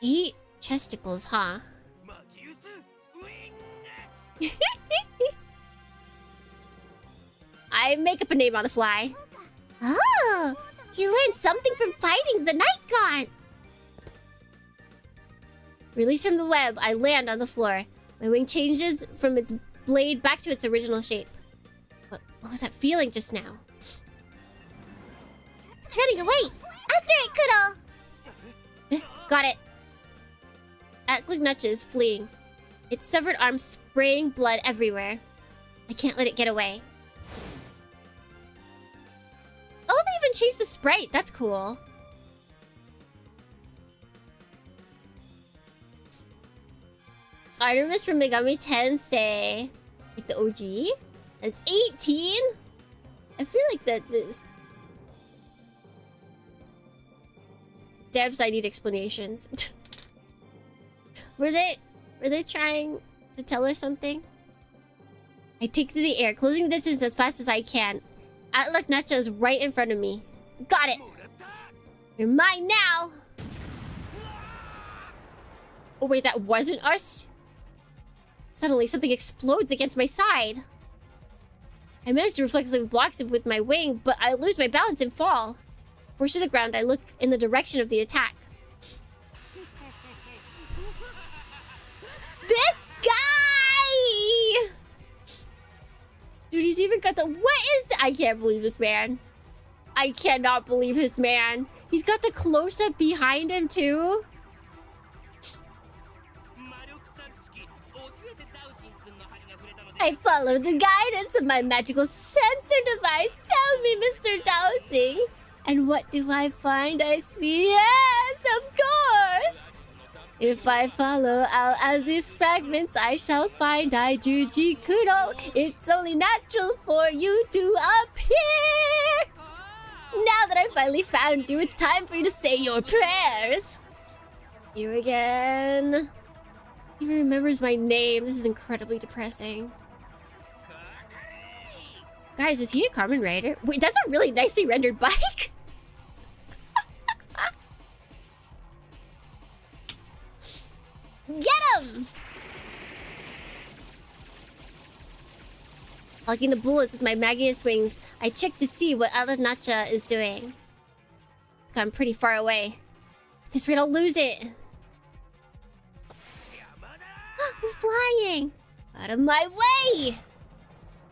8 chesticles, huh? I make up a name on the fly. Oh, you learned something from fighting the night gaunt. Released from the web, I land on the floor. My wing changes from its blade back to its original shape. What was that feeling just now? It's running away. After it, Kudo. Got it. LuKremBo is fleeing. Its severed arm spraying blood everywhere. I can't let it get away. Oh, they even changed the sprite. That's cool. Artemis from Megami Tensei. Like the OG? That's 18? I feel like this... Devs, I need explanations. Were they trying to tell her something? I take to the air, closing the distance as fast as I can. LuKremBo is right in front of me. Got it! You're mine now! Oh wait, that wasn't us? Suddenly, something explodes against my side. I manage to reflexively block it with my wing, but I lose my balance and fall. Forced to the ground, I look in the direction of the attack. This guy! Dude, he's even got the... What is... I can't believe this man. I cannot believe his man. He's got the close-up behind him, too. I followed the guidance of my magical sensor device. Tell me, Mr. Dowsing. And what do I find? I see... Yes, of course! If I follow Azif's fragments, I shall find Aijuji Kuro. It's only natural for you to appear. Now that I finally found you, it's time for you to say your prayers. You again. He even remembers my name. This is incredibly depressing. Guys, is he a Kamen Rider? Wait, that's a really nicely rendered bike. Get him! Blocking the bullets with my Magius wings, I check to see what LuKremBo is doing. It's gone pretty far away. At this rate, I'll lose it. We're flying! Out of my way!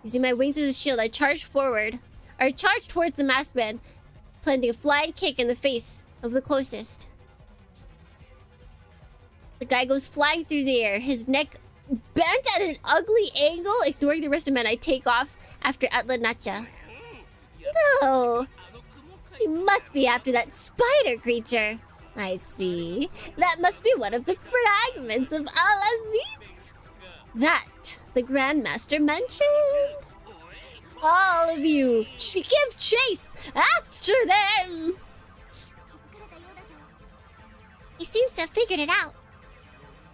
Using my wings as a shield, I charge forward. Or charge towards the masked man, planting a flying kick in the face of the closest. The guy goes flying through the air, his neck bent at an ugly angle. Ignoring the rest of the men, I take off after LuKremBo. No! He must be after that spider creature. I see. That must be one of the fragments of Azif. That the Grandmaster mentioned. All of you, give chase after them! He seems to have figured it out.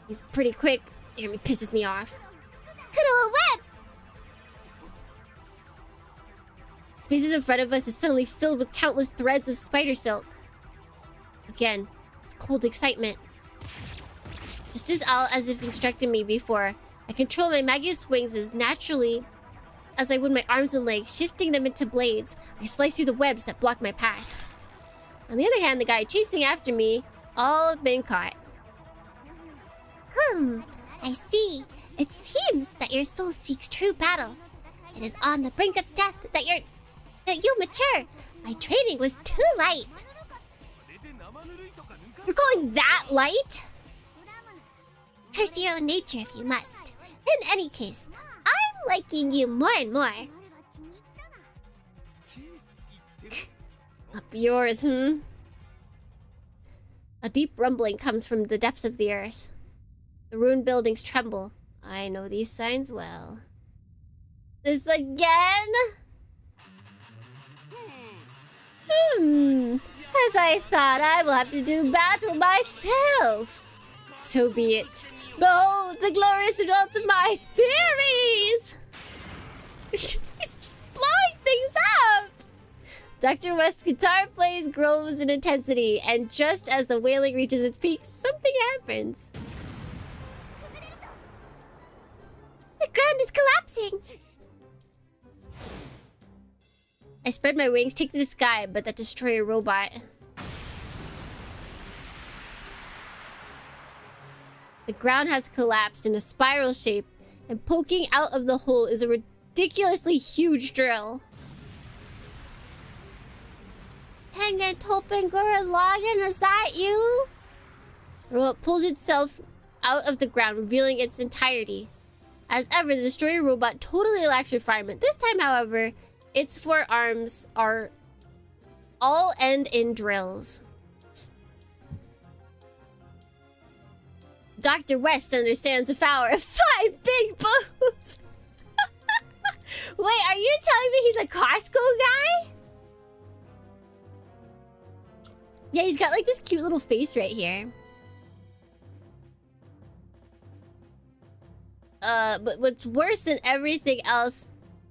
He's pretty quick. Damn, he pisses me off. Kudo, a web! Spaces in front of us is suddenly filled with countless threads of spider silk. Again, it's cold excitement. Just as if instructed me before, I control my Magius wings as naturally as I would my arms and legs, shifting them into blades. I slice through the webs that block my path. On the other hand, the guy chasing after me, all have been caught. I see. It seems that your soul seeks true battle. It is on the brink of death that you mature. My training was too light. You're calling that light? Curse your own nature if you must. In any case, I'm liking you more and more. Up yours, A deep rumbling comes from the depths of the earth. The ruined buildings tremble. I know these signs well. This again? As I thought, I will have to do battle myself. So be it. Behold the glorious result of my theories! He's just blowing things up! Dr. West's guitar plays grows in intensity, and just as the wailing reaches its peak, something happens. The ground is collapsing! I spread my wings, take to the sky, but that destroyer robot. The ground has collapsed in a spiral shape, and poking out of the hole is a ridiculously huge drill. Tengen Topeng Gurren Lagann, is that you? The robot pulls itself out of the ground, revealing its entirety. As ever, the destroyer robot totally lacks refinement. This time, however, its forearms are all end in drills. Dr. West understands the power of 5 big boobs. Wait, are you telling me he's a Costco guy? Yeah, he's got like this cute little face right here. But what's worse than everything else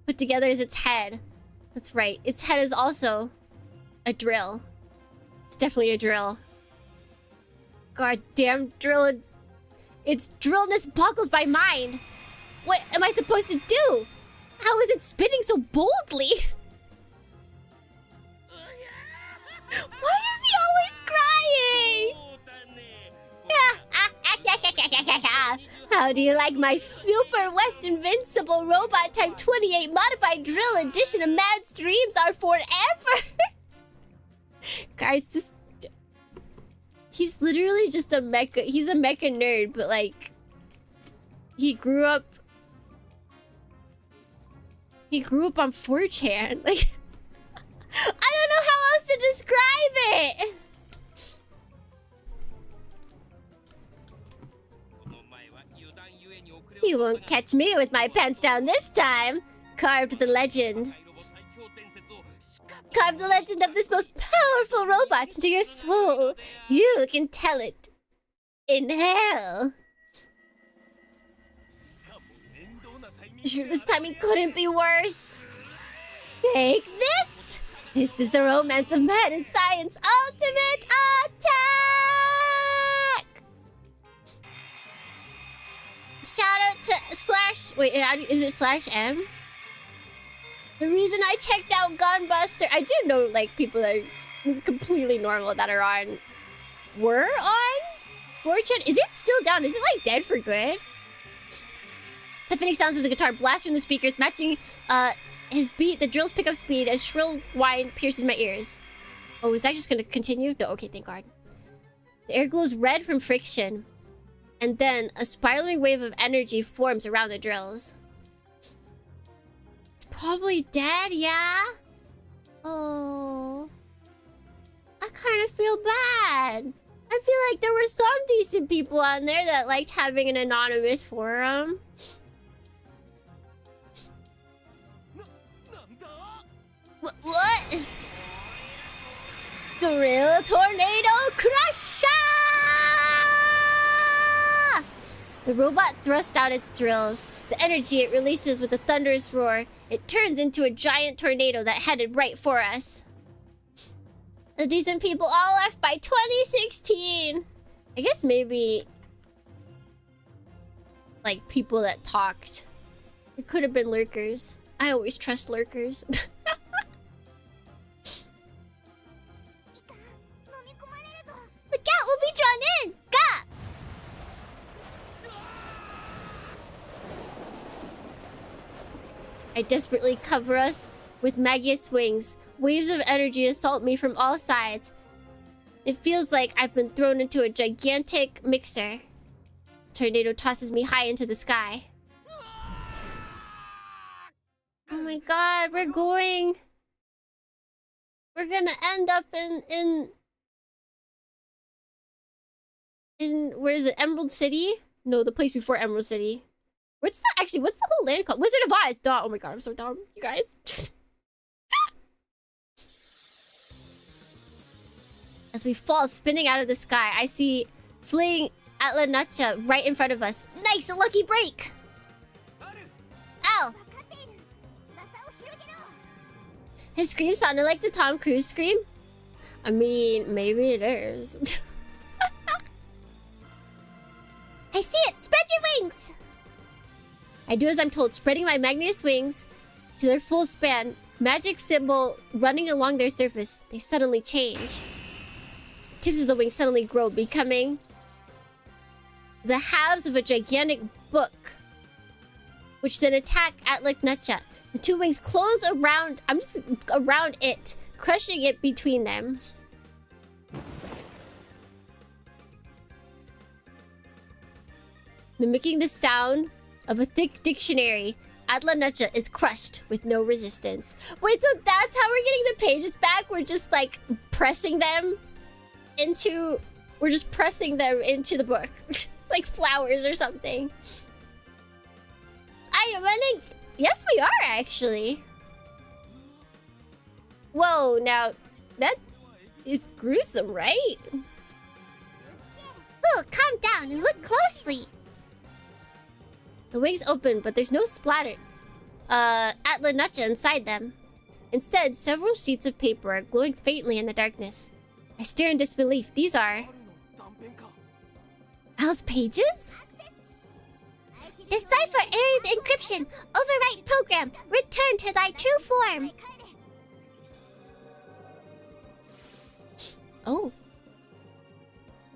put together is its head. That's right, its head is also a drill. It's definitely a drill. Goddamn drill. Its drillness boggles my mind. What am I supposed to do? How is it spinning so boldly? Why is he always crying? How do you like my Super West Invincible Robot Type 28 Modified Drill Edition of Mad's Dreams are forever? Guys, this... He's literally just a mecha... He's a mecha nerd, but like... He grew up on 4chan. Like... I don't know how else to describe it! You won't catch me with my pants down this time! Carved the legend. Carve the legend of this most powerful robot into your soul. You can tell it. In hell. Sure, this timing couldn't be worse. Take this! This is the romance of man and science ultimate attack! Shout out to slash... Wait, is it /M? The reason I checked out Gunbuster... I do know, like, people that are completely normal that are on... Were on 4chan? Is it still down? Is it, like, dead for good? The finnick sounds of the guitar blast from the speakers, matching, his beat. The drill's pick up speed as shrill whine pierces my ears. Oh, is that just gonna continue? No, okay, thank God. The air glows red from friction. And then a spiraling wave of energy forms around the drills. It's probably dead, yeah? Oh. I kind of feel bad. I feel like there were some decent people on there that liked having an anonymous forum. What? Drill Tornado Crusher! The robot thrusts out its drills. The energy it releases with a thunderous roar. It turns into a giant tornado that headed right for us. The decent people all left by 2016. I guess maybe... like, people that talked. It could have been lurkers. I always trust lurkers. The cat will be drawn in! Gah! I desperately cover us with Magius wings. Waves of energy assault me from all sides. It feels like I've been thrown into a gigantic mixer. The tornado tosses me high into the sky. Oh my god, we're going... we're gonna end up in... where is it? Emerald City? No, the place before Emerald City. What's the whole land called? Wizard of Oz. Duh. Oh my god, I'm so dumb, you guys. As we fall spinning out of the sky, I see fleeing Atla-Nacha right in front of us. Nice, a lucky break. Ow. His scream sounded like the Tom Cruise scream. I mean, maybe it is. I see it! Spread your wings! I do as I'm told, spreading my Magnus wings to their full span. Magic symbol running along their surface. They suddenly change. Tips of the wings suddenly grow, becoming the halves of a gigantic book, which then attack Atla-Nacha. The two wings close around... around it, crushing it between them. Mimicking the sound of a thick dictionary, Atla-Nacha is crushed with no resistance. Wait, so that's how we're getting the pages back? We're just, like, pressing them into... we're just pressing them into the book. Like flowers or something. I am running... yes, we are, actually. Whoa, now... that is gruesome, right? Oh, calm down and look closely. The wings open, but there's no splatter. Atla-Nacha inside them. Instead, several sheets of paper are glowing faintly in the darkness. I stare in disbelief. These are... Al's pages? Decipher area encryption. Overwrite program. Return to thy true form. Oh.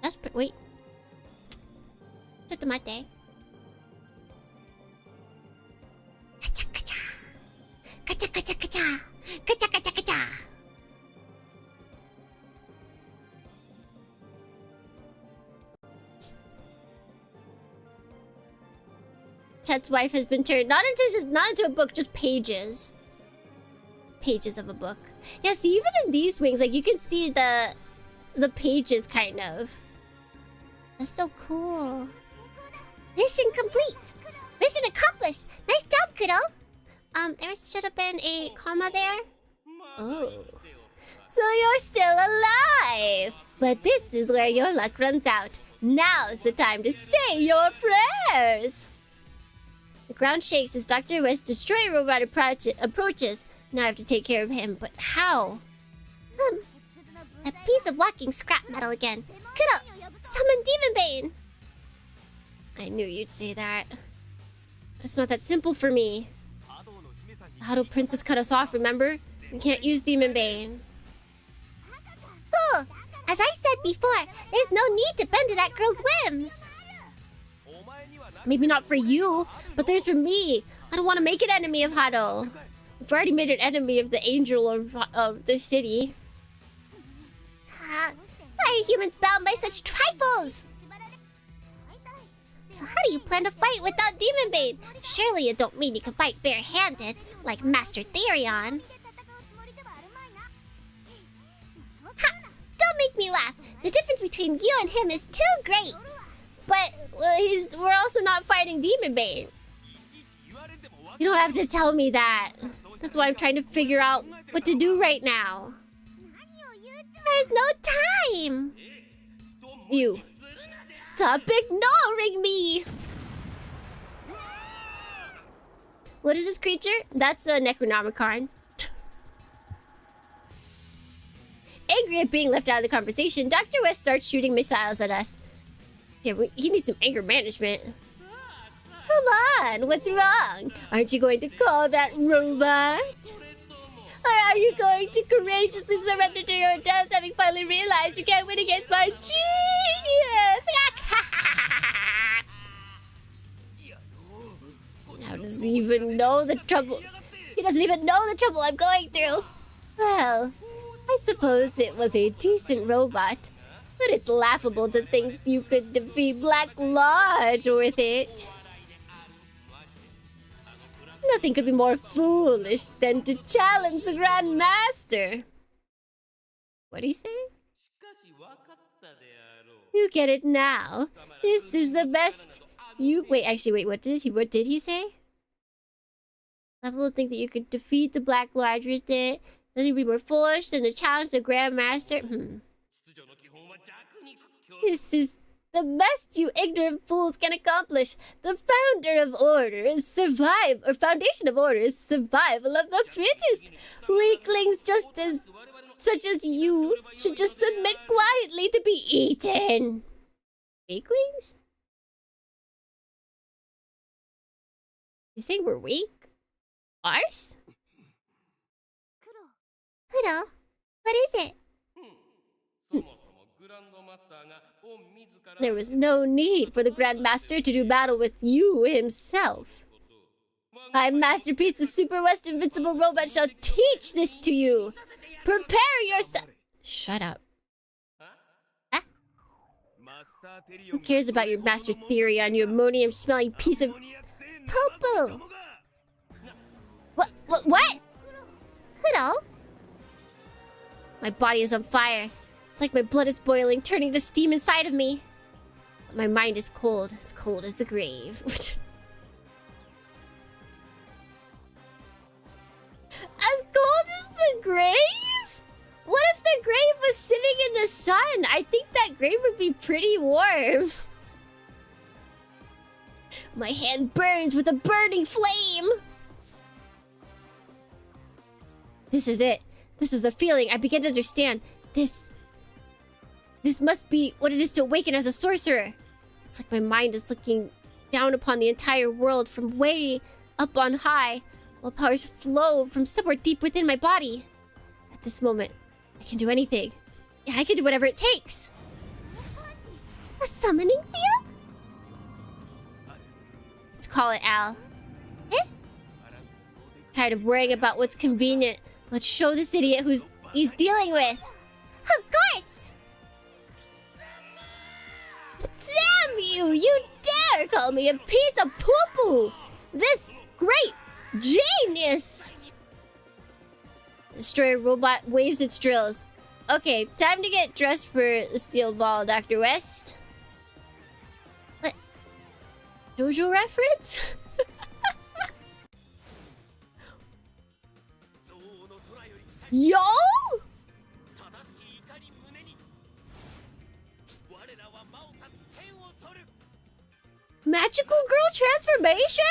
That's wait. Chotomate. Kacha kacha. Kacha kacha kacha. Kacha kacha kacha. Chet's wife has been turned not into a book, just pages. Pages of a book. Yeah, see, even in these wings, like you can see the pages kind of. That's so cool. Mission complete. Mission accomplished. Nice job, kiddo. There should have been a comma there. Oh. So you're still alive. But this is where your luck runs out. Now's the time to say your prayers. The ground shakes as Dr. West's destroyer robot approaches. Now I have to take care of him, but how? A piece of walking scrap metal again. Kiddo, summon Demonbane. I knew you'd say that. It's not that simple for me. The Hado Princess cut us off, remember? We can't use Demonbane. Oh, as I said before, there's no need to bend to that girl's whims. Maybe not for you, but there's for me. I don't want to make an enemy of Hado. We've already made an enemy of the angel of the city. Why are humans bound by such trifles? So how do you plan to fight without Demonbane? Surely it don't mean you can fight barehanded, like Master Therion. Ha! Don't make me laugh. The difference between you and him is too great. But we're also not fighting Demonbane. You don't have to tell me that. That's why I'm trying to figure out what to do right now. There's no time. You. Stop ignoring me. What is this creature? That's a Necronomicon. Angry at being left out of the conversation, Dr. West starts shooting missiles at us. Yeah, he needs some anger management. Come on, what's wrong? Aren't you going to call that robot? Or are you going to courageously surrender to your death, having finally realized you can't win against my genius? How does he even know the trouble? He doesn't even know the trouble I'm going through. Well, I suppose it was a decent robot, but it's laughable to think you could defeat Black Lodge with it. Nothing could be more foolish than to challenge the Grand Master. What'd he say? You get it now. This is the best. Wait, what did he say? Level to think that you could defeat the Black Lodge with it. Nothing would be more foolish than to challenge the Grand Master. This is the best you ignorant fools can accomplish. The foundation of order is survival of the fittest. Weaklings such as you should just submit quietly to be eaten. Weaklings? You saying we're weak? Ours? Kuro, what is it? There was no need for the Grand Master to do battle with you himself. My masterpiece, the Super West Invincible Robot, shall teach this to you. Prepare yourself. Shut up. Huh? Who cares about your master theory on you ammonium-smelling piece of Poo-poo. What? Kuro? My body is on fire. It's like my blood is boiling, turning to steam inside of me. But my mind is cold as the grave. As cold as the grave? What if the grave was sitting in the sun? I think that grave would be pretty warm. My hand burns with a burning flame. This is it. This is the feeling. I begin to understand. This must be what it is to awaken as a sorcerer. It's like my mind is looking down upon the entire world from way up on high, while powers flow from somewhere deep within my body. At this moment, I can do anything. Yeah, I can do whatever it takes. A summoning field? Let's call it Al. Eh? Tired of worrying about what's convenient. Let's show this idiot who he's dealing with. Of course! Damn you! You dare call me a piece of poo-poo! This great genius! The destroyer robot waves its drills. Okay, time to get dressed for the steel ball, Dr. West. What? JoJo reference? Yo! Magical girl transformation?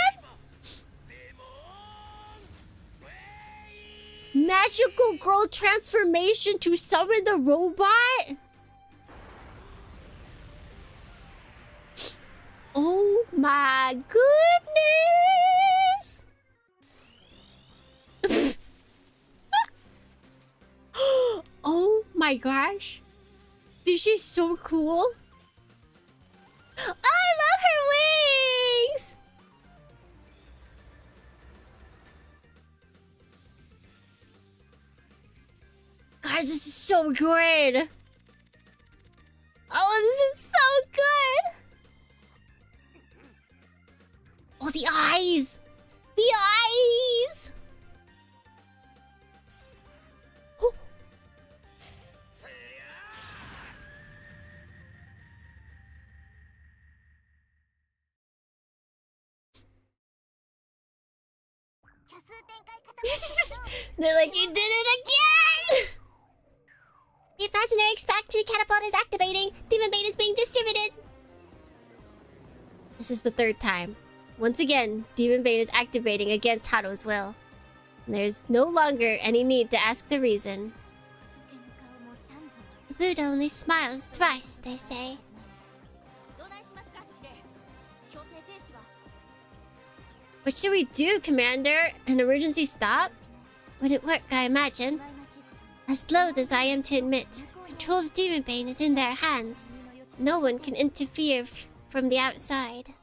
Magical girl transformation to summon the robot? Oh my goodness! Oh my gosh. This is so cool. I love her wings! Guys, this is so good. Oh, this is so good. Oh, the eyes. The eyes. Oh. They're like, you did it again! The imaginary expansion catapult is activating. Demonbane is being distributed. This is the third time. Once again, Demonbane is activating against Haru's will. And there's no longer any need to ask the reason. The Buddha only smiles twice, they say. What should we do, Commander? An emergency stop? Would it work, I imagine? As loath as I am to admit, control of Demonbane is in their hands. No one can interfere from the outside.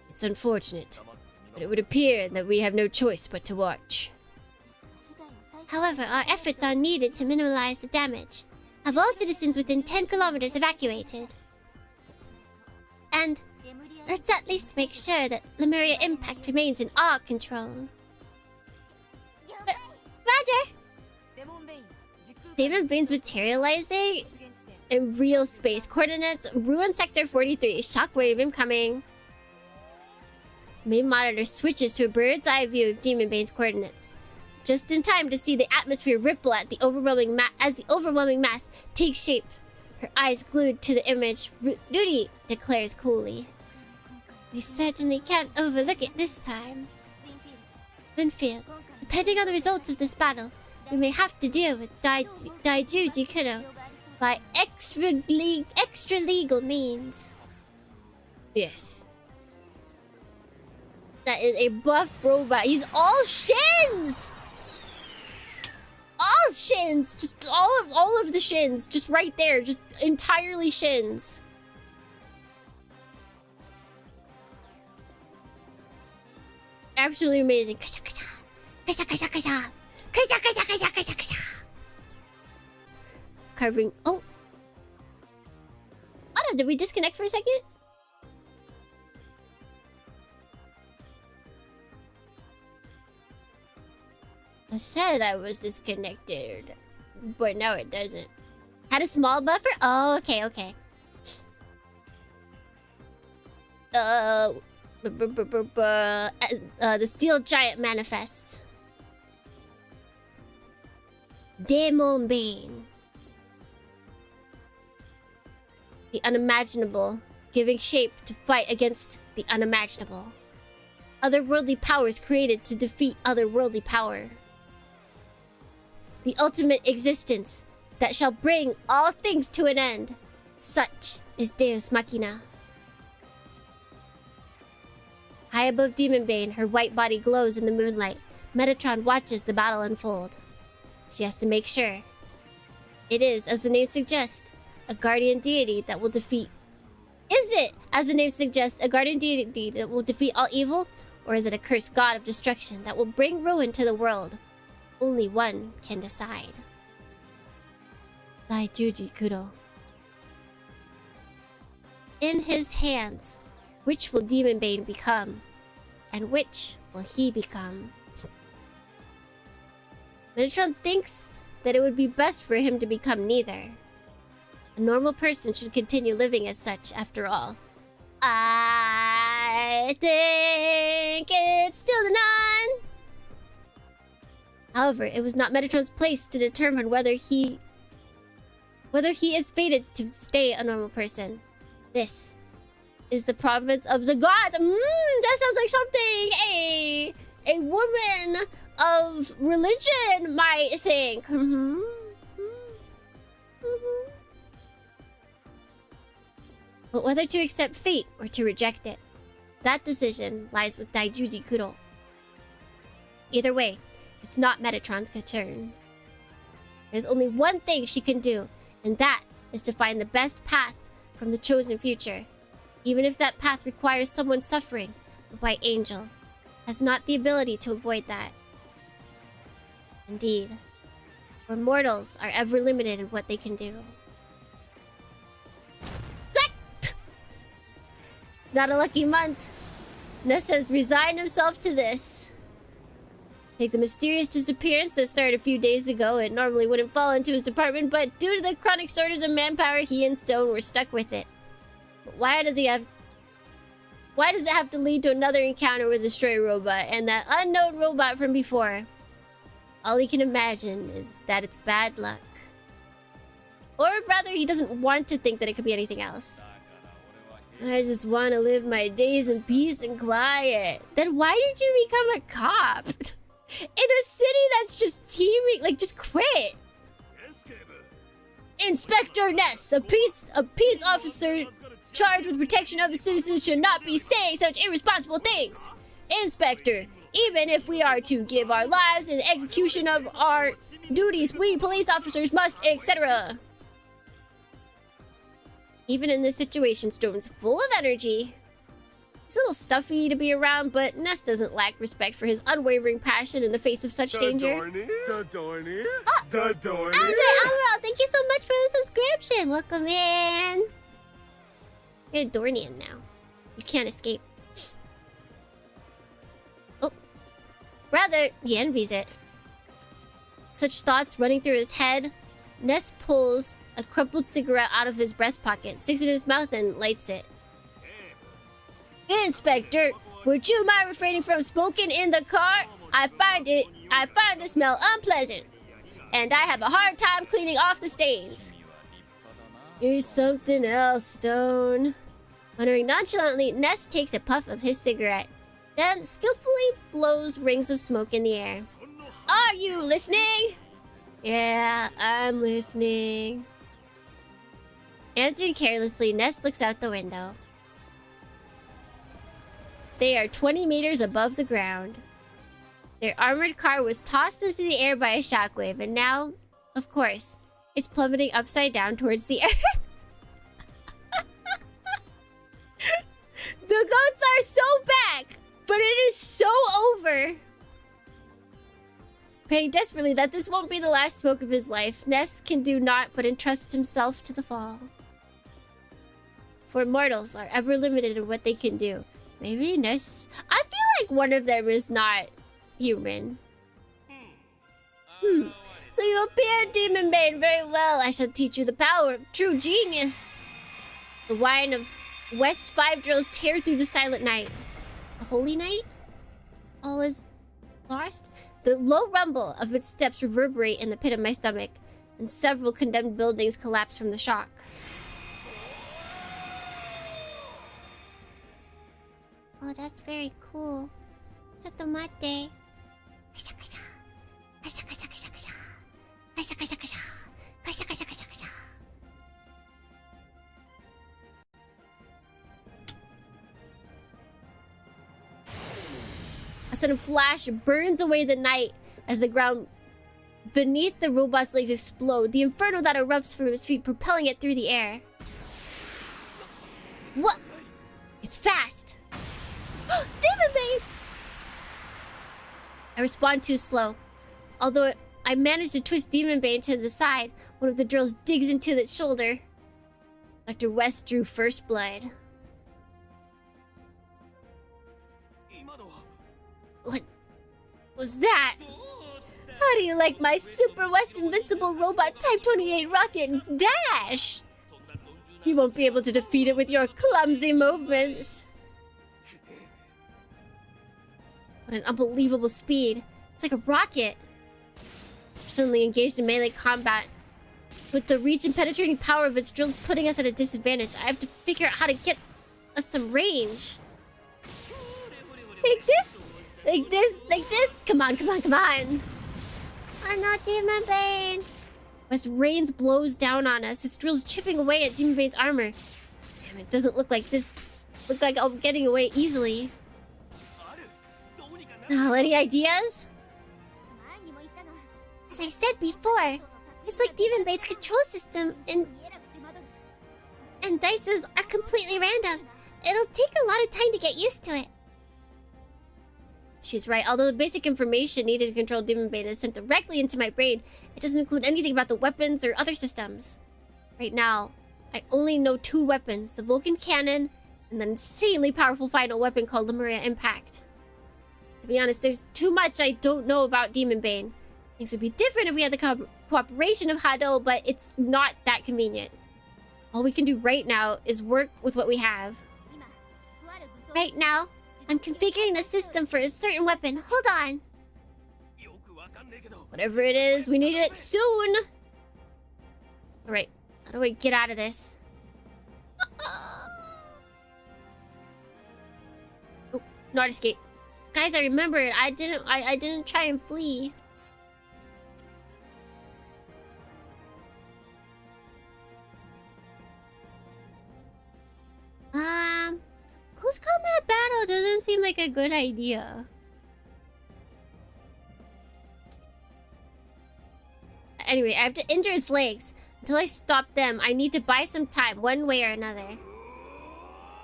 It's unfortunate, but it would appear that we have no choice but to watch. However, our efforts are needed to minimize the damage. Have all citizens within 10 kilometers evacuated. And let's at least make sure that Lemuria Impact remains in our control. Roger! Demonbane's materializing in real space coordinates. Ruin Sector 43. Shockwave incoming. Main monitor switches to a bird's eye view of Demonbane's coordinates. Just in time to see the atmosphere ripple at the overwhelming as the overwhelming mass takes shape. Her eyes glued to the image, Rudy declares coolly. We certainly can't overlook it this time. Winfield, depending on the results of this battle, we may have to deal with Daijuji Kudo by extra legal means. Yes. That is a buff robot. He's all shins! All shins! Just all of the shins. Just right there. Just entirely shins. Absolutely amazing. Kasha kasha. Kasha kasha kasha. Kasha kasha kasha kasha kasha. Covering. Oh. Oh no, did we disconnect for a second? I said I was disconnected, but now it doesn't. Had a small buffer? Oh, okay, okay. The steel giant manifests. Demonbane. The unimaginable, giving shape to fight against the unimaginable. Otherworldly powers created to defeat otherworldly power. The ultimate existence that shall bring all things to an end. Such is Deus Machina. High above Demonbane, her white body glows in the moonlight. Metatron watches the battle unfold. She has to make sure. It is, as the name suggests, a guardian deity that will defeat... Is it, as the name suggests, a guardian deity that will defeat all evil? Or is it a cursed god of destruction that will bring ruin to the world? Only one can decide. Daijuji Kudo. In his hands, which will Demonbane become? And which will he become? Metatron thinks that it would be best for him to become neither. A normal person should continue living as such, after all. I think it's still the none. However, it was not Metatron's place to determine whether he is fated to stay a normal person. This is the province of the gods. That sounds like something a woman of religion might think. But whether to accept fate or to reject it, that decision lies with Daijuji Kudo. Either way, it's not Metatron's concern. There's only one thing she can do, and that is to find the best path from the chosen future. Even if that path requires someone suffering, the White Angel has not the ability to avoid that. Indeed, where mortals are ever limited in what they can do. It's not a lucky month. Ness has resigned himself to this. Take the mysterious disappearance that started a few days ago. It normally wouldn't fall into his department, but due to the chronic shortage of manpower, he and Stone were stuck with it. But why does it have to lead to another encounter with a stray robot and that unknown robot from before? All he can imagine is that it's bad luck. Or rather, he doesn't want to think that it could be anything else. I just want to live my days in peace and quiet. Then why did you become a cop? In a city that's just teeming, like, just quit. Inspector Ness, a peace officer charged with protection of the citizens should not be saying such irresponsible things. Inspector, even if we are to give our lives in the execution of our duties, we police officers must, etc. Even in this situation, Storm's full of energy. He's a little stuffy to be around, but Ness doesn't lack respect for his unwavering passion in the face of such danger. Andre Emerald, thank you so much for the subscription. Welcome in. You're a Dornian now. You can't escape. Oh. Rather, he envies it. Such thoughts running through his head, Ness pulls a crumpled cigarette out of his breast pocket, sticks it in his mouth, and lights it. Inspector, would you mind refraining from smoking in the car? I find the smell unpleasant, and I have a hard time cleaning off the stains. Here's something else, Stone. Muttering nonchalantly, Ness takes a puff of his cigarette, then skillfully blows rings of smoke in the air. Are you listening? Yeah, I'm listening. Answering carelessly, Ness looks out the window. They are 20 meters above the ground. Their armored car was tossed into the air by a shockwave, and now, of course, it's plummeting upside down towards the earth. The goats are so back, but it is so over. Praying desperately that this won't be the last smoke of his life, Ness can do naught but entrust himself to the fall. For mortals are ever limited in what they can do. Maybe Ness... I feel like one of them is not human. So you appear, Demonbane, very well. I shall teach you the power of true genius. The whine of West 5 drills tear through the silent night. The holy night? All is lost? The low rumble of its steps reverberate in the pit of my stomach, and several condemned buildings collapse from the shock. Oh, that's very cool. Chotomate. A sudden flash burns away the night as the ground beneath the robot's legs explode, the inferno that erupts from his feet propelling it through the air. What? It's fast! Demonbane! I respond too slow. Although I manage to twist Demonbane to the side, one of the drills digs into its shoulder. Dr. West drew first blood. What was that? How do you like my Super West Invincible Robot Type 28 rocket dash? You won't be able to defeat it with your clumsy movements. What an unbelievable speed. It's like a rocket. We're suddenly engaged in melee combat. With the reach and penetrating power of its drills putting us at a disadvantage, I have to figure out how to get us some range. Like this? Like this? Like this? Come on, come on, come on. Oh no, Demonbane! As rains blows down on us, his drills chipping away at Demonbane's armor. Damn, it doesn't look like this. Look like I'm getting away easily. Any ideas? As I said before, it's like Demonbane's control system and dices are completely random. It'll take a lot of time to get used to it. She's right. Although the basic information needed to control Demonbane is sent directly into my brain, it doesn't include anything about the weapons or other systems. Right now, I only know 2 weapons. The Vulcan Cannon and the insanely powerful final weapon called Lemuria Impact. To be honest, there's too much I don't know about Demonbane. Things would be different if we had the cooperation of Hado, but it's not that convenient. All we can do right now is work with what we have. Right now, I'm configuring the system for a certain weapon. Hold on. Whatever it is, we need it soon. Alright, how do I get out of this? Not escape. Guys, I remembered. I didn't try and flee. Close combat battle doesn't seem like a good idea. Anyway, I have to injure its legs. Until I stop them, I need to buy some time, one way or another.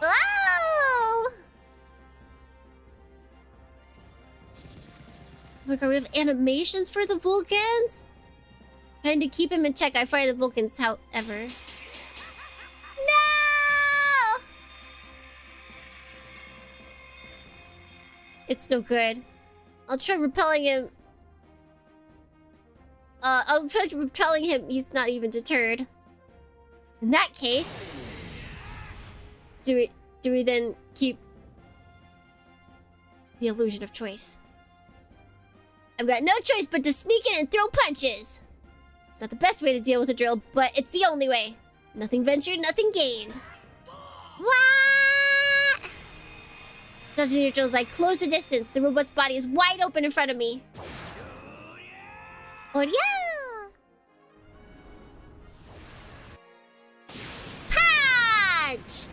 Oh! Oh my god, we have animations for the Vulcans? Trying to keep him in check, I fire the Vulcans, however. No! It's no good. I'll try repelling him. I'll try repelling him. He's not even deterred. In that case, do we then keep the illusion of choice? I've got no choice but to sneak in and throw punches. It's not the best way to deal with a drill, but it's the only way. Nothing ventured, nothing gained. What? Dodging your drills, I close the distance. The robot's body is wide open in front of me. Oh yeah! Punch!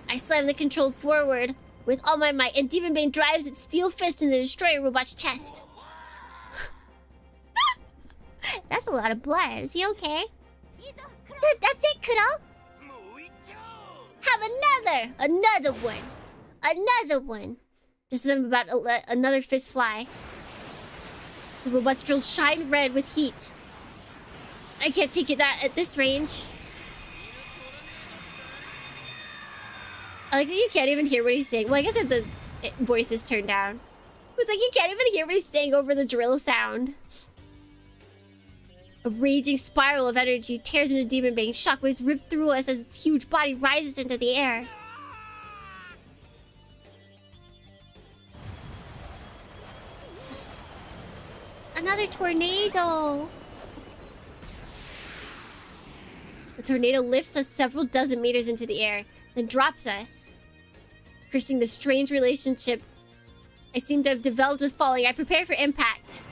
I slam the control forward with all my might, and Demonbane drives its steel fist into the destroyer robot's chest. That's a lot of blood. Is he okay? That's it, Kuro. Have another one. Just as I'm about to let another fist fly, the robot's drills shine red with heat. I can't take it that at this range. I like that you can't even hear what he's saying. Well, I guess if the voice is turned down. It's like you can't even hear what he's saying over the drill sound. A raging spiral of energy tears into Demonbane. Shockwaves rip through us as its huge body rises into the air. Another tornado! The tornado lifts us several dozen meters into the air, then drops us. Cursing the strange relationship I seem to have developed with falling, I prepare for impact.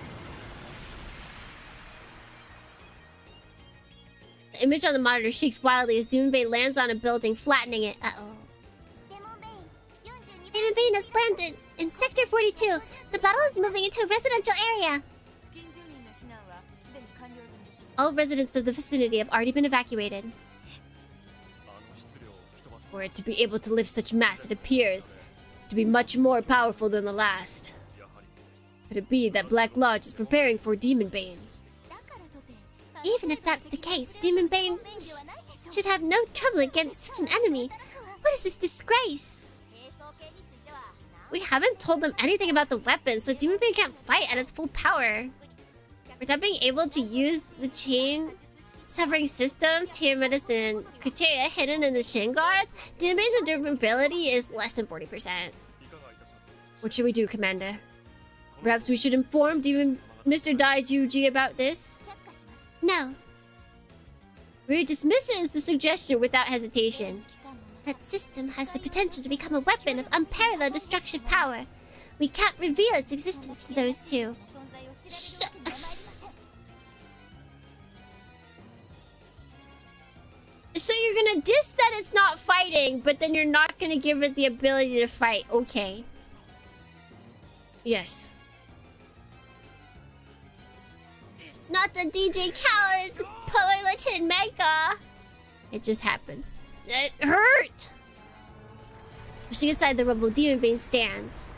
The image on the monitor shakes wildly as Demonbane lands on a building, flattening it. Uh-oh. Demonbane has landed in Sector 42. The battle is moving into a residential area. All residents of the vicinity have already been evacuated. For it to be able to lift such mass, it appears to be much more powerful than the last. Could it be that Black Lodge is preparing for Demonbane? Even if that's the case, Demonbane should have no trouble against such an enemy. What is this disgrace? We haven't told them anything about the weapon, so Demonbane can't fight at its full power. Without being able to use the chain severing system, tier medicine criteria hidden in the shin guards, Demonbane's durability is less than 40%. What should we do, Commander? Perhaps we should inform Mr. Daijuji about this? No. Rui dismisses the suggestion without hesitation. That system has the potential to become a weapon of unparalleled destructive power. We can't reveal its existence to those two. So you're gonna diss that it's not fighting, but then you're not gonna give it the ability to fight. Okay. Yes. Not the DJ Khaled Lieutenant Mega. It just happens. It hurt! Pushing aside the rubble, Demonbane stands.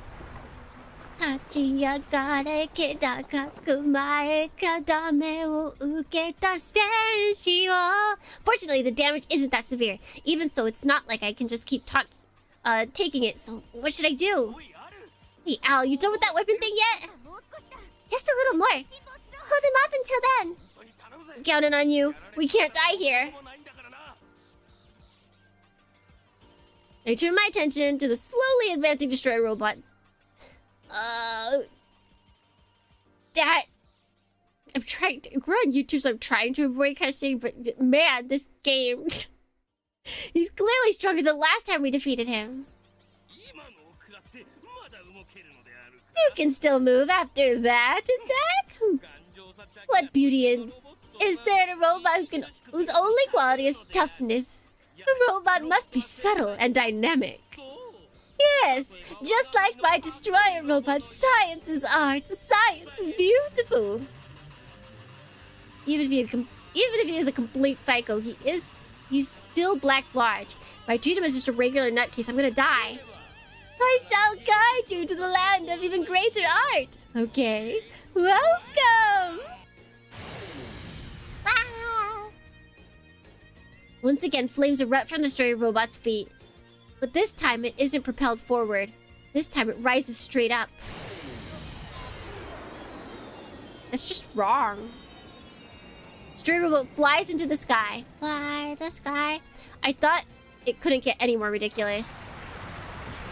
Fortunately, the damage isn't that severe. Even so, it's not like I can just keep taking it. So, what should I do? Hey, Al, you done with that weapon thing yet? Just a little more. Hold him off until then. Counting on you. We can't die here. I turn my attention to the slowly advancing destroyer robot. That... I'm trying to... We're on YouTube, so I'm trying to avoid cussing, but man, this game... He's clearly stronger than last time we defeated him. You can still move after that attack? What beauty is there in a robot whose only quality is toughness? A robot must be subtle and dynamic. Yes, just like my destroyer robot, science is art, science is beautiful. Even if he is a complete psycho, he's still black large. If I treat him as just a regular nutcase, I'm gonna die. I shall guide you to the land of even greater art. Okay, welcome. Ah. Once again, flames erupt from the destroyer robot's feet. But this time, it isn't propelled forward. This time, it rises straight up. That's just wrong. Destroyer robot flies into the sky. Fly the sky. I thought it couldn't get any more ridiculous.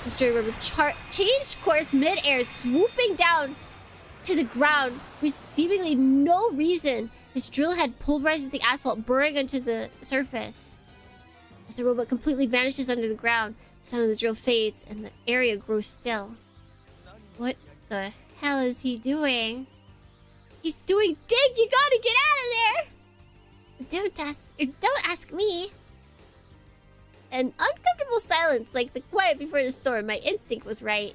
Destroyer robot changed course mid-air, swooping down to the ground with seemingly no reason. His drill head pulverizes the asphalt, burrowing into the surface. As the robot completely vanishes under the ground, the sound of the drill fades and the area grows still. What the hell is he doing? He's doing dig! You gotta get out of there! Don't ask me. An uncomfortable silence, like the quiet before the storm. My instinct was right.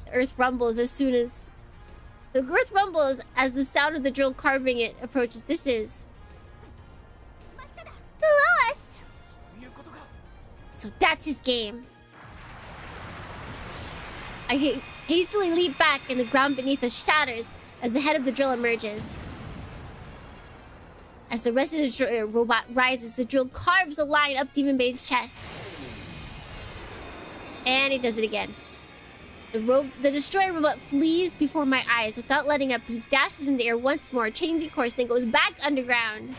The earth rumbles as the sound of the drill carving it approaches. This is Lois! So that's his game. I hastily leap back and the ground beneath us shatters as the head of the drill emerges. As the rest of the robot rises, the drill carves a line up Demonbane's chest. And he does it again. The destroyer robot flees before my eyes without letting up. He dashes in the air once more, changing course, then goes back underground.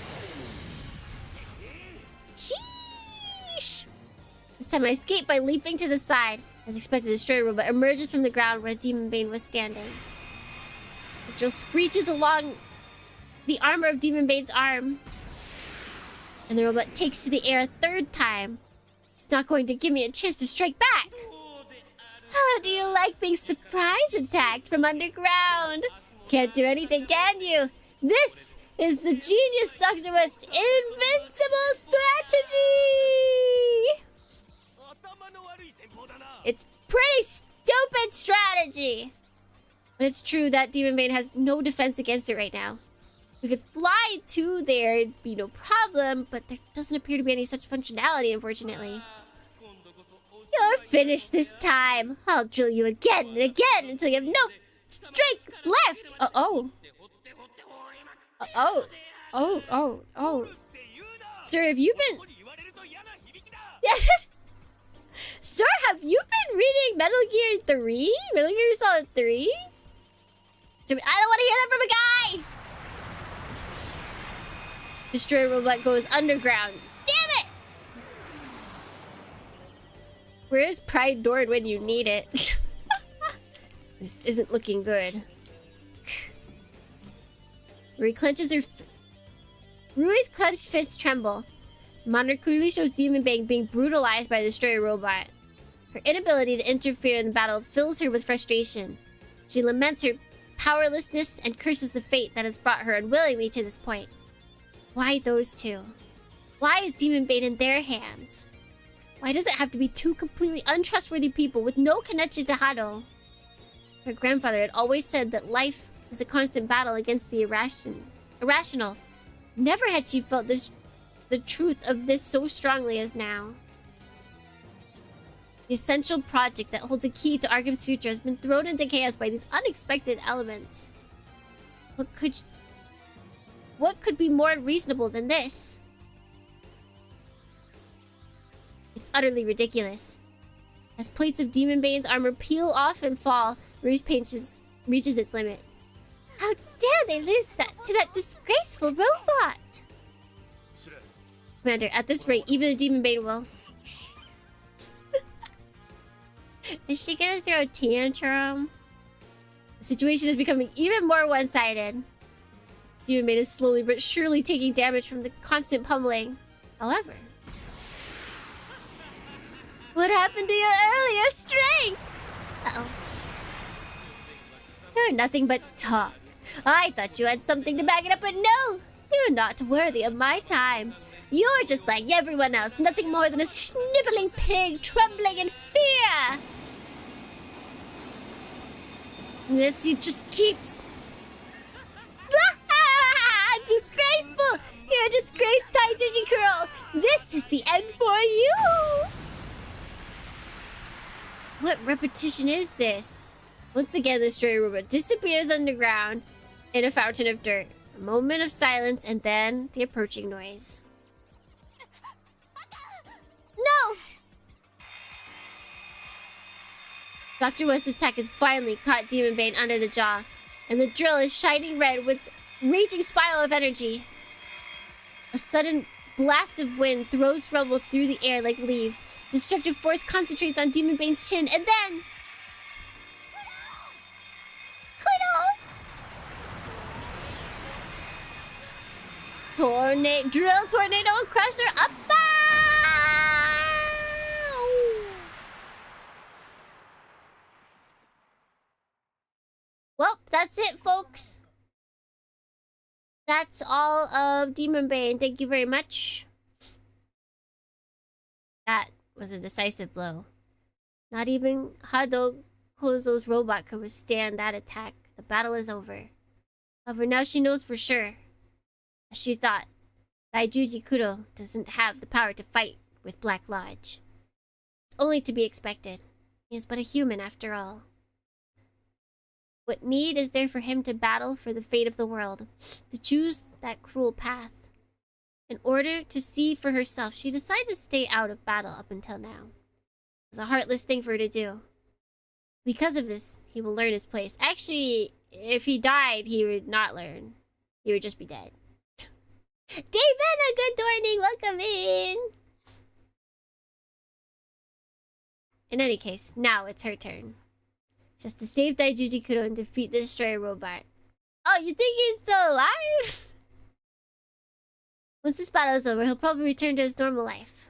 Sheesh! This time I escape by leaping to the side. As expected, the destroyer robot emerges from the ground where Demonbane was standing. The drill screeches along the armor of Demonbane's arm. And the robot takes to the air a third time. It's not going to give me a chance to strike back. How do you like being surprise attacked from underground? Can't do anything, can you? This is the genius Dr. West's invincible strategy! It's pretty stupid strategy! But it's true that Demonbane has no defense against it right now. We could fly to there, it'd be no problem, but there doesn't appear to be any such functionality, unfortunately. You're finished this time. I'll drill you again and again until you have no strength left. Oh. Sir, have you been... Sir, have you been reading Metal Gear 3? Metal Gear Solid 3? I don't want to hear that from a guy! Destroyer robot goes underground. Damn it! Where's Pride Dorn when you need it? This isn't looking good. Rui clenches her... Rui's clenched fists tremble. The monitor clearly shows Demonbane being brutalized by the destroyer robot. Her inability to interfere in the battle fills her with frustration. She laments her powerlessness and curses the fate that has brought her unwillingly to this point. Why those two? Why is Demonbane in their hands? Why does it have to be two completely untrustworthy people with no connection to Hado? Her grandfather had always said that life is a constant battle against the irrational. Never had she felt the truth of this so strongly as now. The essential project that holds a key to Arkham's future has been thrown into chaos by these unexpected elements. What could be more reasonable than this? It's utterly ridiculous. As plates of Demonbane's armor peel off and fall, Rue's patience reaches its limit. How dare they lose that to that disgraceful robot? Commander, at this rate, even a Demonbane will. Is she gonna throw a tantrum? The situation is becoming even more one-sided. Demonbane is slowly but surely taking damage from the constant pummeling. However, what happened to your earlier strength? Uh-oh. You're nothing but talk. I thought you had something to back it up, but no! You're not worthy of my time. You're just like everyone else, nothing more than a sniveling pig trembling in fear! This he just keeps... Disgraceful! You're a disgraced Taijuji girl! This is the end for you! What repetition is this? Once again, the stray robot disappears underground in a fountain of dirt. A moment of silence, and then the approaching noise. No! Dr. West's attack has finally caught Demonbane under the jaw, and the drill is shining red with raging spiral of energy. A sudden blast of wind throws rubble through the air like leaves. Destructive force concentrates on Demonbane's chin, and then... Drill, tornado, and crusher up! Well, that's it, folks. That's all of Demonbane. Thank you very much. That was a decisive blow. Not even Hado Kozo's robot could withstand that attack. The battle is over. However, now she knows for sure. As she thought, Daijuji Kuro doesn't have the power to fight with Black Lodge. It's only to be expected. He is but a human after all. What need is there for him to battle for the fate of the world? To choose that cruel path? In order to see for herself, she decided to stay out of battle up until now. It was a heartless thing for her to do. Because of this, he will learn his place. Actually, if he died, he would not learn. He would just be dead. Davina, good morning! Welcome in! In any case, now it's her turn. Just to save Daijuji Kuro and defeat the destroyer robot. Oh, you think he's still alive? Once this battle is over, he'll probably return to his normal life.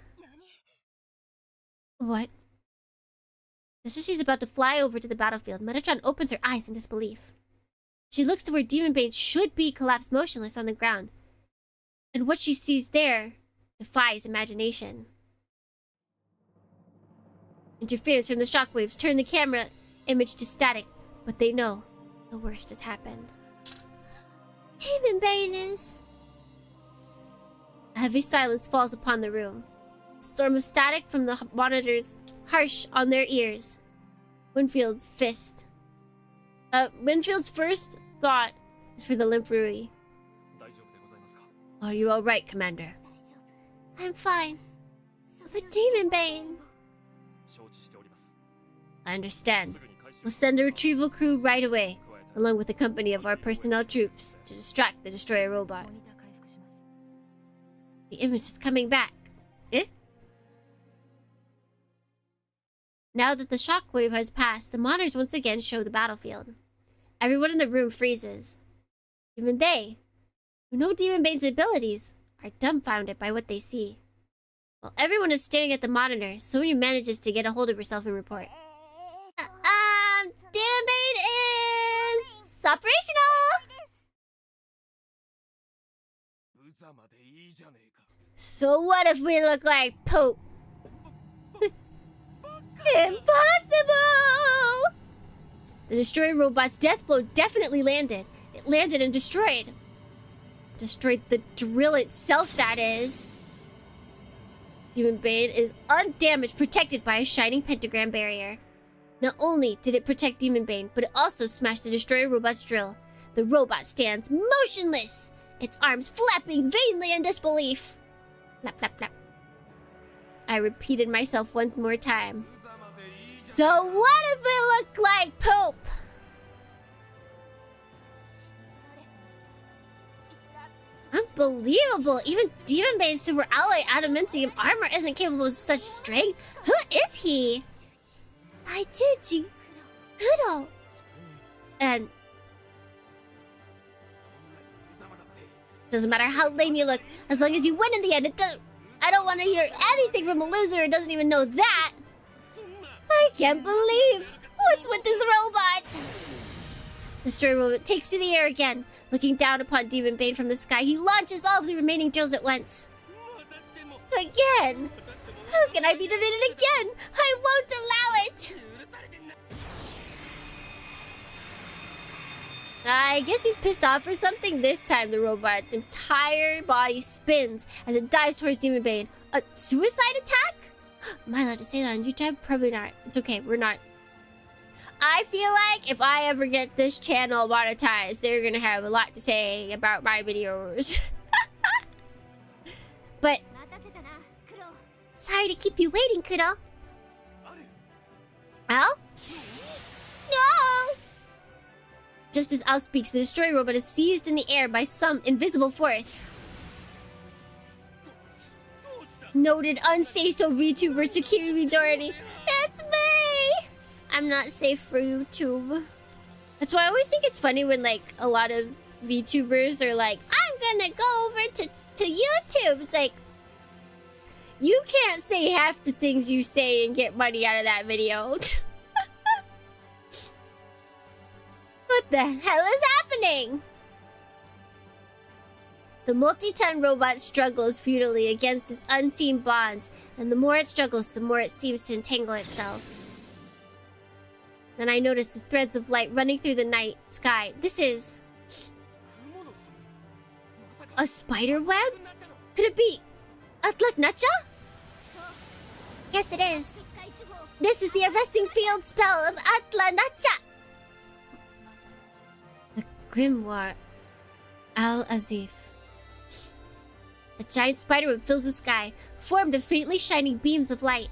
What? Just as she's about to fly over to the battlefield, Metatron opens her eyes in disbelief. She looks to where Demonbane should be collapsed motionless on the ground. And what she sees there defies imagination. Interference from the shockwaves turn the camera image to static, but they know the worst has happened. Demonbane is... A heavy silence falls upon the room. A storm of static from the monitors harsh on their ears. Winfield's first thought is for the limp Rui. Are you alright, Commander? I'm fine. But Demonbane... I understand. We'll send a retrieval crew right away, along with a company of our personnel troops, to distract the destroyer robot. The image is coming back. Eh? Now that the shockwave has passed, the monitors once again show the battlefield. Everyone in the room freezes. Even they, who know Demonbane's abilities, are dumbfounded by what they see. While everyone is staring at the monitor, Sonya manages to get a hold of herself and report. Demonbane is... operational! So what if we look like poop? Impossible! The destroyer robot's death blow definitely landed. It landed and destroyed. Destroyed the drill itself, that is. Demonbane is undamaged, protected by a shining pentagram barrier. Not only did it protect Demonbane, but it also smashed the destroyer robot's drill. The robot stands motionless, its arms flapping vainly in disbelief. Flap, flap, flap. I repeated myself one more time. So what if we look like poop? Unbelievable! Even Demonbane's super alloy adamantium armor isn't capable of such strength. Who is he? Daijuji Kuro. And doesn't matter how lame you look, as long as you win in the end. I don't want to hear anything from a loser who doesn't even know that. I can't believe what's with this robot. The destroyer robot takes to the air again. Looking down upon Demonbane from the sky, he launches all of the remaining drills at once. Again! How can I be defeated again? I won't allow it! I guess he's pissed off or something. This time, the robot's entire body spins as it dives towards Demonbane. A suicide attack? Am I allowed to say that on YouTube? Probably not. It's okay, we're not. I feel like if I ever get this channel monetized, they're gonna have a lot to say about my videos. But sorry to keep you waiting, Kuro. Al? No! Just as Al speaks, the destroyer robot is seized in the air by some invisible force. Noted unsay-so VTuber security authority. It's me! I'm not safe for YouTube. That's why I always think it's funny when, like, a lot of VTubers are like, I'm gonna go over to YouTube. It's like, you can't say half the things you say and get money out of that video. What the hell is happening? The multi-ton robot struggles futilely against its unseen bonds, and the more it struggles, the more it seems to entangle itself. Then I notice the threads of light running through the night sky. This is a spider web? Could it be Atlatnacha? Yes, it is. This is the arresting field spell of Atlatnacha. The grimoire Al-Azif. A giant spiderweb fills the sky, formed of faintly shining beams of light.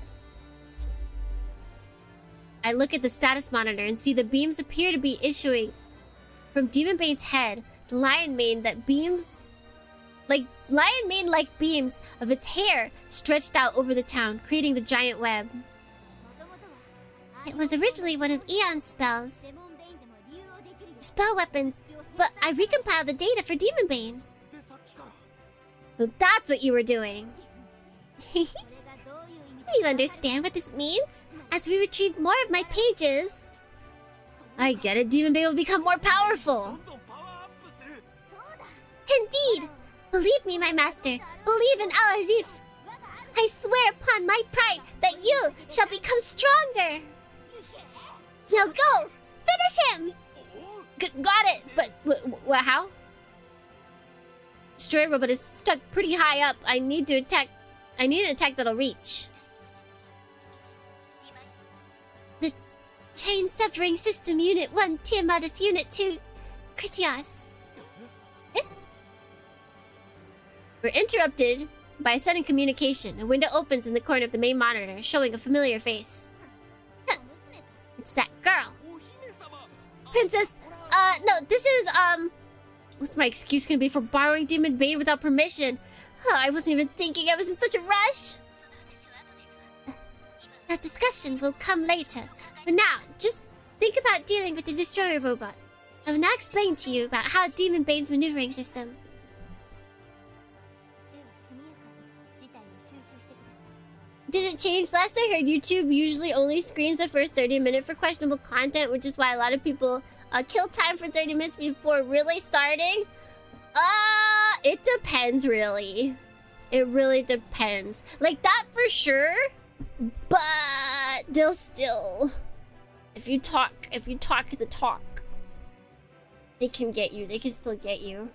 I look at the status monitor and see the beams appear to be issuing from Demonbane's head, the lion mane that beams like beams of its hair stretched out over the town, creating the giant web. It was originally one of Eon's spell weapons, but I recompiled the data for Demonbane. So that's what you were doing. You understand what this means? As we retrieve more of my pages... I get it, Demonbane will become more powerful. Indeed! Believe me, my master. Believe in Al-Azif. I swear upon my pride that you shall become stronger. Now go! Finish him! Got it! But, how? Destroyer robot is stuck pretty high up. I need an attack that'll reach. The Chain Severing System Unit 1, Tiamat's Unit 2, Critias. We're interrupted by a sudden communication. A window opens in the corner of the main monitor, showing a familiar face. It's that girl. Princess, no, this is, what's my excuse gonna be for borrowing Demonbane without permission? I wasn't even thinking, I was in such a rush. That discussion will come later. But now, just think about dealing with the destroyer robot. I will now explain to you about how Demonbane's maneuvering system. Did it change? Last I heard, YouTube usually only screens the first 30 minutes for questionable content, which is why a lot of people kill time for 30 minutes before really starting. It depends, really. It really depends. Like, that for sure, but they'll still... If you talk the talk, they can get you. They can still get you.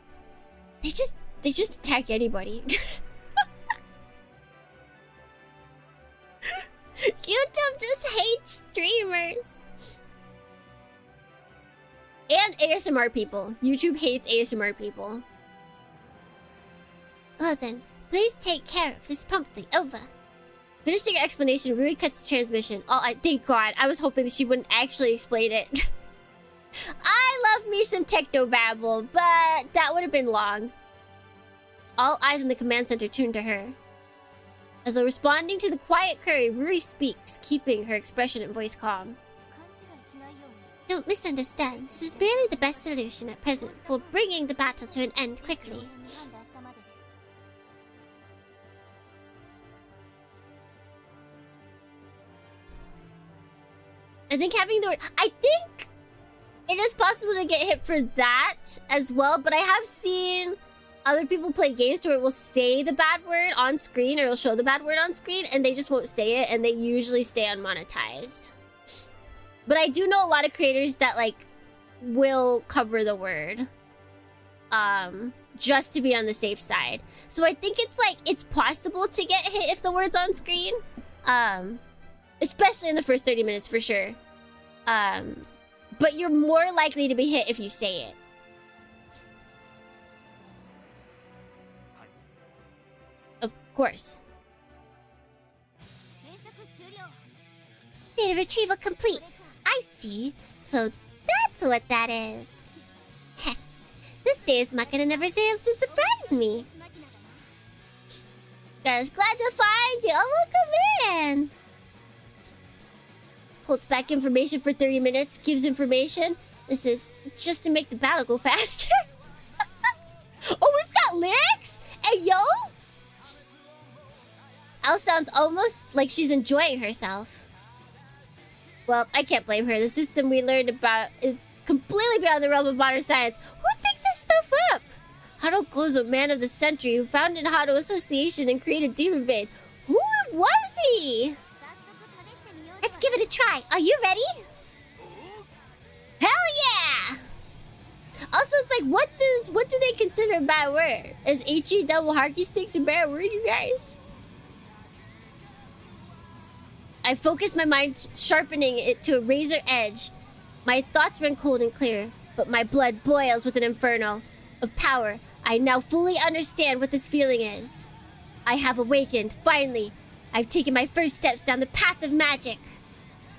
They just attack anybody. YouTube just hates streamers. And ASMR people. YouTube hates ASMR people. Well then, please take care of this promptly. Over. Finishing her explanation really cuts the transmission. Thank God. I was hoping that she wouldn't actually explain it. I love me some techno babble, but that would have been long. All eyes in the command center tune to her. As though responding to the quiet query, Ruri speaks, keeping her expression and voice calm. Don't misunderstand. This is merely the best solution at present for bringing the battle to an end quickly. I think having the word... I think It is possible to get hit for that as well, but I have seen other people play games where it will say the bad word on screen, or it'll show the bad word on screen, and they just won't say it, and they usually stay unmonetized. But I do know a lot of creators that, like, will cover the word. Just to be on the safe side. So I think it's, like, it's possible to get hit if the word's on screen. Especially in the first 30 minutes, for sure. But you're more likely to be hit if you say it. Of course. Data retrieval complete. I see. So that's what that is. Heh. This day's Makina never fails to surprise me. Guys, glad to find you. Oh, welcome in. Holds back information for 30 minutes. Gives information. This is just to make the battle go faster. Oh, we've got lyrics? Hey, yo! Al sounds almost like she's enjoying herself. Well, I can't blame her. The system we learned about is completely beyond the realm of modern science. Who thinks this stuff up? Hado Kozo, man of the century, who founded Hado Association and created Demonbane. Who was he? Let's give it a try. Are you ready? Hell yeah! Also, it's like, what do they consider a bad word? Is HE double hockey sticks a bad word, you guys? I focus my mind, sharpening it to a razor edge. My thoughts run cold and clear, but my blood boils with an inferno of power. I now fully understand what this feeling is. I have awakened, finally. I've taken my first steps down the path of magic.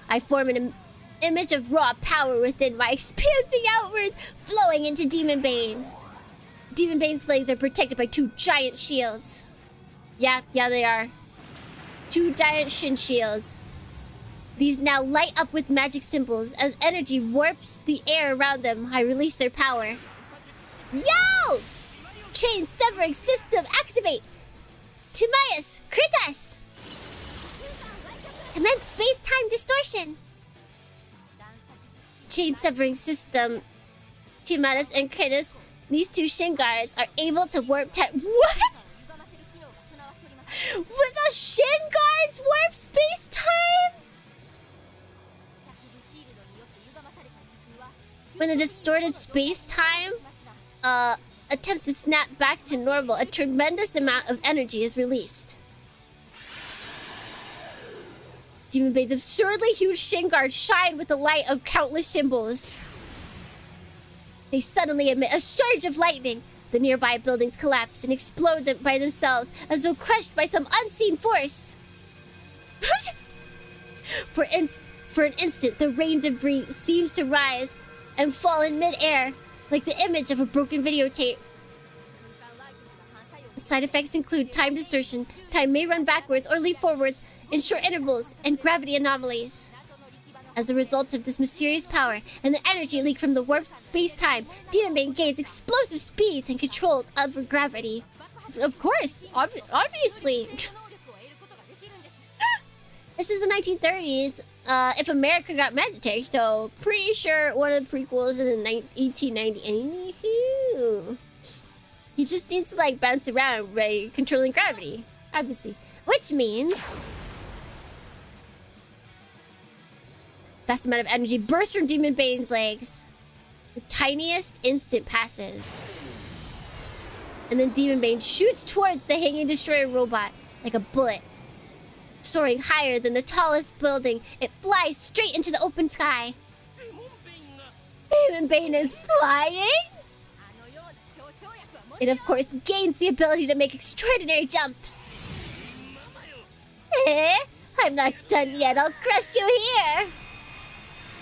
I form an image of raw power within my expanding outward, flowing into Demonbane. Demonbane's legs are protected by two giant shields. Yeah, they are. Two giant shin shields. These now light up with magic symbols. As energy warps the air around them, I release their power. Yo! Chain severing system activate! Timaeus, Kritas! Commence space-time distortion. Chain severing system. Timaeus and Kritas, these two shin guards are able to warp What? With the shin guards warp space-time? When the distorted space-time attempts to snap back to normal, a tremendous amount of energy is released. Demonbane's absurdly huge shin guards shine with the light of countless symbols. They suddenly emit a surge of lightning. The nearby buildings collapse and explode by themselves as though crushed by some unseen force. For an instant, the rain debris seems to rise and fall in mid-air like the image of a broken videotape. Side effects include time distortion. Time may run backwards or leap forwards in short intervals, and gravity anomalies. As a result of this mysterious power and the energy leak from the warped space-time, Demonbane gains explosive speeds and controls over gravity. Of course, obviously. This is the 1930s. If America got mandatory, so pretty sure one of the prequels is in 1890. He just needs to like bounce around by controlling gravity, obviously. Which means vast amount of energy bursts from Demonbane's legs. The tiniest instant passes. And then Demonbane shoots towards the hanging destroyer robot like a bullet. Soaring higher than the tallest building, it flies straight into the open sky. Demonbane is flying? It of course gains the ability to make extraordinary jumps. I'm not done yet, I'll crush you here!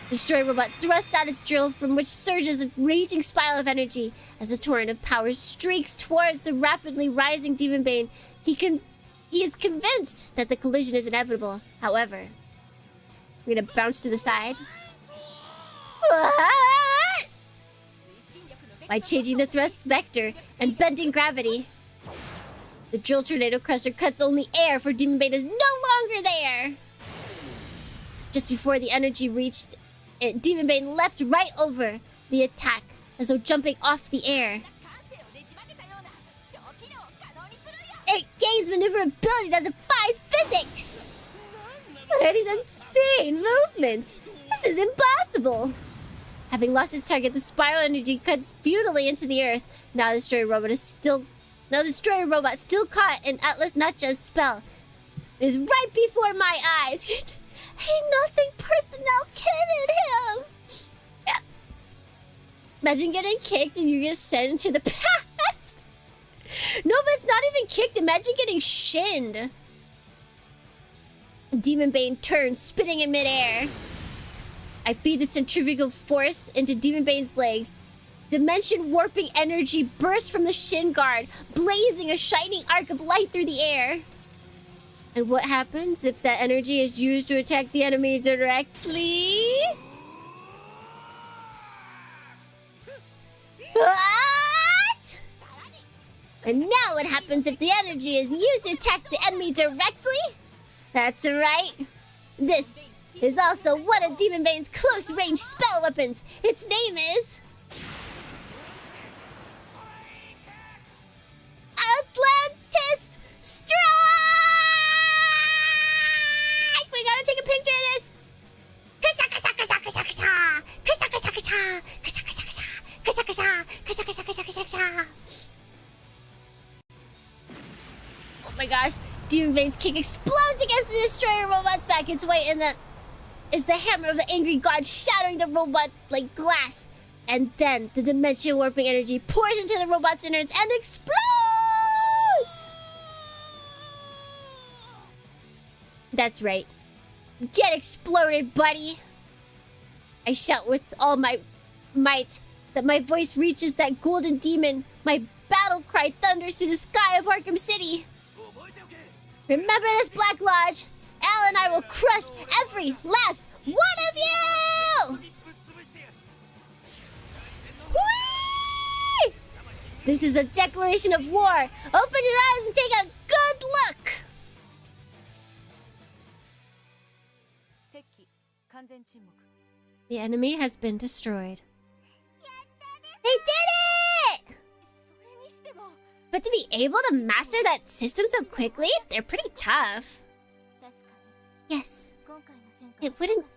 Destroyer robot thrusts out its drill, from which surges a raging spiral of energy. As a torrent of power streaks towards the rapidly rising Demonbane, he is convinced that the collision is inevitable. However, we're gonna bounce to the side. What? By changing the thrust vector and bending gravity, the drill tornado crusher cuts only air, for Demonbane is no longer there. Just before the energy reached Demonbane leapt right over the attack, as though jumping off the air. It gains maneuverability that defies physics! What are these insane movements? This is impossible! Having lost its target, the spiral energy cuts futilely into the earth. Now the destroyer robot still caught in Atlas Nacha's spell is right before my eyes. Hey, nothing personnel kidded him! Imagine getting kicked and you get sent into the past! No, but it's not even kicked. Imagine getting shinned. Demonbane turns, spinning in midair. I feed the centrifugal force into Demonbane's legs. Dimension warping energy bursts from the shin guard, blazing a shining arc of light through the air. And what happens if that energy is used to attack the enemy directly? What? And now what happens if the energy is used to attack the enemy directly? That's right. This is also one of Demonbane's close-range spell weapons. Its name is... Atlantis Strike! We gotta take a picture of this. Oh my gosh. Demonbane's kick explodes against the destroyer robot's back. Its weight in the... is the hammer of the angry god, shattering the robot like glass. And then the dimension warping energy pours into the robot's innards and explodes! That's right. Get exploded, buddy! I shout with all my might that my voice reaches that golden demon. My battle cry thunders through the sky of Arkham City. Remember this, Black Lodge! Al and I will crush every last one of you! Whee! This is a declaration of war. Open your eyes and take a good look! The enemy has been destroyed. They did it! But to be able to master that system so quickly, they're pretty tough. Yes. It wouldn't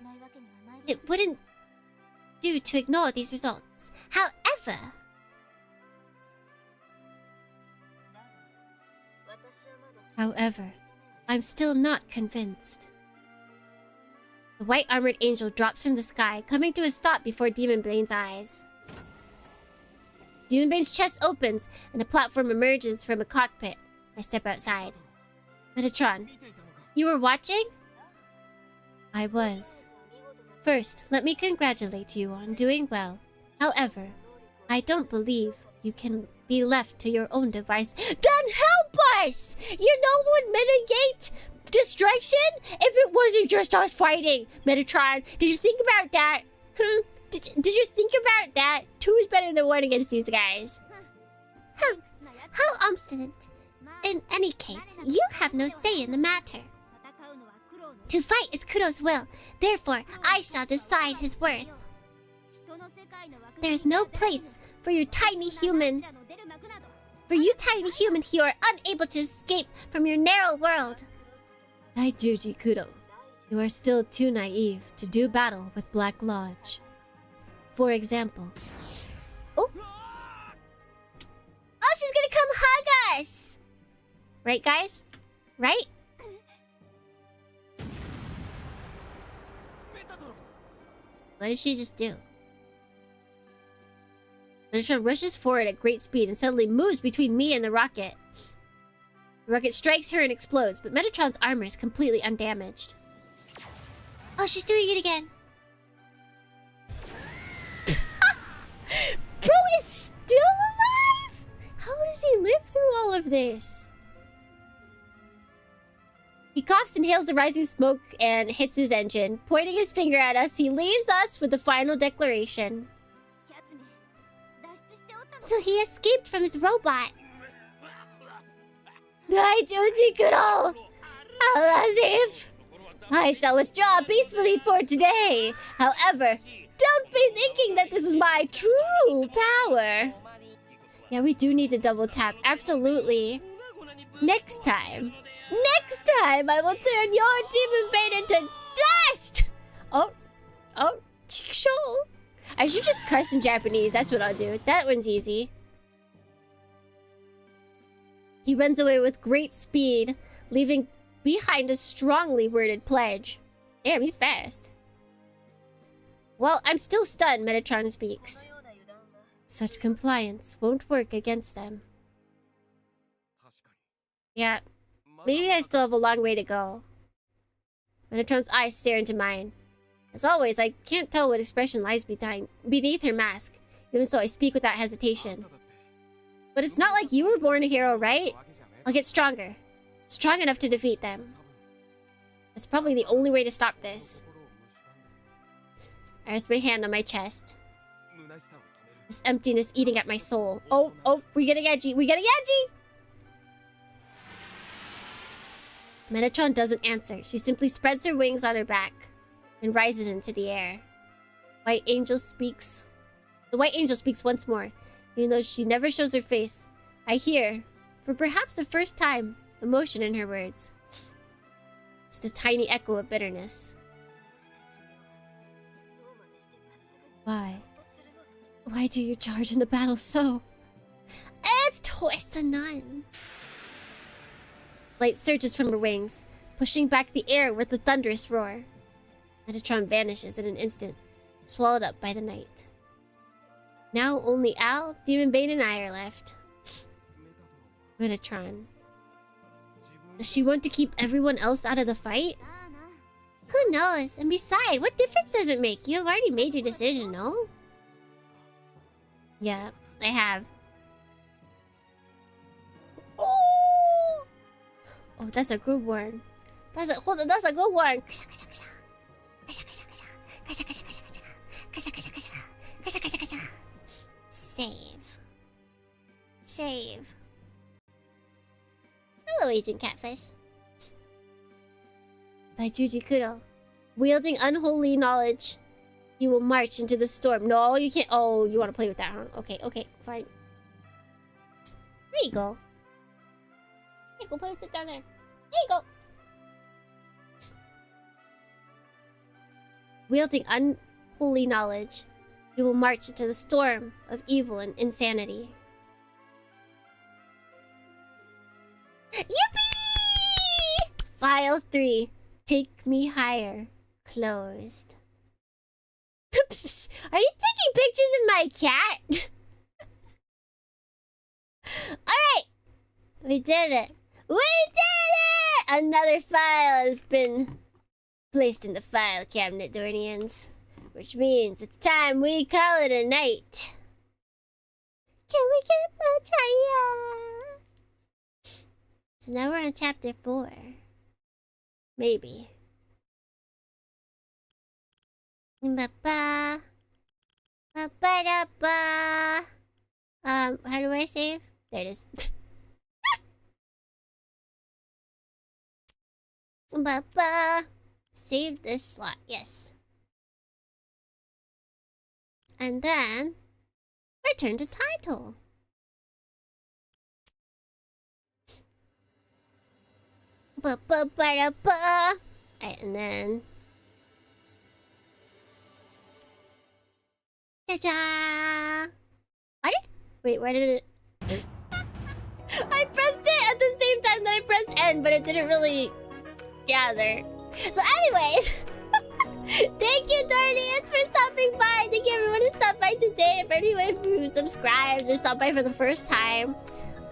do to ignore these results. However, I'm still not convinced. The white armored angel drops from the sky, coming to a stop before Demonbane's eyes. Demonbane's chest opens, and a platform emerges from a cockpit. I step outside. Metatron, you were watching? I was. First, let me congratulate you on doing well. However, I don't believe you can be left to your own device. Then help us! You know what would mitigate distraction if it wasn't just us fighting. Metatron, did you think about that? Did you think about that? 2 is better than 1 against these guys. How obstinate. In any case, you have no say in the matter. To fight is Kuro's will. Therefore, I shall decide his worth. There is no place for you tiny human who are unable to escape from your narrow world. Daijuji Kuro, you are still too naive to do battle with Black Lodge. For example... Oh! Oh, she's gonna come hug us! Right, guys? Right? What did she just do? Metatron rushes forward at great speed and suddenly moves between me and the rocket. The rocket strikes her and explodes, but Metatron's armor is completely undamaged. Oh, she's doing it again. Bro is still alive? How does he live through all of this? He coughs, inhales the rising smoke, and hits his engine. Pointing his finger at us, he leaves us with the final declaration. So he escaped from his robot. Daijuji Kuro! Azif! I shall withdraw peacefully for today. However, don't be thinking that this is my true power. Yeah, we do need to double tap. Absolutely. Next time I will turn your Demonbane into dust! Oh, chiksho. I should just curse in Japanese. That's what I'll do. That one's easy. He runs away with great speed, leaving behind a strongly worded pledge. Damn, he's fast. Well, I'm still stunned, Metatron speaks. Such compliance won't work against them. Yeah, maybe I still have a long way to go. Metatron's eyes stare into mine. As always, I can't tell what expression lies beneath her mask, even so I speak without hesitation. But it's not like you were born a hero, right? I'll get stronger. Strong enough to defeat them. That's probably the only way to stop this. I rest my hand on my chest. This emptiness eating at my soul. Oh, we're getting edgy. Metatron doesn't answer. She simply spreads her wings on her back and rises into the air. The white angel speaks once more. Even though she never shows her face, I hear, for perhaps the first time, emotion in her words. Just a tiny echo of bitterness. Why? Why do you charge in the battle so? It's twice the none. Light surges from her wings, pushing back the air with a thunderous roar. Metatron vanishes in an instant, swallowed up by the night. Now only Al, Demonbane, and I are left. Metatron. Does she want to keep everyone else out of the fight? Who knows? And besides, what difference does it make? You have already made your decision, no? Yeah, I have. Oh, that's a good one. That's a good one. Save. Hello, Agent Catfish. Daijuji Kuro. Wielding unholy knowledge, he will march into the storm. No, you can't. Oh, you want to play with that, huh? Okay, fine. There you go. Hey, go place it down there. There you go. Wielding unholy knowledge, he will march into the storm of evil and insanity. Yippee! File 3. Take me higher. Closed. Are you taking pictures of my cat? Alright! We did it! Another file has been placed in the file cabinet, Dornians. Which means it's time we call it a night. Can we get much higher? So now we're on chapter 4. Maybe. Ba-ba. Ba-ba-da-ba. How do I save? There it is. Ba-ba. Save this slot, yes. And then return to title. Ba-ba-ba-da-ba. And then ta-da! What? Wait, why did it? I pressed it at the same time that I pressed end, but it didn't really gather. So anyways, thank you, Dornians, for stopping by. Thank you, everyone who stopped by today. For anyone who subscribed or stopped by for the first time.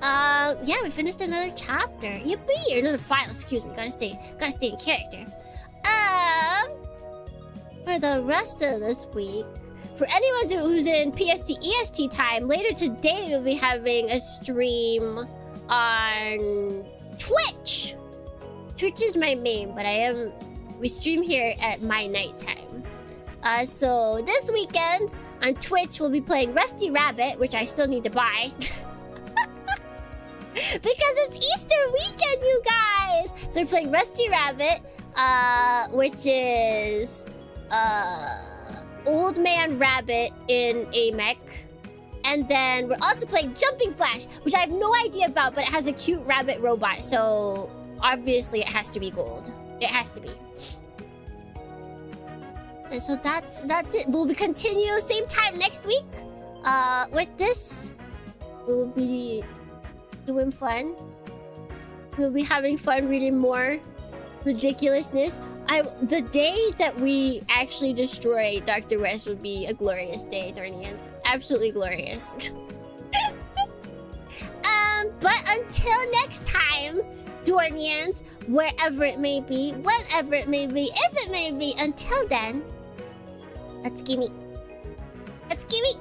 Yeah, we finished another chapter. Yippee! Or another file, excuse me. Gotta stay in character. For the rest of this week, for anyone who's in PST EST time, later today we'll be having a stream on Twitch. Twitch is my main, but we stream here at my nighttime. So this weekend on Twitch we'll be playing Rusty Rabbit, which I still need to buy. Because it's Easter weekend, you guys! So we're playing Rusty Rabbit. which is Old Man Rabbit in a mech. And then we're also playing Jumping Flash, which I have no idea about, but it has a cute rabbit robot, so obviously it has to be gold. It has to be. And so that's it. We'll continue same time next week. With this, we'll be doing fun. We'll be having fun reading more ridiculousness. The day that we actually destroy Dr. West would be a glorious day, Dornians. Absolutely glorious. But until next time, Dornians, wherever it may be, whenever it may be, if it may be, until then, let's gimme. Let's gimme.